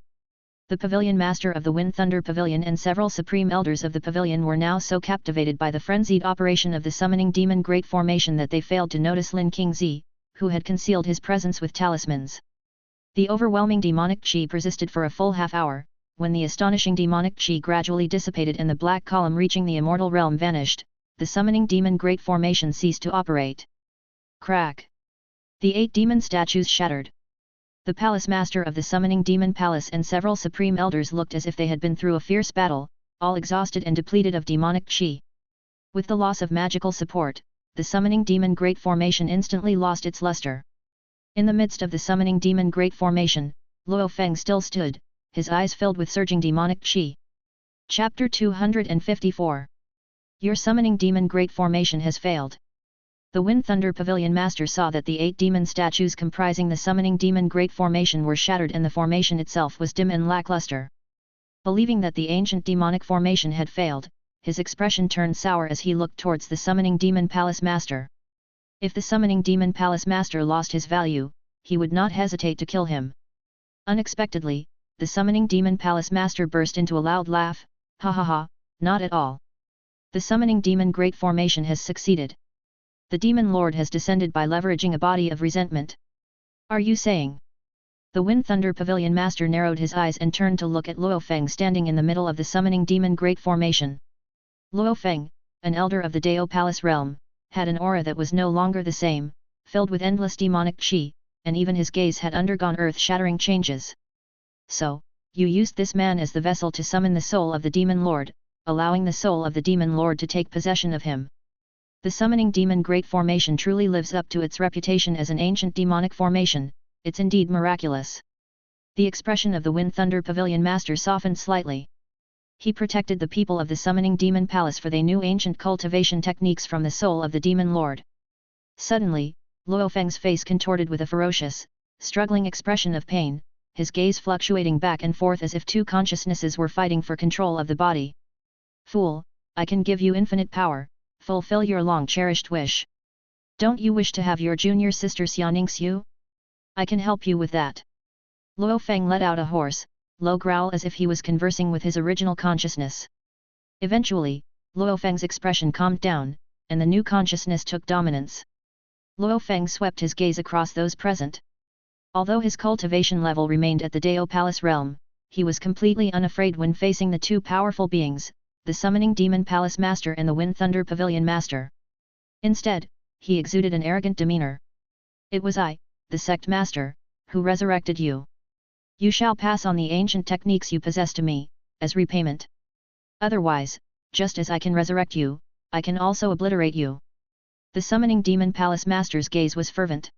The pavilion master of the Wind Thunder Pavilion and several supreme elders of the pavilion were now so captivated by the frenzied operation of the summoning demon great formation that they failed to notice Lin Qingzi, who had concealed his presence with talismans. The overwhelming demonic chi persisted for a full half-hour. When the astonishing demonic chi gradually dissipated and the black column reaching the immortal realm vanished, the summoning demon great formation ceased to operate. Crack! The 8 demon statues shattered. The palace master of the summoning demon palace and several supreme elders looked as if they had been through a fierce battle, all exhausted and depleted of demonic chi. With the loss of magical support, the summoning demon great formation instantly lost its luster. In the midst of the summoning demon great formation, Luo Feng still stood, his eyes filled with surging demonic chi. Chapter 254. Your summoning demon great formation has failed. The Wind Thunder Pavilion master saw that the 8 demon statues comprising the summoning demon great formation were shattered and the formation itself was dim and lackluster. Believing that the ancient demonic formation had failed, his expression turned sour as he looked towards the summoning demon palace master. If the summoning demon palace master lost his value, he would not hesitate to kill him. Unexpectedly, the summoning demon palace master burst into a loud laugh. Ha ha ha, not at all. The summoning demon great formation has succeeded. The demon lord has descended by leveraging a body of resentment. Are you saying? The Wind Thunder Pavilion master narrowed his eyes and turned to look at Luo Feng standing in the middle of the summoning demon great formation. Luo Feng, an elder of the Dao Palace realm, had an aura that was no longer the same, filled with endless demonic chi, and even his gaze had undergone earth-shattering changes. so, you used this man as the vessel to summon the soul of the Demon Lord, allowing the soul of the Demon Lord to take possession of him. The summoning demon great formation truly lives up to its reputation as an ancient demonic formation, it's indeed miraculous. The expression of the Wind Thunder Pavilion Master softened slightly. He protected the people of the summoning demon palace, for they knew ancient cultivation techniques from the soul of the Demon Lord. Suddenly, Luo Feng's face contorted with a ferocious, struggling expression of pain, his gaze fluctuating back and forth as if two consciousnesses were fighting for control of the body. Fool, I can give you infinite power, fulfill your long-cherished wish. Don't you wish to have your junior sister Xianingsu? I can help you with that. Luo Feng let out a hoarse, low growl as if he was conversing with his original consciousness. Eventually, Luo Feng's expression calmed down, and the new consciousness took dominance. Luo Feng swept his gaze across those present. Although his cultivation level remained at the Dao Palace realm, he was completely unafraid when facing the two powerful beings, the Summoning Demon Palace Master and the Wind Thunder Pavilion Master. Instead, he exuded an arrogant demeanor. It was I, the Sect Master, who resurrected you. You shall pass on the ancient techniques you possess to me, as repayment. Otherwise, just as I can resurrect you, I can also obliterate you. The Summoning Demon Palace Master's gaze was fervent.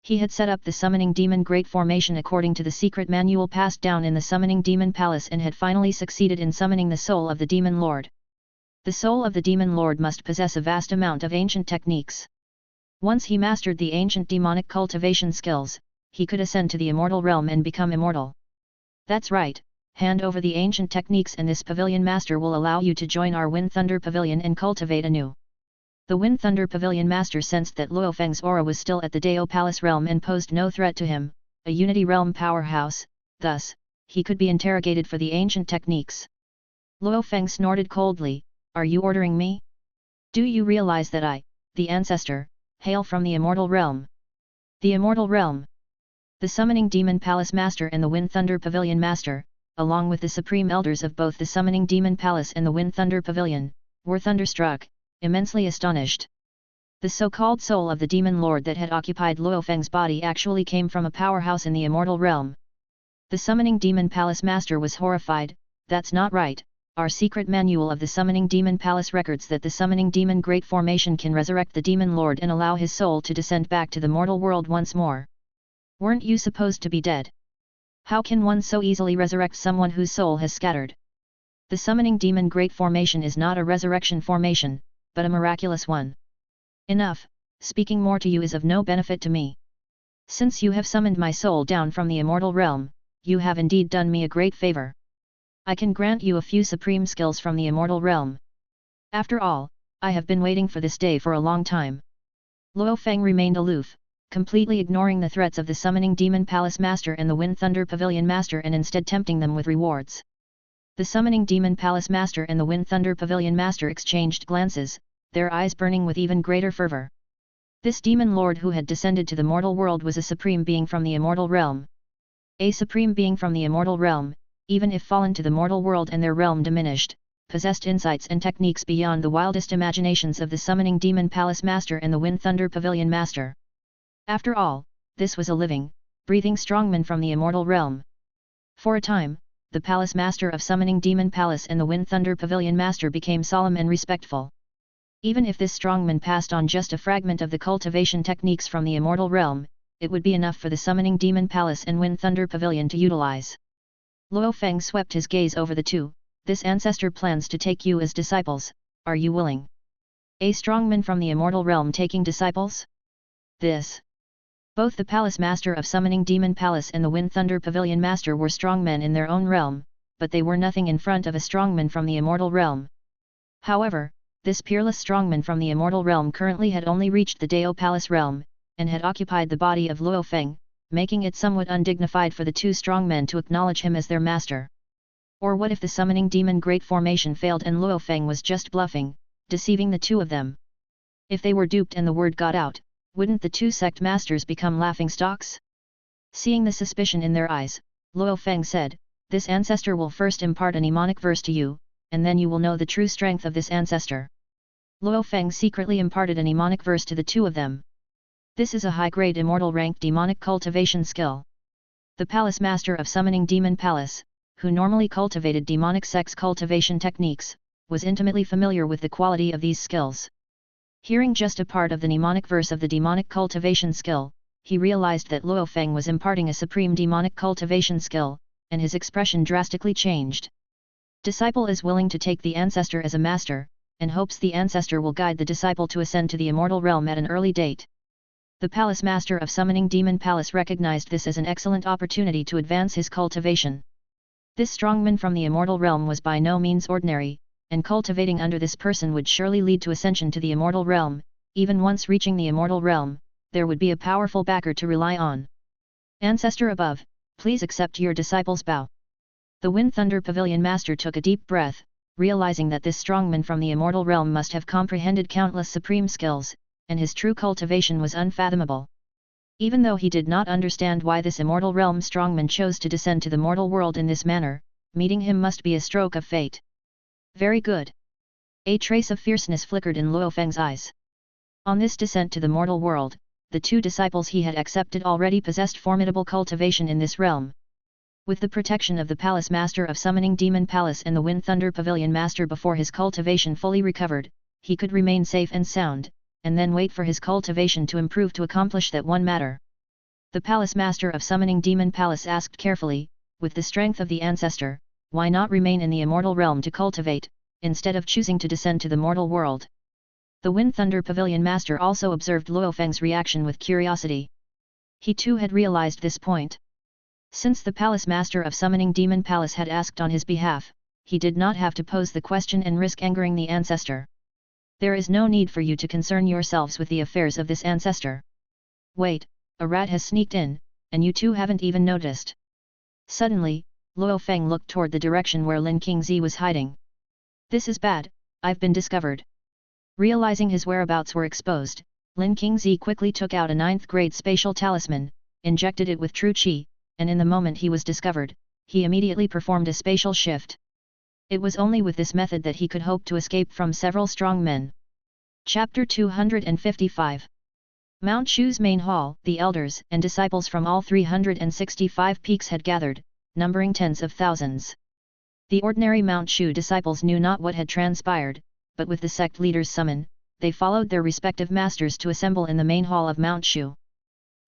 He had set up the Summoning Demon Great Formation according to the secret manual passed down in the Summoning Demon Palace and had finally succeeded in summoning the soul of the Demon Lord. The soul of the Demon Lord must possess a vast amount of ancient techniques. Once he mastered the ancient demonic cultivation skills, he could ascend to the immortal realm and become immortal. That's right, hand over the ancient techniques and this Pavilion Master will allow you to join our Wind Thunder Pavilion and cultivate anew. The Wind Thunder Pavilion Master sensed that Luo Feng's aura was still at the Dao Palace realm and posed no threat to him, a Unity realm powerhouse, thus, he could be interrogated for the ancient techniques. Luo Feng snorted coldly, are you ordering me? Do you realize that I, the ancestor, hail from the immortal realm? The immortal realm? The Summoning Demon Palace Master and the Wind Thunder Pavilion Master, along with the supreme elders of both the Summoning Demon Palace and the Wind Thunder Pavilion, were thunderstruck, immensely astonished. The so-called soul of the Demon Lord that had occupied Luo Feng's body actually came from a powerhouse in the immortal realm. The Summoning Demon Palace Master was horrified, that's not right, our secret manual of the Summoning Demon Palace records that the Summoning Demon Great Formation can resurrect the Demon Lord and allow his soul to descend back to the mortal world once more. Weren't you supposed to be dead? How can one so easily resurrect someone whose soul has scattered? The Summoning Demon Great Formation is not a resurrection formation, but a miraculous one. Enough, speaking more to you is of no benefit to me. Since you have summoned my soul down from the immortal realm, you have indeed done me a great favor. I can grant you a few supreme skills from the immortal realm. After all, I have been waiting for this day for a long time. Luo Feng remained aloof, completely ignoring the threats of the Summoning Demon Palace Master and the Wind Thunder Pavilion Master and instead tempting them with rewards. The Summoning Demon Palace Master and the Wind Thunder Pavilion Master exchanged glances, their eyes burning with even greater fervor. This Demon Lord who had descended to the mortal world was a supreme being from the immortal realm. A supreme being from the immortal realm, even if fallen to the mortal world and their realm diminished, possessed insights and techniques beyond the wildest imaginations of the Summoning Demon Palace Master and the Wind Thunder Pavilion Master. After all, this was a living, breathing strongman from the immortal realm. For a time, the Palace Master of Summoning Demon Palace and the Wind Thunder Pavilion Master became solemn and respectful. Even if this strongman passed on just a fragment of the cultivation techniques from the immortal realm, it would be enough for the Summoning Demon Palace and Wind Thunder Pavilion to utilize. Luo Feng swept his gaze over the two, this ancestor plans to take you as disciples, are you willing? A strongman from the immortal realm taking disciples? This. Both the Palace Master of Summoning Demon Palace and the Wind Thunder Pavilion Master were strongmen in their own realm, but they were nothing in front of a strongman from the immortal realm. However, this peerless strongman from the immortal realm currently had only reached the Dao Palace realm, and had occupied the body of Luo Feng, making it somewhat undignified for the two strongmen to acknowledge him as their master. Or what if the Summoning Demon Great Formation failed and Luo Feng was just bluffing, deceiving the two of them? If they were duped and the word got out, wouldn't the two sect masters become laughingstocks? Seeing the suspicion in their eyes, Luo Feng said, this ancestor will first impart a mnemonic verse to you, and then you will know the true strength of this ancestor. Luo Feng secretly imparted a mnemonic verse to the two of them. This is a high-grade immortal rank demonic cultivation skill. The Palace Master of Summoning Demon Palace, who normally cultivated demonic sex cultivation techniques, was intimately familiar with the quality of these skills. Hearing just a part of the mnemonic verse of the demonic cultivation skill, he realized that Luo Feng was imparting a supreme demonic cultivation skill, and his expression drastically changed. Disciple is willing to take the ancestor as a master, and hopes the ancestor will guide the disciple to ascend to the immortal realm at an early date. The Palace Master of Summoning Demon Palace recognized this as an excellent opportunity to advance his cultivation. This strongman from the immortal realm was by no means ordinary, and cultivating under this person would surely lead to ascension to the immortal realm. Even once reaching the immortal realm, there would be a powerful backer to rely on. Ancestor above, please accept your disciple's bow. The Wind Thunder Pavilion Master took a deep breath, realizing that this strongman from the immortal realm must have comprehended countless supreme skills, and his true cultivation was unfathomable. Even though he did not understand why this immortal realm strongman chose to descend to the mortal world in this manner, meeting him must be a stroke of fate. Very good. A trace of fierceness flickered in Luo Feng's eyes. On this descent to the mortal world, the two disciples he had accepted already possessed formidable cultivation in this realm. With the protection of the Palace Master of Summoning Demon Palace and the Wind Thunder Pavilion Master before his cultivation fully recovered, he could remain safe and sound, and then wait for his cultivation to improve to accomplish that one matter. The Palace Master of Summoning Demon Palace asked carefully, with the strength of the ancestor, why not remain in the immortal realm to cultivate, instead of choosing to descend to the mortal world? The Wind Thunder Pavilion Master also observed Luo Feng's reaction with curiosity. He too had realized this point. Since the Palace Master of Summoning Demon Palace had asked on his behalf, he did not have to pose the question and risk angering the ancestor. There is no need for you to concern yourselves with the affairs of this ancestor. Wait, a rat has sneaked in, and you two haven't even noticed. Suddenly, Luo Feng looked toward the direction where Lin Qingzi was hiding. This is bad, I've been discovered. Realizing his whereabouts were exposed, Lin Qingzi quickly took out a 9th grade spatial talisman, injected it with true qi, and in the moment he was discovered, he immediately performed a spatial shift. It was only with this method that he could hope to escape from several strong men. Chapter 255. Mount Shu's main hall, the elders and disciples from all 365 peaks had gathered, numbering tens of thousands. The ordinary Mount Shu disciples knew not what had transpired, but with the sect leaders' summon, they followed their respective masters to assemble in the main hall of Mount Shu.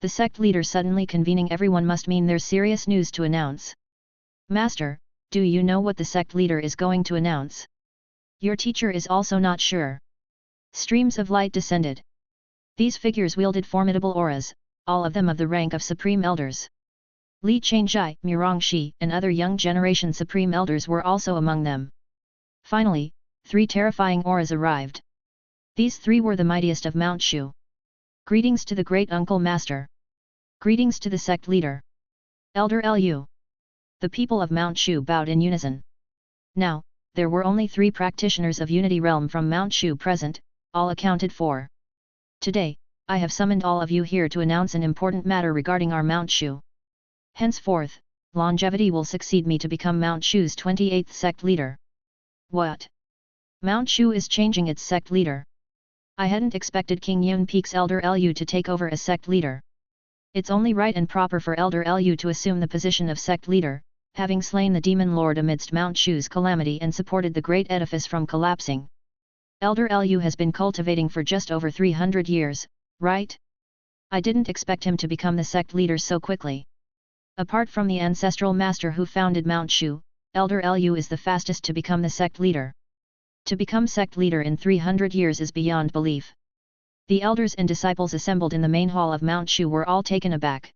The sect leader suddenly convening everyone must mean there's serious news to announce. Master, do you know what the sect leader is going to announce? Your teacher is also not sure. Streams of light descended. These figures wielded formidable auras, all of them of the rank of supreme elders. Li Changzhai, Mirongxi, and other young generation supreme elders were also among them. Finally, 3 terrifying auras arrived. These 3 were the mightiest of Mount Shu. Greetings to the great uncle master. Greetings to the sect leader. Elder Lu. The people of Mount Shu bowed in unison. Now, there were only 3 practitioners of Unity Realm from Mount Shu present, all accounted for. Today, I have summoned all of you here to announce an important matter regarding our Mount Shu. Henceforth, longevity will succeed me to become Mount Shu's 28th sect leader. What? Mount Shu is changing its sect leader. I hadn't expected King Yun Peak's Elder Lu to take over as sect leader. It's only right and proper for Elder Lu to assume the position of sect leader, having slain the demon lord amidst Mount Shu's calamity and supported the great edifice from collapsing. Elder Lu has been cultivating for just over 300 years, right? I didn't expect him to become the sect leader so quickly. Apart from the ancestral master who founded Mount Shu, Elder Lu is the fastest to become the sect leader. To become sect leader in 300 years is beyond belief. The elders and disciples assembled in the main hall of Mount Shu were all taken aback.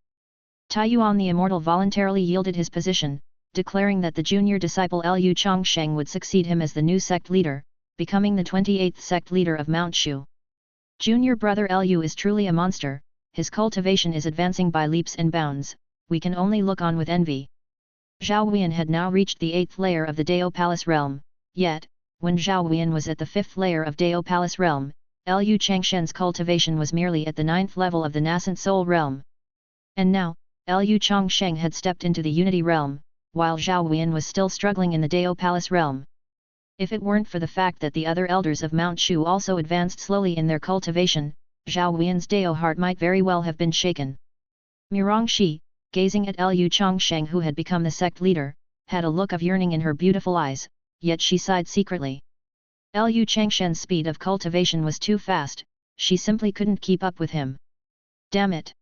Taiyuan the Immortal voluntarily yielded his position, declaring that the junior disciple Lu Changsheng would succeed him as the new sect leader, becoming the 28th sect leader of Mount Shu. Junior brother Lu is truly a monster, his cultivation is advancing by leaps and bounds, we can only look on with envy. Zhao Huiyan had now reached the 8th layer of the Dao Palace realm, yet, when Zhao Huiyan was at the 5th layer of Dao Palace realm, Lu Changsheng's cultivation was merely at the 9th level of the nascent soul realm. And now, Lu Changsheng had stepped into the Unity realm, while Zhao Huiyan was still struggling in the Dao Palace realm. If it weren't for the fact that the other elders of Mount Shu also advanced slowly in their cultivation, Zhao Huiyan's Dao heart might very well have been shaken. Mirongxi, gazing at Liu Changsheng, who had become the sect leader, had a look of yearning in her beautiful eyes, yet she sighed secretly. Liu Changsheng's speed of cultivation was too fast, she simply couldn't keep up with him. Damn it!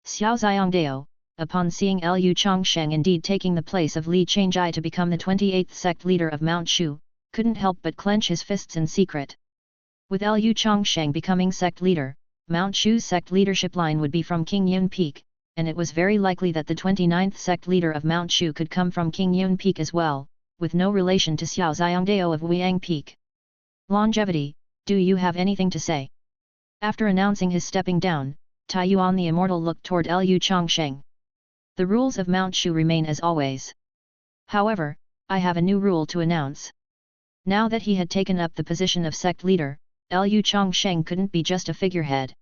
Xiao Xiongdao, upon seeing Liu Changsheng indeed taking the place of Li Changjai to become the 28th sect leader of Mount Shu, couldn't help but clench his fists in secret. With Liu Changsheng becoming sect leader, Mount Shu's sect leadership line would be from King Yun Peak, and it was very likely that the 29th sect leader of Mount Shu could come from King Yun Peak as well, with no relation to Xiao Xiongdao of Wuiyang Peak. Longevity, do you have anything to say? After announcing his stepping down, Taiyuan the Immortal looked toward Liu Changsheng. The rules of Mount Shu remain as always. However, I have a new rule to announce. Now that he had taken up the position of sect leader, Liu Changsheng couldn't be just a figurehead.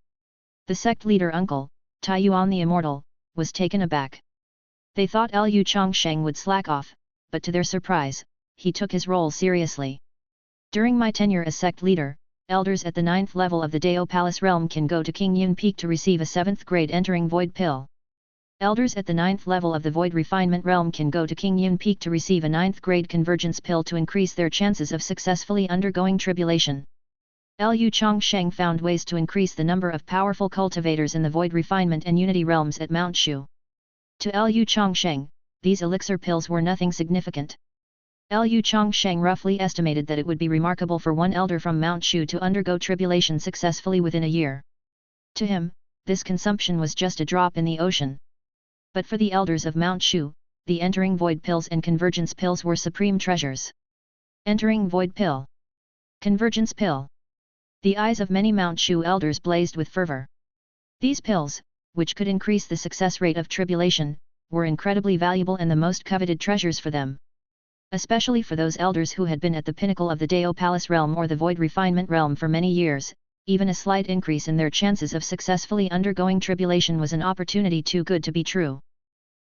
The sect leader uncle, Taiyuan the Immortal, was taken aback. They thought Liu Changsheng would slack off, but to their surprise, he took his role seriously. During my tenure as sect leader, elders at the 9th level of the Dao Palace realm can go to King Yun Peak to receive a 7th grade entering void pill. Elders at the 9th level of the Void Refinement realm can go to King Yun Peak to receive a 9th grade convergence pill to increase their chances of successfully undergoing tribulation. Liu Changsheng found ways to increase the number of powerful cultivators in the Void Refinement and Unity realms at Mount Shu. To Liu Changsheng, these elixir pills were nothing significant. Liu Changsheng roughly estimated that it would be remarkable for one elder from Mount Shu to undergo tribulation successfully within a year. To him, this consumption was just a drop in the ocean. But for the elders of Mount Shu, the entering void pills and convergence pills were supreme treasures. Entering void pill. Convergence pill. The eyes of many Mount Shu elders blazed with fervor. These pills, which could increase the success rate of tribulation, were incredibly valuable and the most coveted treasures for them. Especially for those elders who had been at the pinnacle of the Dao Palace realm or the Void Refinement realm for many years, even a slight increase in their chances of successfully undergoing tribulation was an opportunity too good to be true.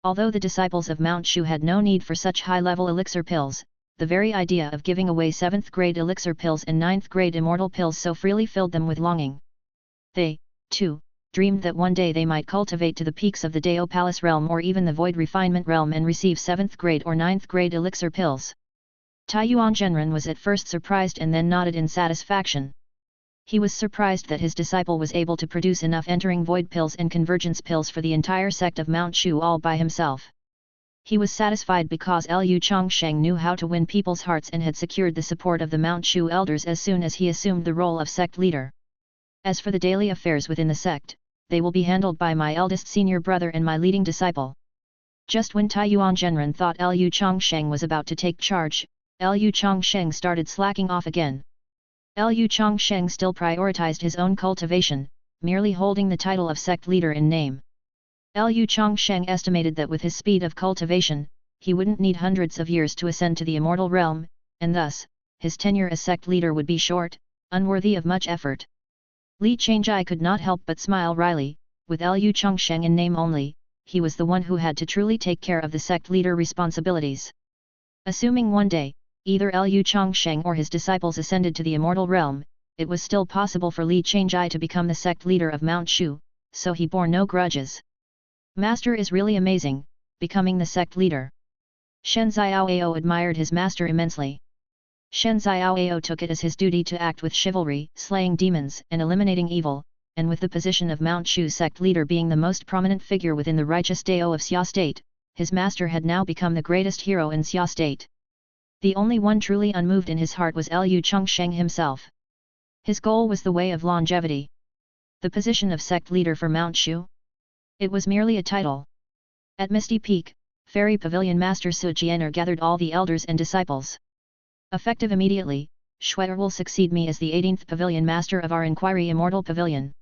Although the disciples of Mount Shu had no need for such high-level elixir pills, the very idea of giving away 7th grade elixir pills and 9th grade immortal pills so freely filled them with longing. They, too, dreamed that one day they might cultivate to the peaks of the Dao Palace realm or even the Void Refinement realm and receive 7th grade or 9th grade elixir pills. Taiyuan Zhenren was at first surprised and then nodded in satisfaction. He was surprised that his disciple was able to produce enough entering void pills and convergence pills for the entire sect of Mount Shu all by himself. He was satisfied because Liu Changsheng knew how to win people's hearts and had secured the support of the Mount Shu elders as soon as he assumed the role of sect leader. As for the daily affairs within the sect, they will be handled by my eldest senior brother and my leading disciple. Just when Taiyuan Zhenren thought Liu Changsheng was about to take charge, Liu Changsheng started slacking off again. Liu Changsheng still prioritized his own cultivation, merely holding the title of sect leader in name. Liu Changsheng estimated that with his speed of cultivation, he wouldn't need hundreds of years to ascend to the immortal realm, and thus, his tenure as sect leader would be short, unworthy of much effort. Li Changjai could not help but smile wryly. With Liu Changsheng in name only, he was the one who had to truly take care of the sect leader responsibilities. Assuming one day, either Liu Changsheng or his disciples ascended to the immortal realm, it was still possible for Li Changjai to become the sect leader of Mount Shu, so he bore no grudges. Master is really amazing, becoming the sect leader. Shen Xiaoao admired his master immensely. Shen Xiaoao took it as his duty to act with chivalry, slaying demons and eliminating evil, and with the position of Mount Shu sect leader being the most prominent figure within the righteous Dao of Xia State, his master had now become the greatest hero in Xia State. The only one truly unmoved in his heart was Liu Changsheng himself. His goal was the way of longevity. The position of sect leader for Mount Shu? It was merely a title. At Misty Peak, Fairy Pavilion Master Su Jianer gathered all the elders and disciples. Effective immediately, Shuer will succeed me as the 18th Pavilion Master of our Inquiry Immortal Pavilion.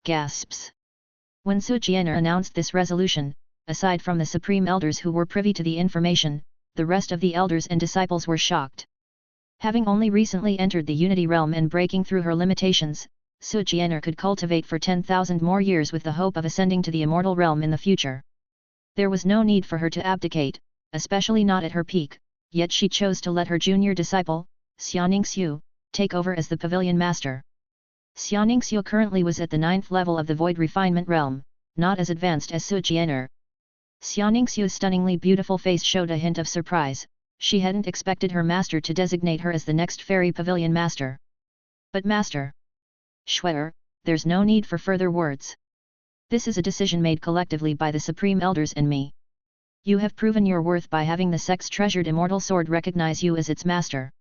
Gasps. When Su Jianer announced this resolution, aside from the Supreme Elders who were privy to the information, the rest of the elders and disciples were shocked. Having only recently entered the Unity realm and breaking through her limitations, Su Jianer could cultivate for 10,000 more years with the hope of ascending to the immortal realm in the future. There was no need for her to abdicate, especially not at her peak, yet she chose to let her junior disciple, Xiaoningsu, take over as the pavilion master. Xiaoningsu currently was at the 9th level of the Void Refinement realm, not as advanced as Su Jianer. Xianingxiu's stunningly beautiful face showed a hint of surprise. She hadn't expected her master to designate her as the next fairy pavilion master. But master Shuer, there's no need for further words. This is a decision made collectively by the Supreme Elders and me. You have proven your worth by having the sect's treasured immortal sword recognize you as its master.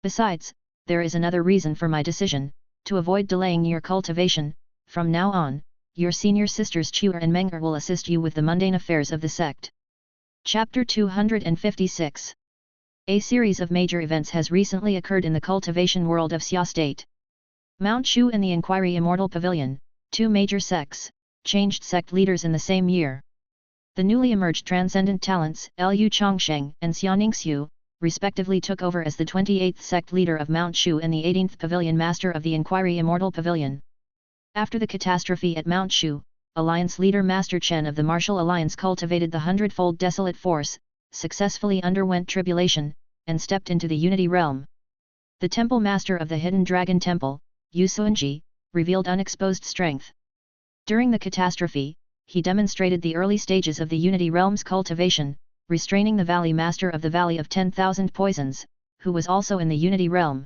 Besides, there is another reason for my decision, to avoid delaying your cultivation. From now on, your senior sisters Chuer and Menger will assist you with the mundane affairs of the sect. Chapter 256. A series of major events has recently occurred in the cultivation world of Xia State. Mount Shu and the Inquiry Immortal Pavilion, two major sects, changed sect leaders in the same year. The newly emerged transcendent talents, Lu Changsheng and Xianingxiu, respectively took over as the 28th sect leader of Mount Shu and the 18th pavilion master of the Inquiry Immortal Pavilion. After the catastrophe at Mount Shu, Alliance leader Master Chen of the Martial Alliance cultivated the hundredfold desolate force, successfully underwent tribulation, and stepped into the Unity Realm. The Temple Master of the Hidden Dragon Temple, Yu Suanji, revealed unexposed strength. During the catastrophe, he demonstrated the early stages of the Unity Realm's cultivation, restraining the Valley Master of the Valley of 10,000 Poisons, who was also in the Unity Realm.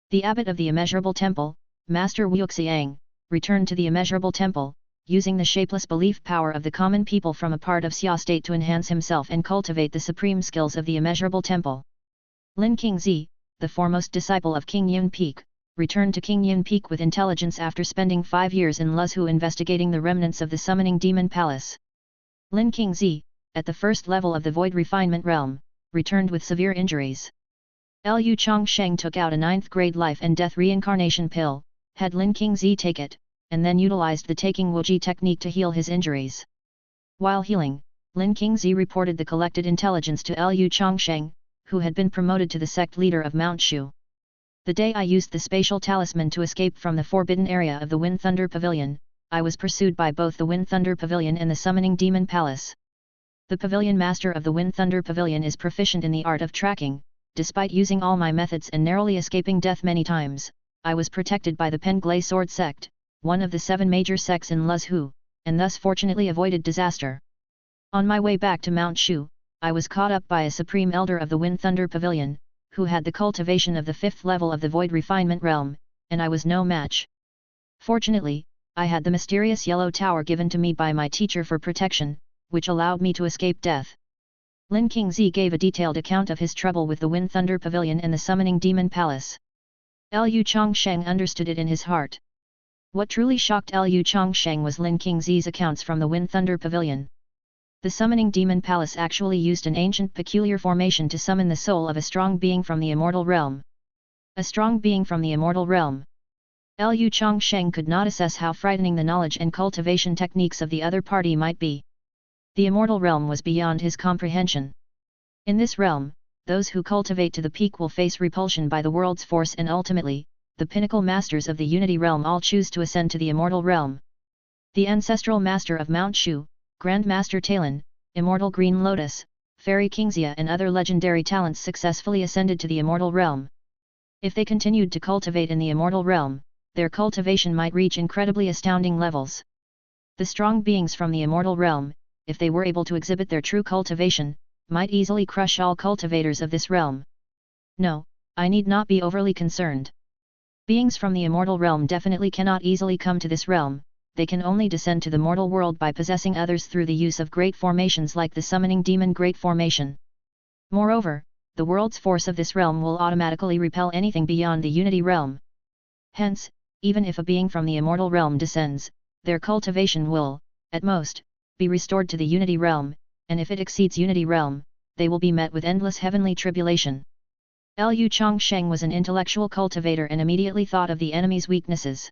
The Abbot of the Immeasurable Temple, Master Wuxiang, returned to the Immeasurable Temple, using the shapeless belief power of the common people from a part of Xia State to enhance himself and cultivate the supreme skills of the Immeasurable Temple. Lin Qingzi, the foremost disciple of King Yun Peak, returned to King Yun Peak with intelligence after spending 5 years in Luzhu investigating the remnants of the Summoning Demon Palace. Lin Qingzi, at the first level of the Void Refinement Realm, returned with severe injuries. Lu Changsheng took out a 9th grade life and death reincarnation pill, had Lin Qingzi take it, and then utilized the taking Wuji technique to heal his injuries. While healing, Lin Qingzi reported the collected intelligence to Lu Changsheng, who had been promoted to the sect leader of Mount Shu. The day I used the spatial talisman to escape from the forbidden area of the Wind Thunder Pavilion, I was pursued by both the Wind Thunder Pavilion and the Summoning Demon Palace. The Pavilion Master of the Wind Thunder Pavilion is proficient in the art of tracking. Despite using all my methods and narrowly escaping death many times, I was protected by the Penglai Sword Sect, one of the 7 major sects in Luzhu, and thus fortunately avoided disaster. On my way back to Mount Shu, I was caught up by a Supreme Elder of the Wind Thunder Pavilion, who had the cultivation of the 5th level of the Void Refinement Realm, and I was no match. Fortunately, I had the mysterious Yellow Tower given to me by my teacher for protection, which allowed me to escape death. Lin Qingzi gave a detailed account of his trouble with the Wind Thunder Pavilion and the Summoning Demon Palace. Lu Changsheng understood it in his heart. What truly shocked Lu Changsheng was Lin Qingzi's accounts from the Wind Thunder Pavilion. The Summoning Demon Palace actually used an ancient peculiar formation to summon the soul of a strong being from the Immortal Realm. A strong being from the Immortal Realm. Lu Changsheng could not assess how frightening the knowledge and cultivation techniques of the other party might be. The Immortal Realm was beyond his comprehension. In this realm, those who cultivate to the peak will face repulsion by the world's force, and ultimately, the pinnacle masters of the Unity Realm all choose to ascend to the Immortal Realm. The ancestral master of Mount Shu, Grand Master Talon, Immortal Green Lotus, Fairy Kingxia and other legendary talents successfully ascended to the Immortal Realm. If they continued to cultivate in the Immortal Realm, their cultivation might reach incredibly astounding levels. The strong beings from the Immortal Realm, if they were able to exhibit their true cultivation, might easily crush all cultivators of this realm. No, I need not be overly concerned. Beings from the Immortal Realm definitely cannot easily come to this realm. They can only descend to the mortal world by possessing others through the use of great formations like the Summoning Demon Great Formation. Moreover, the world's force of this realm will automatically repel anything beyond the Unity Realm. Hence, even if a being from the Immortal Realm descends, their cultivation will, at most, be restored to the Unity Realm, and if it exceeds Unity Realm, they will be met with endless heavenly tribulation. Lu Changsheng was an intellectual cultivator and immediately thought of the enemy's weaknesses.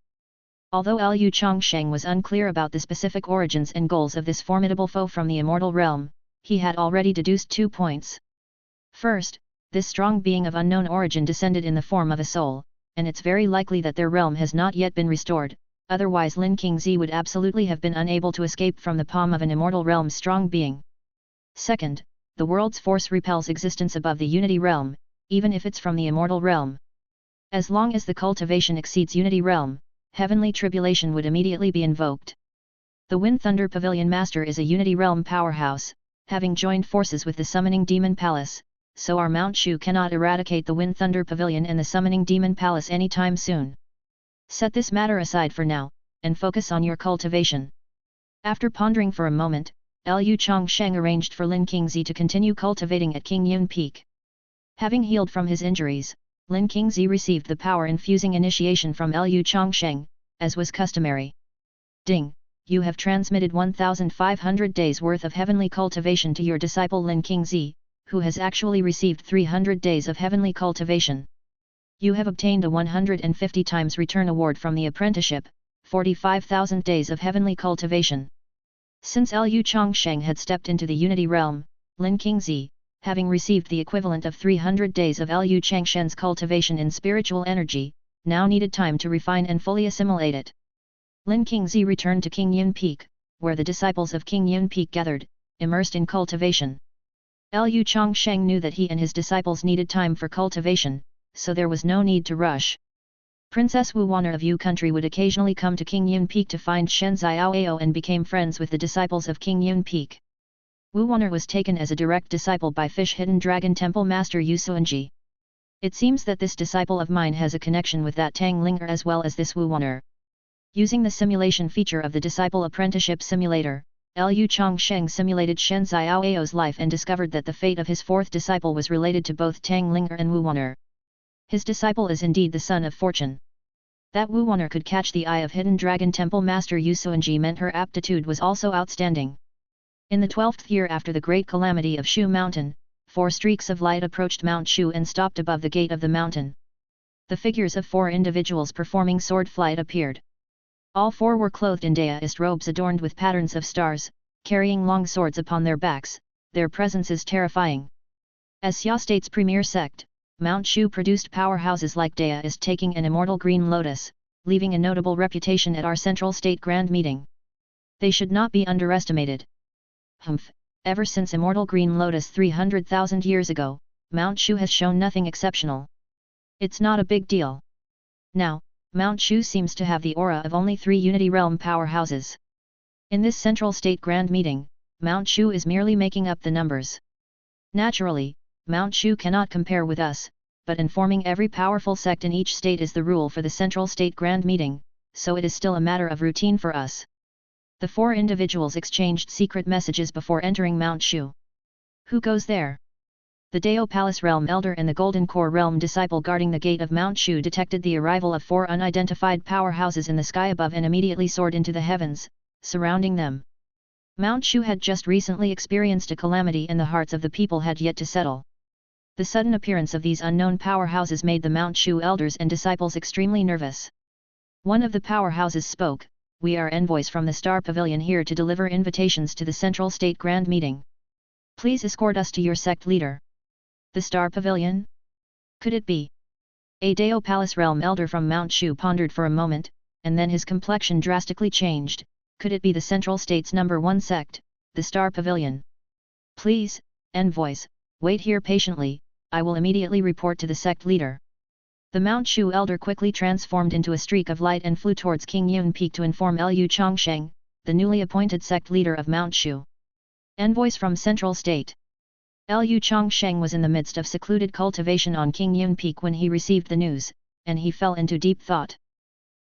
Although Lu Changsheng was unclear about the specific origins and goals of this formidable foe from the Immortal Realm, he had already deduced 2 points. First, this strong being of unknown origin descended in the form of a soul, and it's very likely that their realm has not yet been restored, otherwise Lin Qingzi would absolutely have been unable to escape from the palm of an Immortal Realm's strong being. Second, the world's force repels existence above the Unity Realm, even if it's from the Immortal Realm. As long as the cultivation exceeds Unity Realm, heavenly tribulation would immediately be invoked. The Wind Thunder Pavilion Master is a Unity Realm powerhouse, having joined forces with the Summoning Demon Palace, so our Mount Shu cannot eradicate the Wind Thunder Pavilion and the Summoning Demon Palace anytime soon. Set this matter aside for now, and focus on your cultivation. After pondering for a moment, Lu Changsheng arranged for Lin Qingzi to continue cultivating at Qingyun Peak. Having healed from his injuries, Lin Qingzi received the power-infusing initiation from Lu Changsheng, as was customary. Ding! You have transmitted 1,500 days worth of heavenly cultivation to your disciple Lin Qingzi, who has actually received 300 days of heavenly cultivation. You have obtained a 150 times return award from the apprenticeship, 45,000 days of heavenly cultivation. Since Lu Changsheng had stepped into the Unity Realm, Lin Qingzi, having received the equivalent of 300 days of Lu Changsheng's cultivation in spiritual energy, now needed time to refine and fully assimilate it. Lin Qingzi returned to Qingyun Peak, where the disciples of Qingyun Peak gathered, immersed in cultivation. Lu Changsheng knew that he and his disciples needed time for cultivation, so there was no need to rush. Princess Wu Wanner of Yu country would occasionally come to Qingyun Peak to find Shen Xiaoao and became friends with the disciples of Qingyun Peak. Wu Wanner was taken as a direct disciple by Fish Hidden Dragon Temple Master Yu Suanji. It seems that this disciple of mine has a connection with that Tang Linger as well as this Wu Wanner. Using the simulation feature of the Disciple Apprenticeship Simulator, Lu Changsheng simulated Shen Xiaoao's life and discovered that the fate of his fourth disciple was related to both Tang Linger and Wu Wanner. His disciple is indeed the son of fortune. That Wu Wanner could catch the eye of Hidden Dragon Temple Master Yu Suanji meant her aptitude was also outstanding. In the 12th year after the great calamity of Shu Mountain, 4 streaks of light approached Mount Shu and stopped above the gate of the mountain. The figures of 4 individuals performing sword flight appeared. All 4 were clothed in Daoist robes adorned with patterns of stars, carrying long swords upon their backs. Their presence is terrifying. As Xia State's premier sect, Mount Shu produced powerhouses like Daoist taking an immortal green lotus, leaving a notable reputation at our central state grand meeting. They should not be underestimated. Humph, ever since immortal green lotus 300,000 years ago, Mount Shu has shown nothing exceptional. It's not a big deal. Now, Mount Shu seems to have the aura of only 3 Unity Realm powerhouses. In this central state grand meeting, Mount Shu is merely making up the numbers. Naturally, Mount Shu cannot compare with us, but informing every powerful sect in each state is the rule for the central state grand meeting, so it is still a matter of routine for us. The 4 individuals exchanged secret messages before entering Mount Shu. Who goes there? The Dao Palace Realm Elder and the Golden Core Realm Disciple guarding the gate of Mount Shu detected the arrival of 4 unidentified powerhouses in the sky above and immediately soared into the heavens, surrounding them. Mount Shu had just recently experienced a calamity and the hearts of the people had yet to settle. The sudden appearance of these unknown powerhouses made the Mount Shu elders and disciples extremely nervous. One of the powerhouses spoke, "We are envoys from the Star Pavilion here to deliver invitations to the Central State Grand Meeting. Please escort us to your sect leader." The Star Pavilion? Could it be? A Dao Palace Realm Elder from Mount Shu pondered for a moment, and then his complexion drastically changed. Could it be the Central State's #1 sect, the Star Pavilion? "Please, envoys, wait here patiently, I will immediately report to the sect leader." The Mount Shu elder quickly transformed into a streak of light and flew towards Qingyun Peak to inform Lu Changsheng, the newly appointed sect leader of Mount Shu. Envoys from Central State. Lu Changsheng was in the midst of secluded cultivation on Qingyun Peak when he received the news, and he fell into deep thought.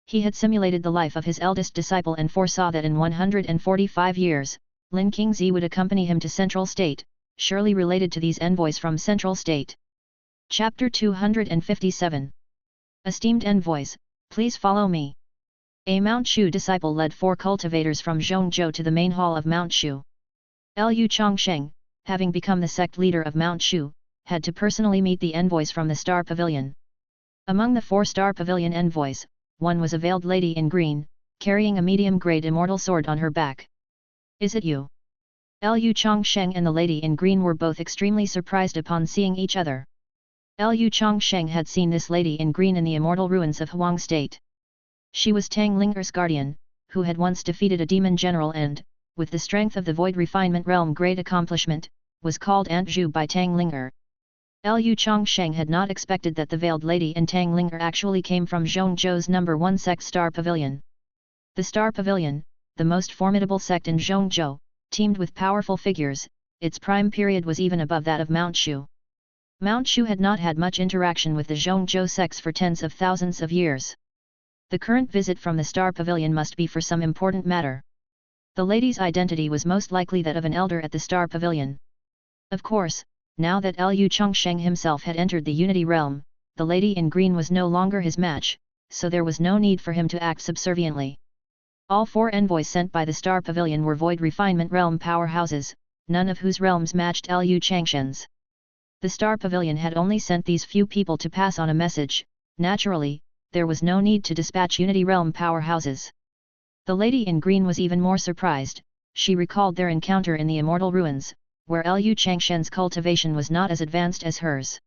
He had simulated the life of his eldest disciple and foresaw that in 145 years, Lin Qingzi would accompany him to Central State, surely related to these envoys from Central State. Chapter 257. Esteemed envoys, please follow me. A Mount Shu disciple led 4 cultivators from Zhongzhou to the main hall of Mount Shu. Lu Changsheng, having become the sect leader of Mount Shu, had to personally meet the envoys from the Star Pavilion. Among the 4 Star Pavilion envoys, one was a veiled lady in green, carrying a medium-grade immortal sword on her back. "Is it you?" Lu Changsheng and the lady in green were both extremely surprised upon seeing each other. Lu Changsheng had seen this lady in green in the immortal ruins of Huang State. She was Tang Linger's guardian, who had once defeated a demon general and, with the strength of the Void Refinement Realm great accomplishment, was called Aunt Zhu by Tang Linger. Lu Changsheng had not expected that the veiled lady and Tang Linger actually came from Zhongzhou's #1 sect Star Pavilion. The Star Pavilion, the most formidable sect in Zhongzhou, teamed with powerful figures. Its prime period was even above that of Mount Shu. Mount Shu had not had much interaction with the Zhongzhou sects for tens of thousands of years. The current visit from the Star Pavilion must be for some important matter. The lady's identity was most likely that of an elder at the Star Pavilion. Of course, now that Liu Changsheng himself had entered the Unity Realm, the lady in green was no longer his match, so there was no need for him to act subserviently. All 4 envoys sent by the Star Pavilion were void refinement realm powerhouses, none of whose realms matched Liu Changsheng's. The Star Pavilion had only sent these few people to pass on a message. Naturally, there was no need to dispatch Unity Realm powerhouses. The lady in green was even more surprised. She recalled their encounter in the Immortal Ruins, where Liu Changsheng's cultivation was not as advanced as hers.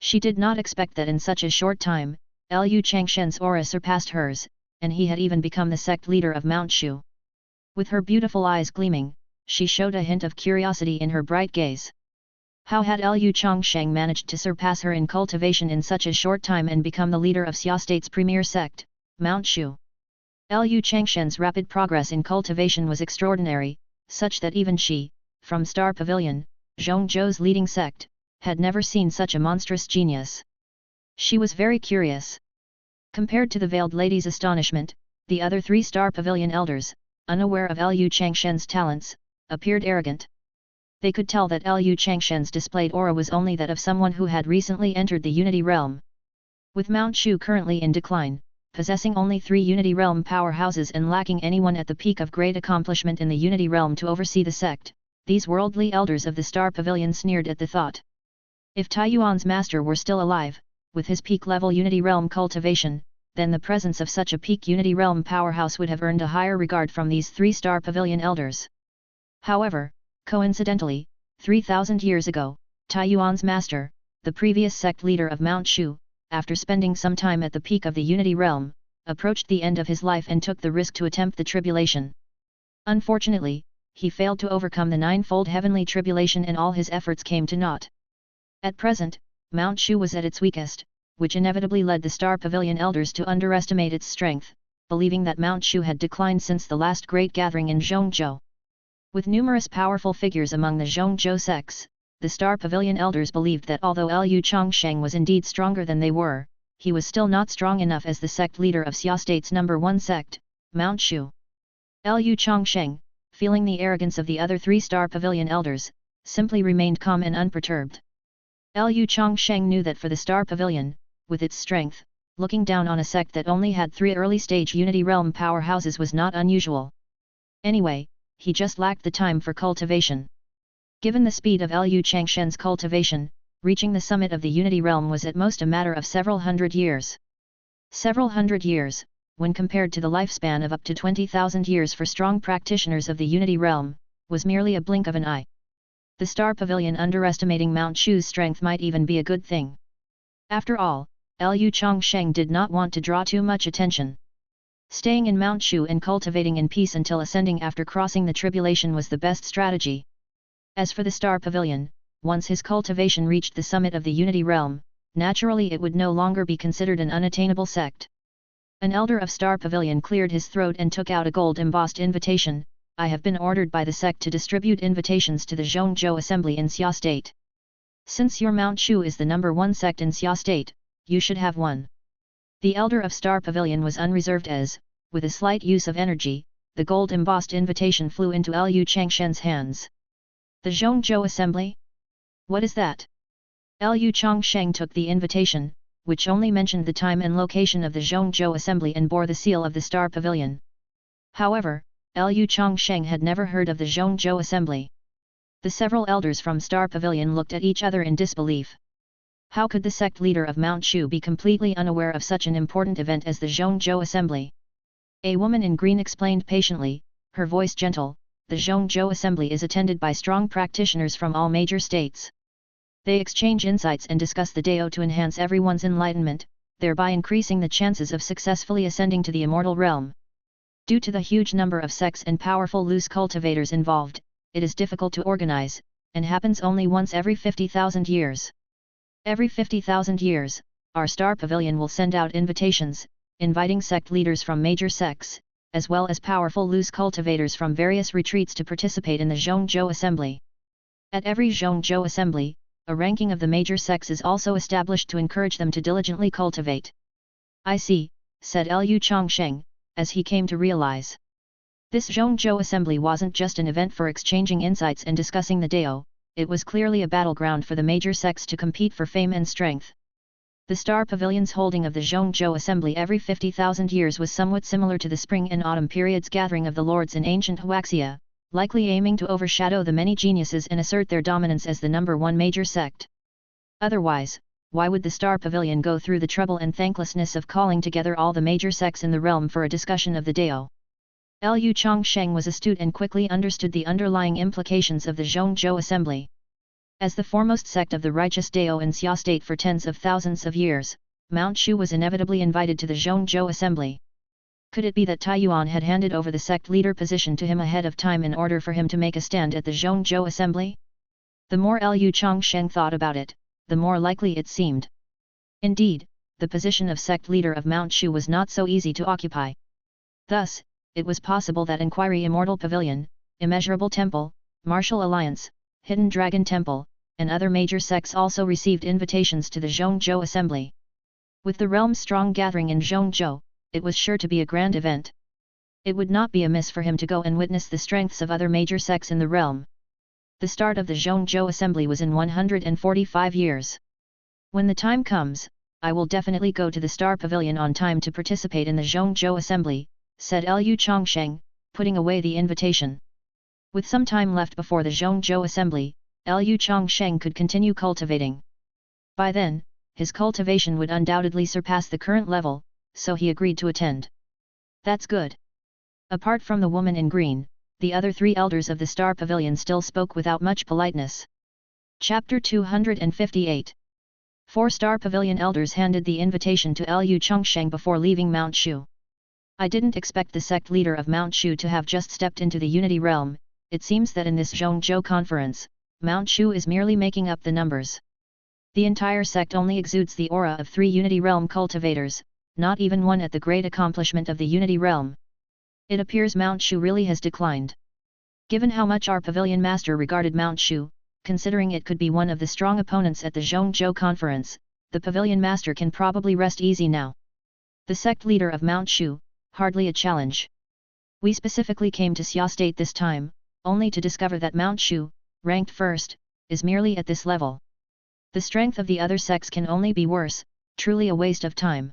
She did not expect that in such a short time, Liu Changsheng's aura surpassed hers, and he had even become the sect leader of Mount Shu. With her beautiful eyes gleaming, she showed a hint of curiosity in her bright gaze. How had Liu Changsheng managed to surpass her in cultivation in such a short time and become the leader of Xia State's premier sect, Mount Shu? Liu Changsheng's rapid progress in cultivation was extraordinary, such that even she, from Star Pavilion, Zhongzhou's leading sect, had never seen such a monstrous genius. She was very curious. Compared to the veiled lady's astonishment, the other 3 Star Pavilion elders, unaware of Liu Changsheng's talents, appeared arrogant. They could tell that Liu Changsheng's displayed aura was only that of someone who had recently entered the Unity Realm. With Mount Shu currently in decline, possessing only 3 Unity Realm powerhouses and lacking anyone at the peak of great accomplishment in the Unity Realm to oversee the sect, these worldly elders of the Star Pavilion sneered at the thought. If Taiyuan's master were still alive, with his peak-level Unity Realm cultivation, then the presence of such a peak Unity Realm powerhouse would have earned a higher regard from these 3 Star Pavilion elders. However, coincidentally, 3,000 years ago, Taiyuan's master, the previous sect leader of Mount Shu, after spending some time at the peak of the Unity Realm, approached the end of his life and took the risk to attempt the tribulation. Unfortunately, he failed to overcome the 9-fold heavenly tribulation and all his efforts came to naught. At present, Mount Shu was at its weakest, which inevitably led the Star Pavilion elders to underestimate its strength, believing that Mount Shu had declined since the last great gathering in Zhongzhou. With numerous powerful figures among the Zhongzhou sects, the Star Pavilion elders believed that although Liu Changsheng was indeed stronger than they were, he was still not strong enough as the sect leader of Xia State's number 1 sect, Mount Shu. Liu Changsheng, feeling the arrogance of the other 3 Star Pavilion elders, simply remained calm and unperturbed. Liu Changsheng knew that for the Star Pavilion, with its strength, looking down on a sect that only had 3 early-stage Unity Realm powerhouses was not unusual. Anyway, he just lacked the time for cultivation. Given the speed of Liu Changsheng's cultivation, reaching the summit of the Unity Realm was at most a matter of several hundred years. Several hundred years, when compared to the lifespan of up to 20,000 years for strong practitioners of the Unity Realm, was merely a blink of an eye. The Star Pavilion underestimating Mount Shu's strength might even be a good thing. After all, Liu Changsheng did not want to draw too much attention. Staying in Mount Shu and cultivating in peace until ascending after crossing the tribulation was the best strategy. As for the Star Pavilion, once his cultivation reached the summit of the Unity Realm, naturally it would no longer be considered an unattainable sect. An elder of Star Pavilion cleared his throat and took out a gold-embossed invitation. I have been ordered by the sect to distribute invitations to the Zhongzhou Assembly in Xia State. Since your Mount Shu is the number 1 sect in Xia State, you should have one. The elder of Star Pavilion was unreserved as, with a slight use of energy, the gold-embossed invitation flew into Liu Changsheng's hands. The Zhongzhou Assembly? What is that? Liu Changsheng took the invitation, which only mentioned the time and location of the Zhongzhou Assembly and bore the seal of the Star Pavilion. However, Liu Changsheng had never heard of the Zhongzhou Assembly. The several elders from Star Pavilion looked at each other in disbelief. How could the sect leader of Mount Shu be completely unaware of such an important event as the Zhongzhou Assembly? A woman in green explained patiently, her voice gentle, the Zhongzhou Assembly is attended by strong practitioners from all major states. They exchange insights and discuss the Dao to enhance everyone's enlightenment, thereby increasing the chances of successfully ascending to the immortal realm. Due to the huge number of sects and powerful loose cultivators involved, it is difficult to organize, and happens only once every 50,000 years. Every 50,000 years, our Star Pavilion will send out invitations, inviting sect leaders from major sects, as well as powerful loose cultivators from various retreats to participate in the Zhongzhou assembly. At every Zhongzhou assembly, a ranking of the major sects is also established to encourage them to diligently cultivate. I see, said Lu Changsheng, as he came to realize. This Zhongzhou assembly wasn't just an event for exchanging insights and discussing the Dao, it was clearly a battleground for the major sects to compete for fame and strength. The Star Pavilion's holding of the Zhongzhou assembly every 50,000 years was somewhat similar to the spring and autumn periods gathering of the lords in ancient Huaxia, likely aiming to overshadow the many geniuses and assert their dominance as the number one major sect. Otherwise, why would the Star Pavilion go through the trouble and thanklessness of calling together all the major sects in the realm for a discussion of the Dao? Lu Changsheng was astute and quickly understood the underlying implications of the Zhongzhou assembly. As the foremost sect of the righteous Dao in Xia state for tens of thousands of years, Mount Shu was inevitably invited to the Zhongzhou assembly. Could it be that Taiyuan had handed over the sect leader position to him ahead of time in order for him to make a stand at the Zhongzhou assembly? The more Lu Changsheng thought about it, the more likely it seemed. Indeed, the position of sect leader of Mount Shu was not so easy to occupy. Thus, it was possible that Inquiry Immortal Pavilion, Immeasurable Temple, Martial Alliance, Hidden Dragon Temple, and other major sects also received invitations to the Zhongzhou assembly. With the realm's strong gathering in Zhongzhou, it was sure to be a grand event. It would not be amiss for him to go and witness the strengths of other major sects in the realm. The start of the Zhongzhou assembly was in 145 years. When the time comes, I will definitely go to the Star Pavilion on time to participate in the Zhongzhou assembly, said Lu Changsheng, putting away the invitation. With some time left before the Zhongzhou assembly, Lu Changsheng could continue cultivating. By then, his cultivation would undoubtedly surpass the current level, so he agreed to attend. That's good. Apart from the woman in green, the other three elders of the Star Pavilion still spoke without much politeness. Chapter 258. 4 Star Pavilion elders handed the invitation to Lu Changsheng before leaving Mount Shu. I didn't expect the sect leader of Mount Shu to have just stepped into the Unity realm. It seems that in this Zhongzhou conference, Mount Shu is merely making up the numbers. The entire sect only exudes the aura of 3 Unity realm cultivators, not even one at the great accomplishment of the Unity realm. It appears Mount Shu really has declined. Given how much our pavilion master regarded Mount Shu, considering it could be one of the strong opponents at the Zhongzhou conference, the pavilion master can probably rest easy now. The sect leader of Mount Shu, hardly a challenge. We specifically came to Xia State this time, only to discover that Mount Shu, ranked first, is merely at this level. The strength of the other sects can only be worse, truly a waste of time.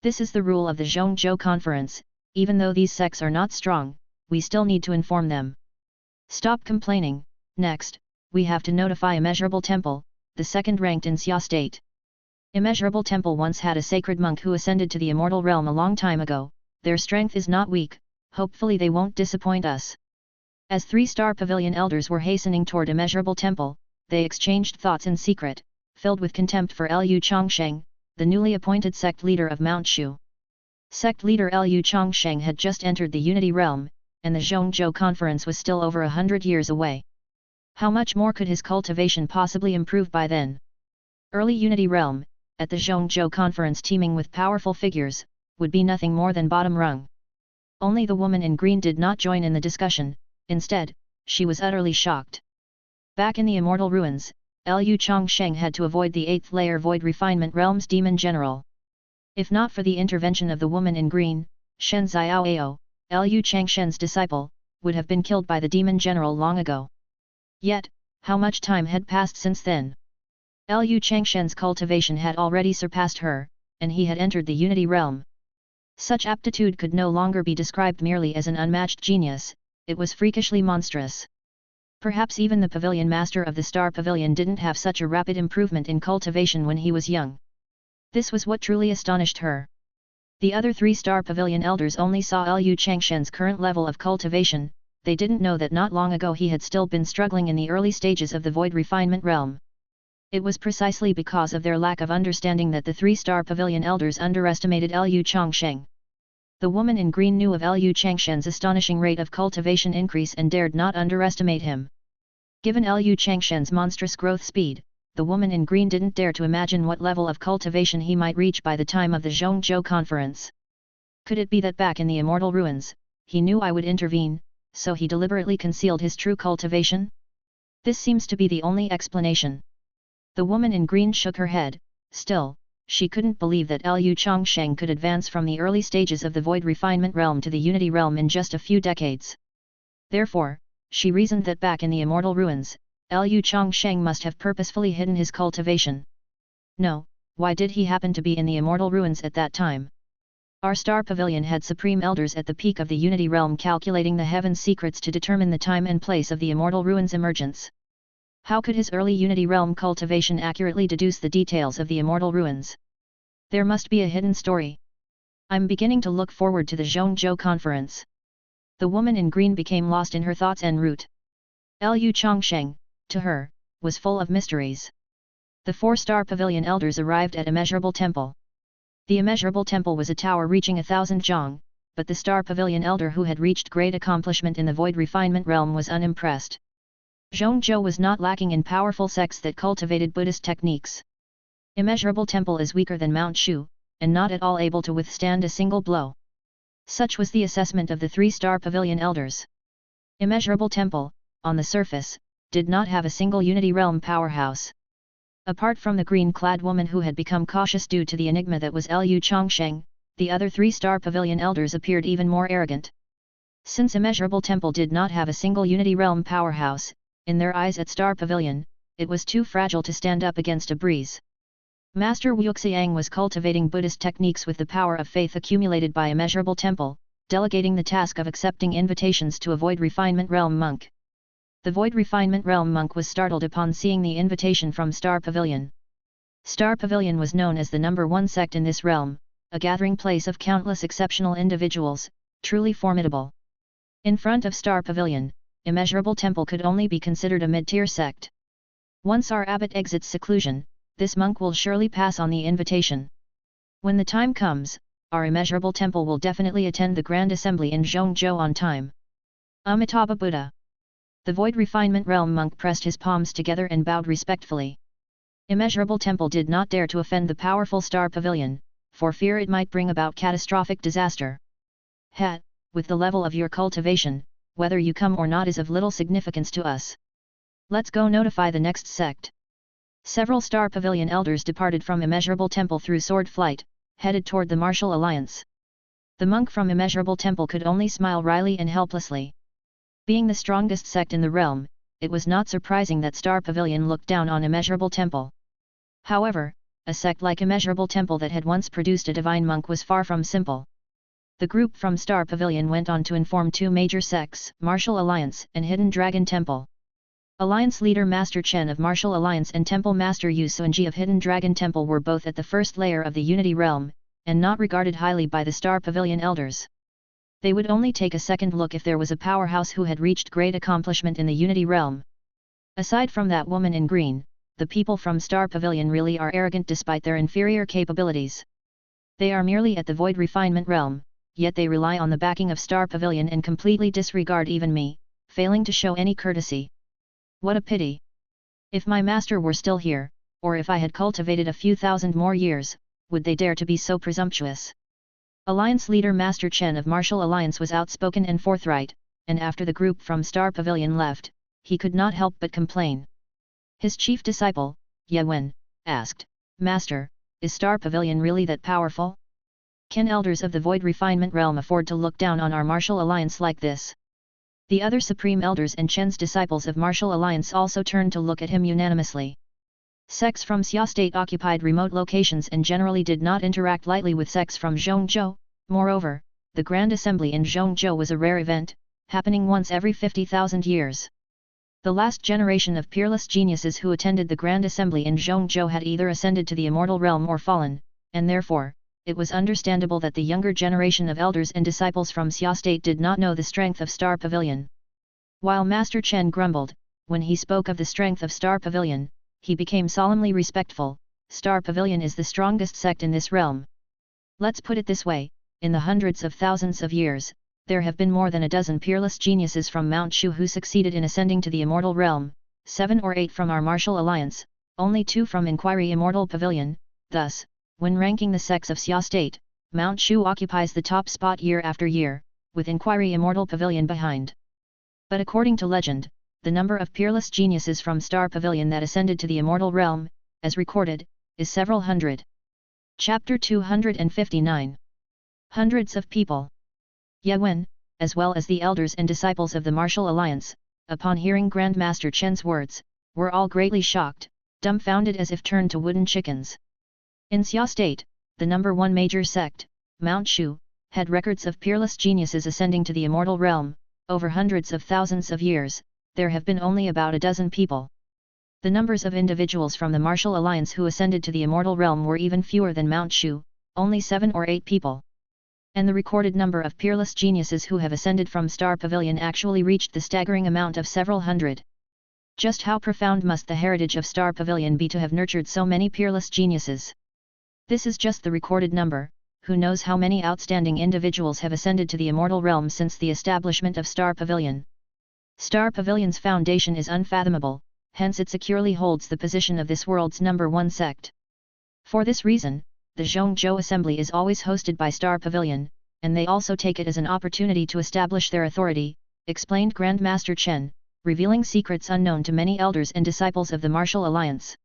This is the rule of the Zhongzhou conference, even though these sects are not strong, we still need to inform them. Stop complaining. Next, we have to notify Immeasurable Temple, the second ranked in Xia State. Immeasurable Temple once had a sacred monk who ascended to the immortal realm a long time ago. Their strength is not weak, hopefully they won't disappoint us. As 3 Star Pavilion elders were hastening toward Immeasurable Temple, they exchanged thoughts in secret, filled with contempt for Lu Changsheng, the newly appointed sect leader of Mount Shu. Sect leader Lu Changsheng had just entered the Unity realm, and the Zhongzhou conference was still over 100 years away. How much more could his cultivation possibly improve by then? Early Unity realm, at the Zhongzhou conference teeming with powerful figures, would be nothing more than bottom rung. Only the woman in green did not join in the discussion, instead, she was utterly shocked. Back in the immortal ruins, Lu Changsheng had to avoid the 8th layer Void Refinement Realm's Demon General. If not for the intervention of the woman in green, Shen Xiaoao, Lu Changshen's disciple, would have been killed by the Demon General long ago. Yet, how much time had passed since then? Lu Changshen's cultivation had already surpassed her, and he had entered the Unity realm. Such aptitude could no longer be described merely as an unmatched genius, it was freakishly monstrous. Perhaps even the pavilion master of the Star Pavilion didn't have such a rapid improvement in cultivation when he was young. This was what truly astonished her. The other 3 Star Pavilion elders only saw Lu Changshen's current level of cultivation, they didn't know that not long ago he had still been struggling in the early stages of the Void Refinement realm. It was precisely because of their lack of understanding that the 3 Star Pavilion elders underestimated Lu Changsheng. The woman in green knew of Lu Changshen's astonishing rate of cultivation increase and dared not underestimate him. Given Lu Changshen's monstrous growth speed, the woman in green didn't dare to imagine what level of cultivation he might reach by the time of the Zhongzhou conference. Could it be that back in the immortal ruins, he knew I would intervene, so he deliberately concealed his true cultivation? This seems to be the only explanation. The woman in green shook her head. Still, she couldn't believe that Lu Changsheng could advance from the early stages of the void refinement realm to the unity realm in just a few decades. Therefore, she reasoned that back in the immortal ruins, Lu Changsheng must have purposefully hidden his cultivation. No, why did he happen to be in the immortal ruins at that time? Our star pavilion had supreme elders at the peak of the unity realm calculating the heaven's secrets to determine the time and place of the immortal ruins' emergence. How could his early unity realm cultivation accurately deduce the details of the immortal ruins? There must be a hidden story. I'm beginning to look forward to the Zhongzhou conference. The woman in green became lost in her thoughts en route. Lu Changsheng, to her, was full of mysteries. The 4-star pavilion elders arrived at Immeasurable Temple. The Immeasurable Temple was a tower reaching 1,000 zhang, but the star pavilion elder who had reached great accomplishment in the void refinement realm was unimpressed. Zhongzhou was not lacking in powerful sects that cultivated Buddhist techniques. Immeasurable Temple is weaker than Mount Shu, and not at all able to withstand a single blow. Such was the assessment of the 3-star pavilion elders. Immeasurable Temple, on the surface, did not have a single unity realm powerhouse. Apart from the green-clad woman who had become cautious due to the enigma that was Lu Changsheng, the other 3-star pavilion elders appeared even more arrogant. Since Immeasurable Temple did not have a single unity realm powerhouse, in their eyes at Star Pavilion, it was too fragile to stand up against a breeze. Master Wuxiang was cultivating Buddhist techniques with the power of faith accumulated by Immeasurable Temple, delegating the task of accepting invitations to a Void Refinement Realm monk. The Void Refinement Realm monk was startled upon seeing the invitation from Star Pavilion. Star Pavilion was known as the #1 sect in this realm, a gathering place of countless exceptional individuals, truly formidable. In front of Star Pavilion, Immeasurable Temple could only be considered a mid-tier sect. Once our abbot exits seclusion, this monk will surely pass on the invitation. When the time comes, our Immeasurable Temple will definitely attend the Grand Assembly in Zhongzhou on time. Amitabha Buddha. The Void Refinement Realm monk pressed his palms together and bowed respectfully. Immeasurable Temple did not dare to offend the powerful Star Pavilion, for fear it might bring about catastrophic disaster. With the level of your cultivation, whether you come or not is of little significance to us. Let's go notify the next sect. Several Star Pavilion elders departed from Immeasurable Temple through sword flight, headed toward the Martial Alliance. The monk from Immeasurable Temple could only smile wryly and helplessly. Being the strongest sect in the realm, it was not surprising that Star Pavilion looked down on Immeasurable Temple. However, a sect like Immeasurable Temple that had once produced a divine monk was far from simple. The group from Star Pavilion went on to inform 2 major sects, Martial Alliance and Hidden Dragon Temple. Alliance leader Master Chen of Martial Alliance and Temple Master Yu Sunji of Hidden Dragon Temple were both at the first layer of the Unity Realm, and not regarded highly by the Star Pavilion elders. They would only take a second look if there was a powerhouse who had reached great accomplishment in the Unity Realm. Aside from that woman in green, the people from Star Pavilion really are arrogant despite their inferior capabilities. They are merely at the Void Refinement Realm, yet they rely on the backing of Star Pavilion and completely disregard even me, failing to show any courtesy. What a pity! If my master were still here, or if I had cultivated a few thousand more years, would they dare to be so presumptuous? Alliance leader Master Chen of Martial Alliance was outspoken and forthright, and after the group from Star Pavilion left, he could not help but complain. His chief disciple, Ye Wen, asked, "Master, is Star Pavilion really that powerful? Can elders of the Void Refinement Realm afford to look down on our Martial Alliance like this?" The other supreme elders and Chen's disciples of Martial Alliance also turned to look at him unanimously. Sects from Xia State occupied remote locations and generally did not interact lightly with sects from Zhongzhou. Moreover, the Grand Assembly in Zhongzhou was a rare event, happening once every 50,000 years. The last generation of peerless geniuses who attended the Grand Assembly in Zhongzhou had either ascended to the immortal realm or fallen, and therefore, it was understandable that the younger generation of elders and disciples from Xia State did not know the strength of Star Pavilion. While Master Chen grumbled, when he spoke of the strength of Star Pavilion, he became solemnly respectful. Star Pavilion is the strongest sect in this realm. Let's put it this way, in the hundreds of thousands of years, there have been more than a dozen peerless geniuses from Mount Shu who succeeded in ascending to the immortal realm, 7 or 8 from our Martial Alliance, only 2 from Inquiry Immortal Pavilion. Thus, when ranking the sects of Xia State, Mount Shu occupies the top spot year after year, with Inquiry Immortal Pavilion behind. But according to legend, the number of peerless geniuses from Star Pavilion that ascended to the immortal realm, as recorded, is several hundred. Chapter 259. Hundreds of people. Ye Wen, as well as the elders and disciples of the Martial Alliance, upon hearing Grandmaster Chen's words, were all greatly shocked, dumbfounded as if turned to wooden chickens. In Xia State, the number one major sect, Mount Shu, had records of peerless geniuses ascending to the immortal realm. Over hundreds of thousands of years, there have been only about a dozen people. The numbers of individuals from the Martial Alliance who ascended to the immortal realm were even fewer than Mount Shu, only 7 or 8 people. And the recorded number of peerless geniuses who have ascended from Star Pavilion actually reached the staggering amount of several hundred. Just how profound must the heritage of Star Pavilion be to have nurtured so many peerless geniuses? This is just the recorded number. Who knows how many outstanding individuals have ascended to the immortal realm since the establishment of Star Pavilion? Star Pavilion's foundation is unfathomable, hence it securely holds the position of this world's number one sect. For this reason, the Zhongzhou Assembly is always hosted by Star Pavilion, and they also take it as an opportunity to establish their authority, explained Grandmaster Chen, revealing secrets unknown to many elders and disciples of the Martial Alliance.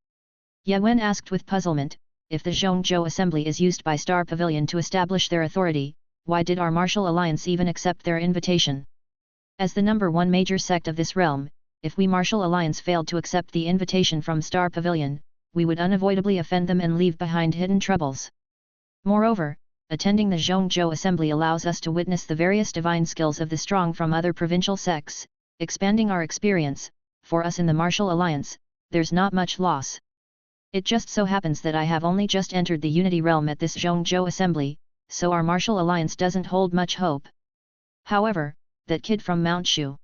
Ye Wen asked with puzzlement, if the Zhongzhou Assembly is used by Star Pavilion to establish their authority, why did our Martial Alliance even accept their invitation? As the number one major sect of this realm, if we Martial Alliance failed to accept the invitation from Star Pavilion, we would unavoidably offend them and leave behind hidden troubles. Moreover, attending the Zhongzhou Assembly allows us to witness the various divine skills of the strong from other provincial sects, expanding our experience. For us in the Martial Alliance, there's not much loss. It just so happens that I have only just entered the Unity Realm at this Zhongzhou Assembly, so our Martial Alliance doesn't hold much hope. However, that kid from Mount Shu.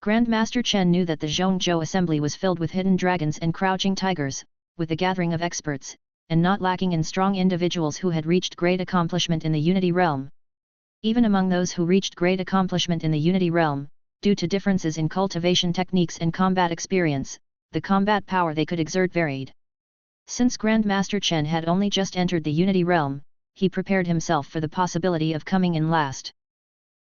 Grandmaster Chen knew that the Zhongzhou Assembly was filled with hidden dragons and crouching tigers, with a gathering of experts, and not lacking in strong individuals who had reached great accomplishment in the Unity Realm. Even among those who reached great accomplishment in the Unity Realm, due to differences in cultivation techniques and combat experience, the combat power they could exert varied. Since Grandmaster Chen had only just entered the Unity Realm, he prepared himself for the possibility of coming in last.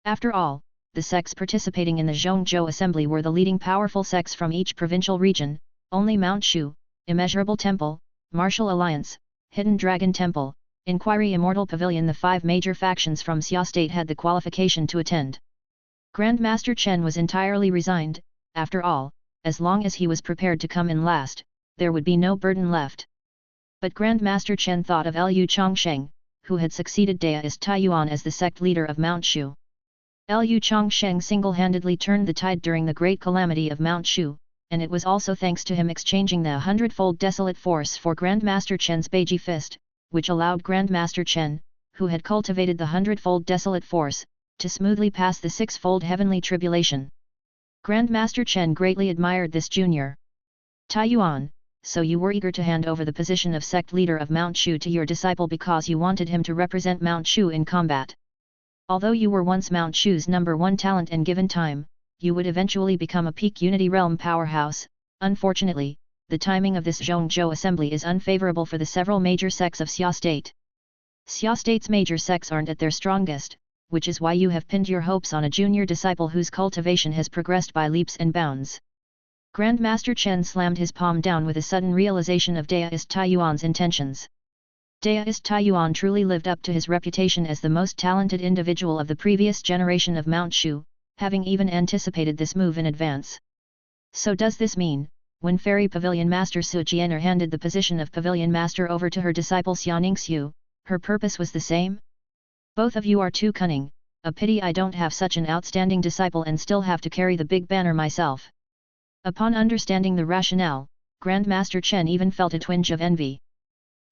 After all, the sects participating in the Zhongzhou Assembly were the leading powerful sects from each provincial region. Only Mount Shu, Immeasurable Temple, Martial Alliance, Hidden Dragon Temple, Inquiry Immortal Pavilion, the 5 major factions from Xia State had the qualification to attend. Grandmaster Chen was entirely resigned. After all, as long as he was prepared to come in last, there would be no burden left. But Grandmaster Chen thought of Lu Changsheng, who had succeeded Daoist Taiyuan as the sect leader of Mount Shu. Lu Changsheng single-handedly turned the tide during the great calamity of Mount Shu, and it was also thanks to him exchanging the 100-fold desolate force for Grandmaster Chen's Beiji Fist, which allowed Grandmaster Chen, who had cultivated the 100-fold desolate force, to smoothly pass the 6-fold heavenly tribulation. Grandmaster Chen greatly admired this junior Taiyuan. So you were eager to hand over the position of sect leader of Mount Shu to your disciple because you wanted him to represent Mount Shu in combat. Although you were once Mount Shu's number one talent and given time, you would eventually become a peak Unity Realm powerhouse. Unfortunately, the timing of this Zhongzhou Assembly is unfavorable for the several major sects of Xia State. Xia State's major sects aren't at their strongest, which is why you have pinned your hopes on a junior disciple whose cultivation has progressed by leaps and bounds. Grandmaster Chen slammed his palm down with a sudden realization of Daoist Taiyuan's intentions. Daoist Taiyuan truly lived up to his reputation as the most talented individual of the previous generation of Mount Shu, having even anticipated this move in advance. So does this mean, when Fairy Pavilion Master Su Jianer handed the position of Pavilion Master over to her disciple Xianingsu, her purpose was the same? Both of you are too cunning, a pity I don't have such an outstanding disciple and still have to carry the big banner myself. Upon understanding the rationale, Grandmaster Chen even felt a twinge of envy.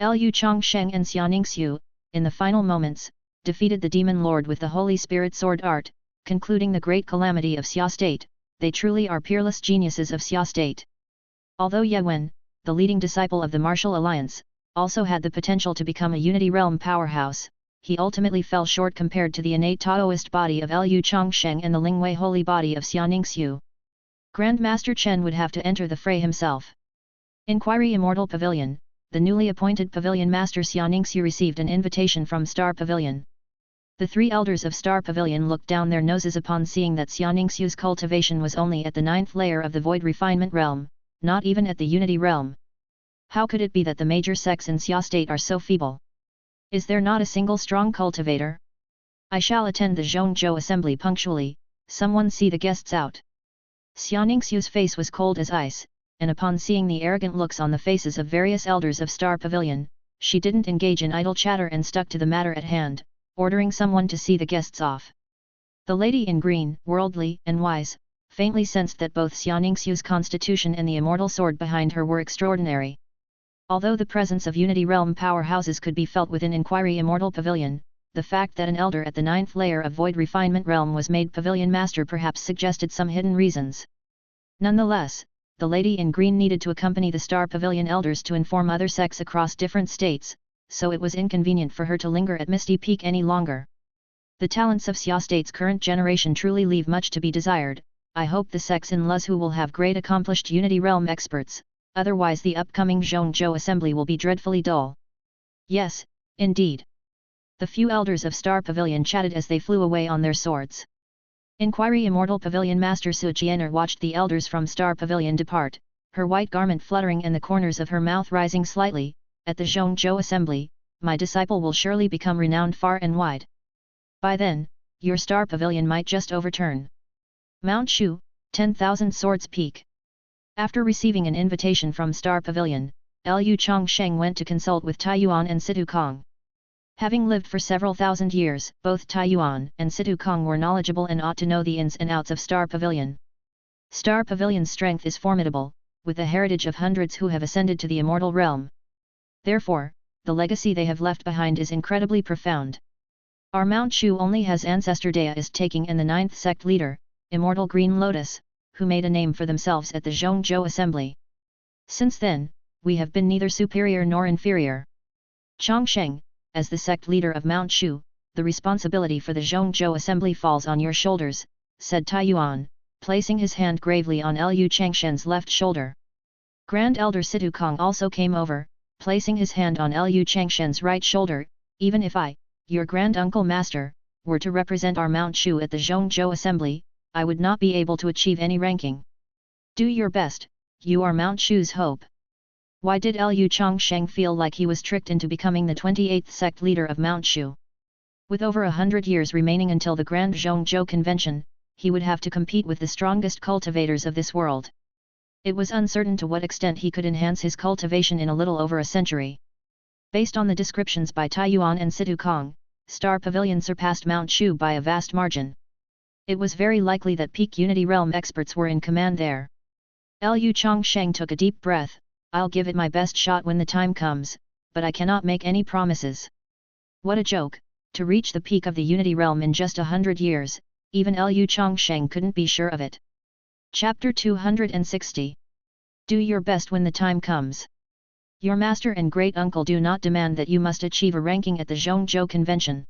Lu Changsheng and Xianingsu, in the final moments, defeated the Demon Lord with the Holy Spirit Sword Art, concluding the great calamity of Xia State. They truly are peerless geniuses of Xia State. Although Ye Wen, the leading disciple of the Martial Alliance, also had the potential to become a Unity Realm powerhouse, he ultimately fell short compared to the innate Taoist body of Lu Changsheng and the Lingwei holy body of Xianingsu. Grandmaster Chen would have to enter the fray himself. Inquiry Immortal Pavilion. The newly appointed Pavilion Master Xianingsu received an invitation from Star Pavilion. The three elders of Star Pavilion looked down their noses upon seeing that Xianingsu's cultivation was only at the 9th layer of the Void Refinement Realm, not even at the Unity Realm. How could it be that the major sects in Xia State are so feeble? Is there not a single strong cultivator? I shall attend the Zhongzhou assembly punctually, someone see the guests out. Xianingsu's face was cold as ice, and upon seeing the arrogant looks on the faces of various elders of Star Pavilion, she didn't engage in idle chatter and stuck to the matter at hand, ordering someone to see the guests off. The lady in green, worldly and wise, faintly sensed that both Xianingsu's constitution and the immortal sword behind her were extraordinary. Although the presence of Unity Realm powerhouses could be felt within Inquiry Immortal Pavilion, the fact that an elder at the 9th layer of Void Refinement Realm was made Pavilion Master perhaps suggested some hidden reasons. Nonetheless, the lady in green needed to accompany the Star Pavilion elders to inform other sects across different states, so it was inconvenient for her to linger at Misty Peak any longer. The talents of Xia State's current generation truly leave much to be desired. I hope the sects in Luzhu will have great accomplished Unity Realm experts, otherwise the upcoming Zhongzhou assembly will be dreadfully dull. Yes, indeed. The few elders of Star Pavilion chatted as they flew away on their swords. Inquiry Immortal Pavilion Master Su Jianer watched the elders from Star Pavilion depart, her white garment fluttering and the corners of her mouth rising slightly. At the Zhongzhou assembly, my disciple will surely become renowned far and wide. By then, your Star Pavilion might just overturn Mount Shu, 10,000 Swords Peak. After receiving an invitation from Star Pavilion, Lu Changsheng went to consult with Taiyuan and Situ Kong. Having lived for several thousand years, both Taiyuan and Situ Kong were knowledgeable and ought to know the ins and outs of Star Pavilion. Star Pavilion's strength is formidable, with a heritage of hundreds who have ascended to the immortal realm. Therefore, the legacy they have left behind is incredibly profound. Our Mount Shu only has ancestor Dea is taking and the 9th sect leader, Immortal Green Lotus, who made a name for themselves at the Zhongzhou assembly. Since then, we have been neither superior nor inferior. Changsheng, as the sect leader of Mount Shu, the responsibility for the Zhongzhou assembly falls on your shoulders, said Taiyuan, placing his hand gravely on Lu Changsheng's left shoulder. Grand Elder Situ Kong also came over, placing his hand on Lu Changsheng's right shoulder. Even if I, your Grand Uncle Master, were to represent our Mount Shu at the Zhongzhou assembly, I would not be able to achieve any ranking. Do your best, you are Mount Shu's hope. Why did Lu Changsheng feel like he was tricked into becoming the 28th sect leader of Mount Shu? With over 100 years remaining until the Grand Zhongzhou convention, he would have to compete with the strongest cultivators of this world. It was uncertain to what extent he could enhance his cultivation in a little over a century. Based on the descriptions by Taiyuan and Situ Kong, Star Pavilion surpassed Mount Shu by a vast margin. It was very likely that peak Unity Realm experts were in command there. Lu Changsheng took a deep breath. I'll give it my best shot when the time comes, but I cannot make any promises. What a joke, to reach the peak of the Unity Realm in just 100 years, even Lu Changsheng couldn't be sure of it. Chapter 260. Do your best when the time comes. Your master and great uncle do not demand that you must achieve a ranking at the Zhongzhou convention.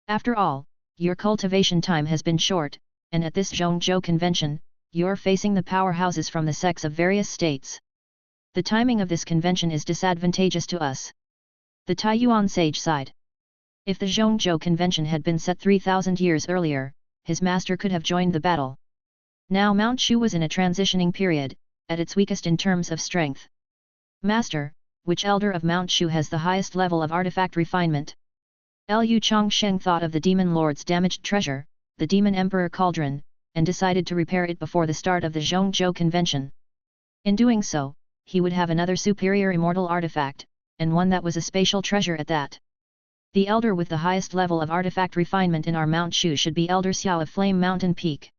After all, your cultivation time has been short, and at this Zhongzhou convention, you're facing the powerhouses from the sects of various states. The timing of this convention is disadvantageous to us. The Taiyuan sage sighed. If the Zhongzhou convention had been set 3,000 years earlier, his master could have joined the battle. Now Mount Shu was in a transitioning period, at its weakest in terms of strength. Master, which elder of Mount Shu has the highest level of artifact refinement? Lu Changsheng thought of the Demon Lord's damaged treasure, the Demon Emperor Cauldron, and decided to repair it before the start of the Zhongzhou convention. In doing so, he would have another superior immortal artifact, and one that was a spatial treasure at that. The elder with the highest level of artifact refinement in our Mount Shu should be Elder Xiao of Flame Mountain Peak.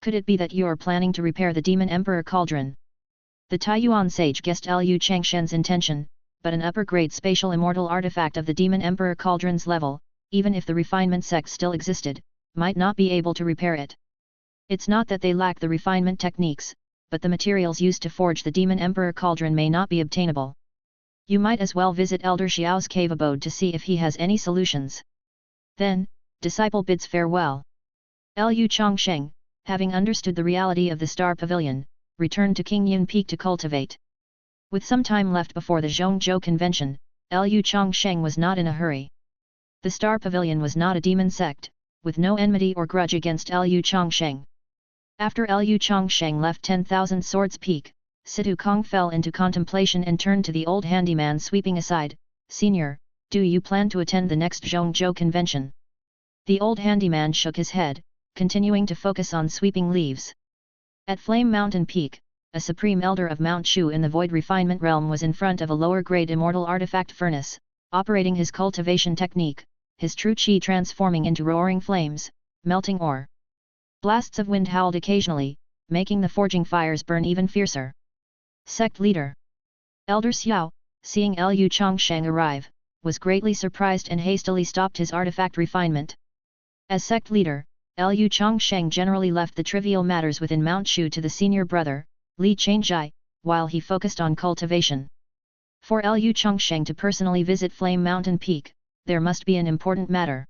Could it be that you are planning to repair the Demon Emperor Cauldron? The Taiyuan sage guessed Lu Changsheng's intention, but an upper-grade spatial immortal artifact of the Demon Emperor Cauldron's level, even if the refinement sect still existed, might not be able to repair it. It's not that they lack the refinement techniques, but the materials used to forge the Demon Emperor Cauldron may not be obtainable. You might as well visit Elder Xiao's cave abode to see if he has any solutions. Then, disciple bids farewell. Lu Changsheng, having understood the reality of the Star Pavilion, returned to Qingyun Peak to cultivate. With some time left before the Zhongzhou convention, Lu Changsheng was not in a hurry. The Star Pavilion was not a demon sect, with no enmity or grudge against Lu Changsheng. After Lu Changsheng left 10,000 Swords Peak, Situ Kong fell into contemplation and turned to the old handyman, sweeping aside, "Senior, do you plan to attend the next Zhongzhou convention?" The old handyman shook his head, continuing to focus on sweeping leaves. At Flame Mountain Peak, a supreme elder of Mount Shu in the Void Refinement Realm was in front of a lower-grade immortal artifact furnace, operating his cultivation technique, his true qi transforming into roaring flames, melting ore. Blasts of wind howled occasionally, making the forging fires burn even fiercer. Sect Leader Elder Xiao, seeing Lu Changsheng arrive, was greatly surprised and hastily stopped his artifact refinement. As sect leader, Lu Changsheng generally left the trivial matters within Mount Shu to the senior brother, Li Changzhai, while he focused on cultivation. For Lu Changsheng to personally visit Flame Mountain Peak, there must be an important matter.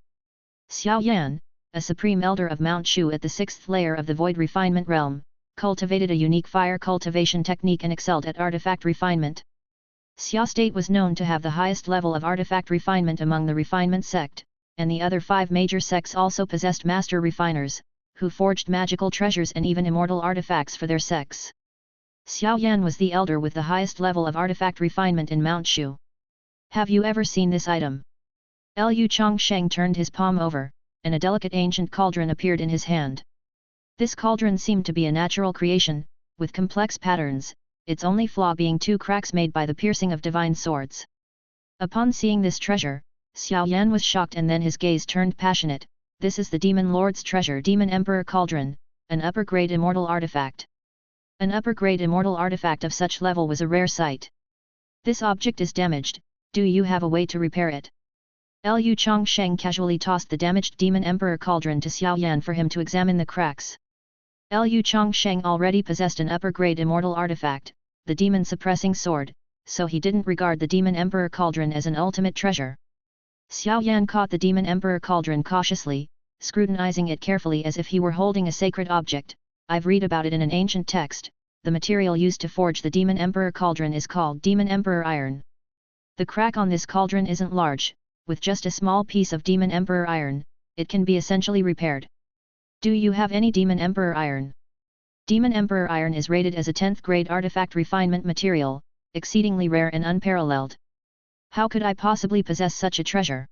Xiao Yan, a supreme elder of Mount Shu at the 6th layer of the Void Refinement Realm, cultivated a unique fire cultivation technique and excelled at artifact refinement. Xiao State was known to have the highest level of artifact refinement among the refinement sect, and the other 5 major sects also possessed master refiners, who forged magical treasures and even immortal artifacts for their sects. Xiao Yan was the elder with the highest level of artifact refinement in Mount Shu. "Have you ever seen this item?" Lu Changsheng turned his palm over, and a delicate ancient cauldron appeared in his hand. This cauldron seemed to be a natural creation, with complex patterns, its only flaw being 2 cracks made by the piercing of divine swords. Upon seeing this treasure, Xiao Yan was shocked and then his gaze turned passionate. "This is the Demon Lord's treasure, Demon Emperor Cauldron, an upper-grade immortal artifact." An upper-grade immortal artifact of such level was a rare sight. "This object is damaged, do you have a way to repair it?" Lu Changsheng casually tossed the damaged Demon Emperor Cauldron to Xiao Yan for him to examine the cracks. Lu Changsheng already possessed an upper-grade immortal artifact, the Demon Suppressing Sword, so he didn't regard the Demon Emperor Cauldron as an ultimate treasure. Xiao Yan caught the Demon Emperor Cauldron cautiously, scrutinizing it carefully as if he were holding a sacred object. "I've read about it in an ancient text. The material used to forge the Demon Emperor Cauldron is called Demon Emperor Iron. The crack on this cauldron isn't large, with just a small piece of Demon Emperor Iron, it can be essentially repaired. Do you have any Demon Emperor Iron?" Demon Emperor Iron is rated as a 10th grade artifact refinement material, exceedingly rare and unparalleled. How could I possibly possess such a treasure?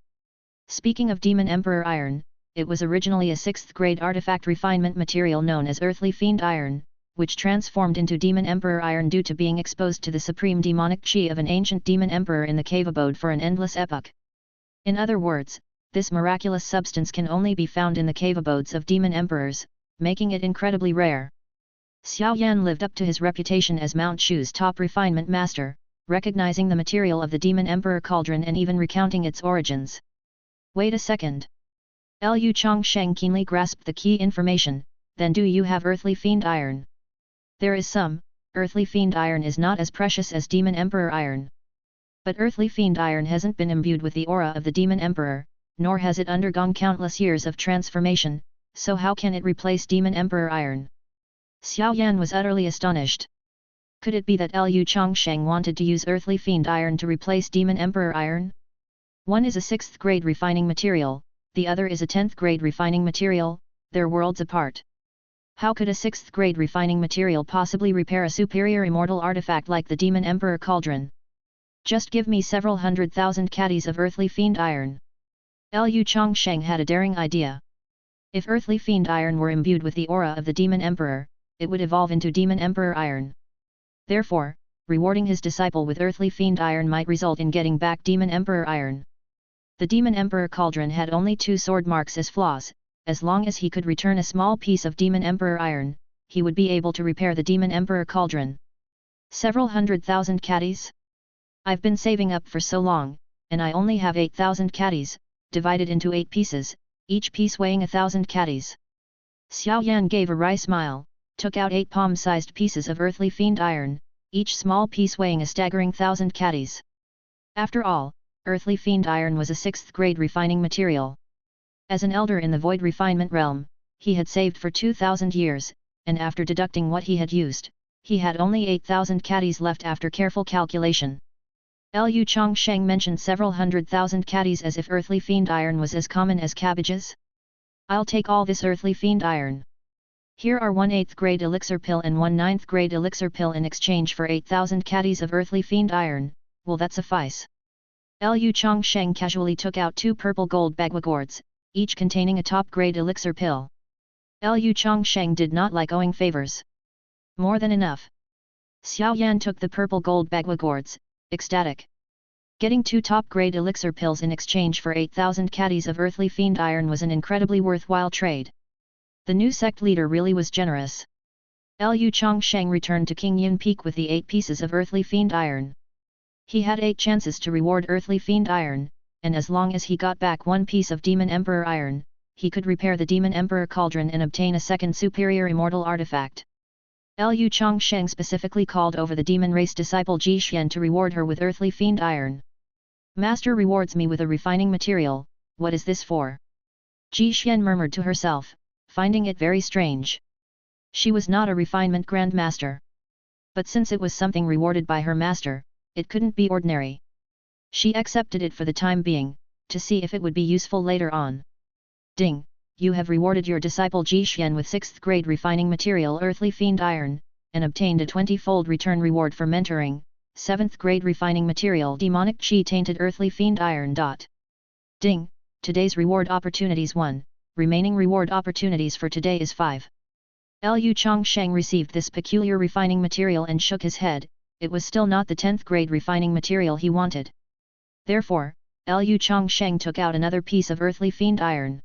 Speaking of Demon Emperor Iron, it was originally a 6th grade artifact refinement material known as Earthly Fiend Iron, which transformed into Demon Emperor Iron due to being exposed to the supreme demonic qi of an ancient demon emperor in the cave abode for an endless epoch. In other words, this miraculous substance can only be found in the cave abodes of demon emperors, making it incredibly rare. Xiao Yan lived up to his reputation as Mount Shu's top refinement master, recognizing the material of the Demon Emperor Cauldron and even recounting its origins. "Wait a second." Lu Changsheng keenly grasped the key information. "Then do you have Earthly Fiend Iron?" "There is some. Earthly Fiend Iron is not as precious as Demon Emperor Iron. But Earthly Fiend Iron hasn't been imbued with the aura of the Demon Emperor, nor has it undergone countless years of transformation, so how can it replace Demon Emperor Iron?" Xiao Yan was utterly astonished. Could it be that Lu Changsheng wanted to use Earthly Fiend Iron to replace Demon Emperor Iron? One is a 6th grade refining material, the other is a 10th grade refining material, they're worlds apart. How could a 6th grade refining material possibly repair a superior immortal artifact like the Demon Emperor Cauldron? "Just give me several 100,000 caddies of Earthly Fiend Iron." Lu Changsheng had a daring idea. If Earthly Fiend Iron were imbued with the aura of the Demon Emperor, it would evolve into Demon Emperor Iron. Therefore, rewarding his disciple with Earthly Fiend Iron might result in getting back Demon Emperor Iron. The Demon Emperor Cauldron had only 2 sword marks as flaws. As long as he could return a small piece of Demon Emperor Iron, he would be able to repair the Demon Emperor Cauldron. Several 100,000 caddies? I've been saving up for so long, and I only have 8,000 caddies, divided into 8 pieces, each piece weighing 1,000 caddies. Xiao Yan gave a wry smile, took out 8 palm-sized pieces of Earthly Fiend Iron, each small piece weighing a staggering 1,000 caddies. After all, Earthly Fiend Iron was a 6th grade refining material. As an elder in the Void Refinement Realm, he had saved for 2,000 years, and after deducting what he had used, he had only 8,000 caddies left after careful calculation. Lu Changsheng mentioned several 100,000 caddies as if earthly fiend iron was as common as cabbages. I'll take all this earthly fiend iron. Here are 1 8th grade elixir pill and 1 9th grade elixir pill in exchange for 8,000 caddies of earthly fiend iron, will that suffice? Lu Changsheng casually took out 2 purple gold bagua each containing a top grade elixir pill. Lu Changsheng did not like owing favors. More than enough. Xiao Yan took the purple gold bagua ecstatic. Getting 2 top-grade elixir pills in exchange for 8,000 caddies of earthly fiend iron was an incredibly worthwhile trade. The new sect leader really was generous. Lu Changsheng returned to King Yun Peak with the 8 pieces of earthly fiend iron. He had 8 chances to reward earthly fiend iron, and as long as he got back 1 piece of Demon Emperor iron, he could repair the Demon Emperor cauldron and obtain a second superior immortal artifact. Lu Changsheng specifically called over the demon race disciple Jixuan to reward her with earthly fiend iron. Master rewards me with a refining material, what is this for? Jixuan murmured to herself, finding it very strange. She was not a refinement grandmaster. But since it was something rewarded by her master, it couldn't be ordinary. She accepted it for the time being, to see if it would be useful later on. Ding! You have rewarded your disciple Jixuan with 6th grade refining material earthly fiend iron, and obtained a 20-fold return reward for mentoring, 7th grade refining material demonic chi tainted earthly fiend iron. Ding! Today's reward opportunities 1, remaining reward opportunities for today is 5. Lu Changsheng received this peculiar refining material and shook his head, it was still not the 10th grade refining material he wanted. Therefore, Lu Changsheng took out another piece of earthly fiend iron.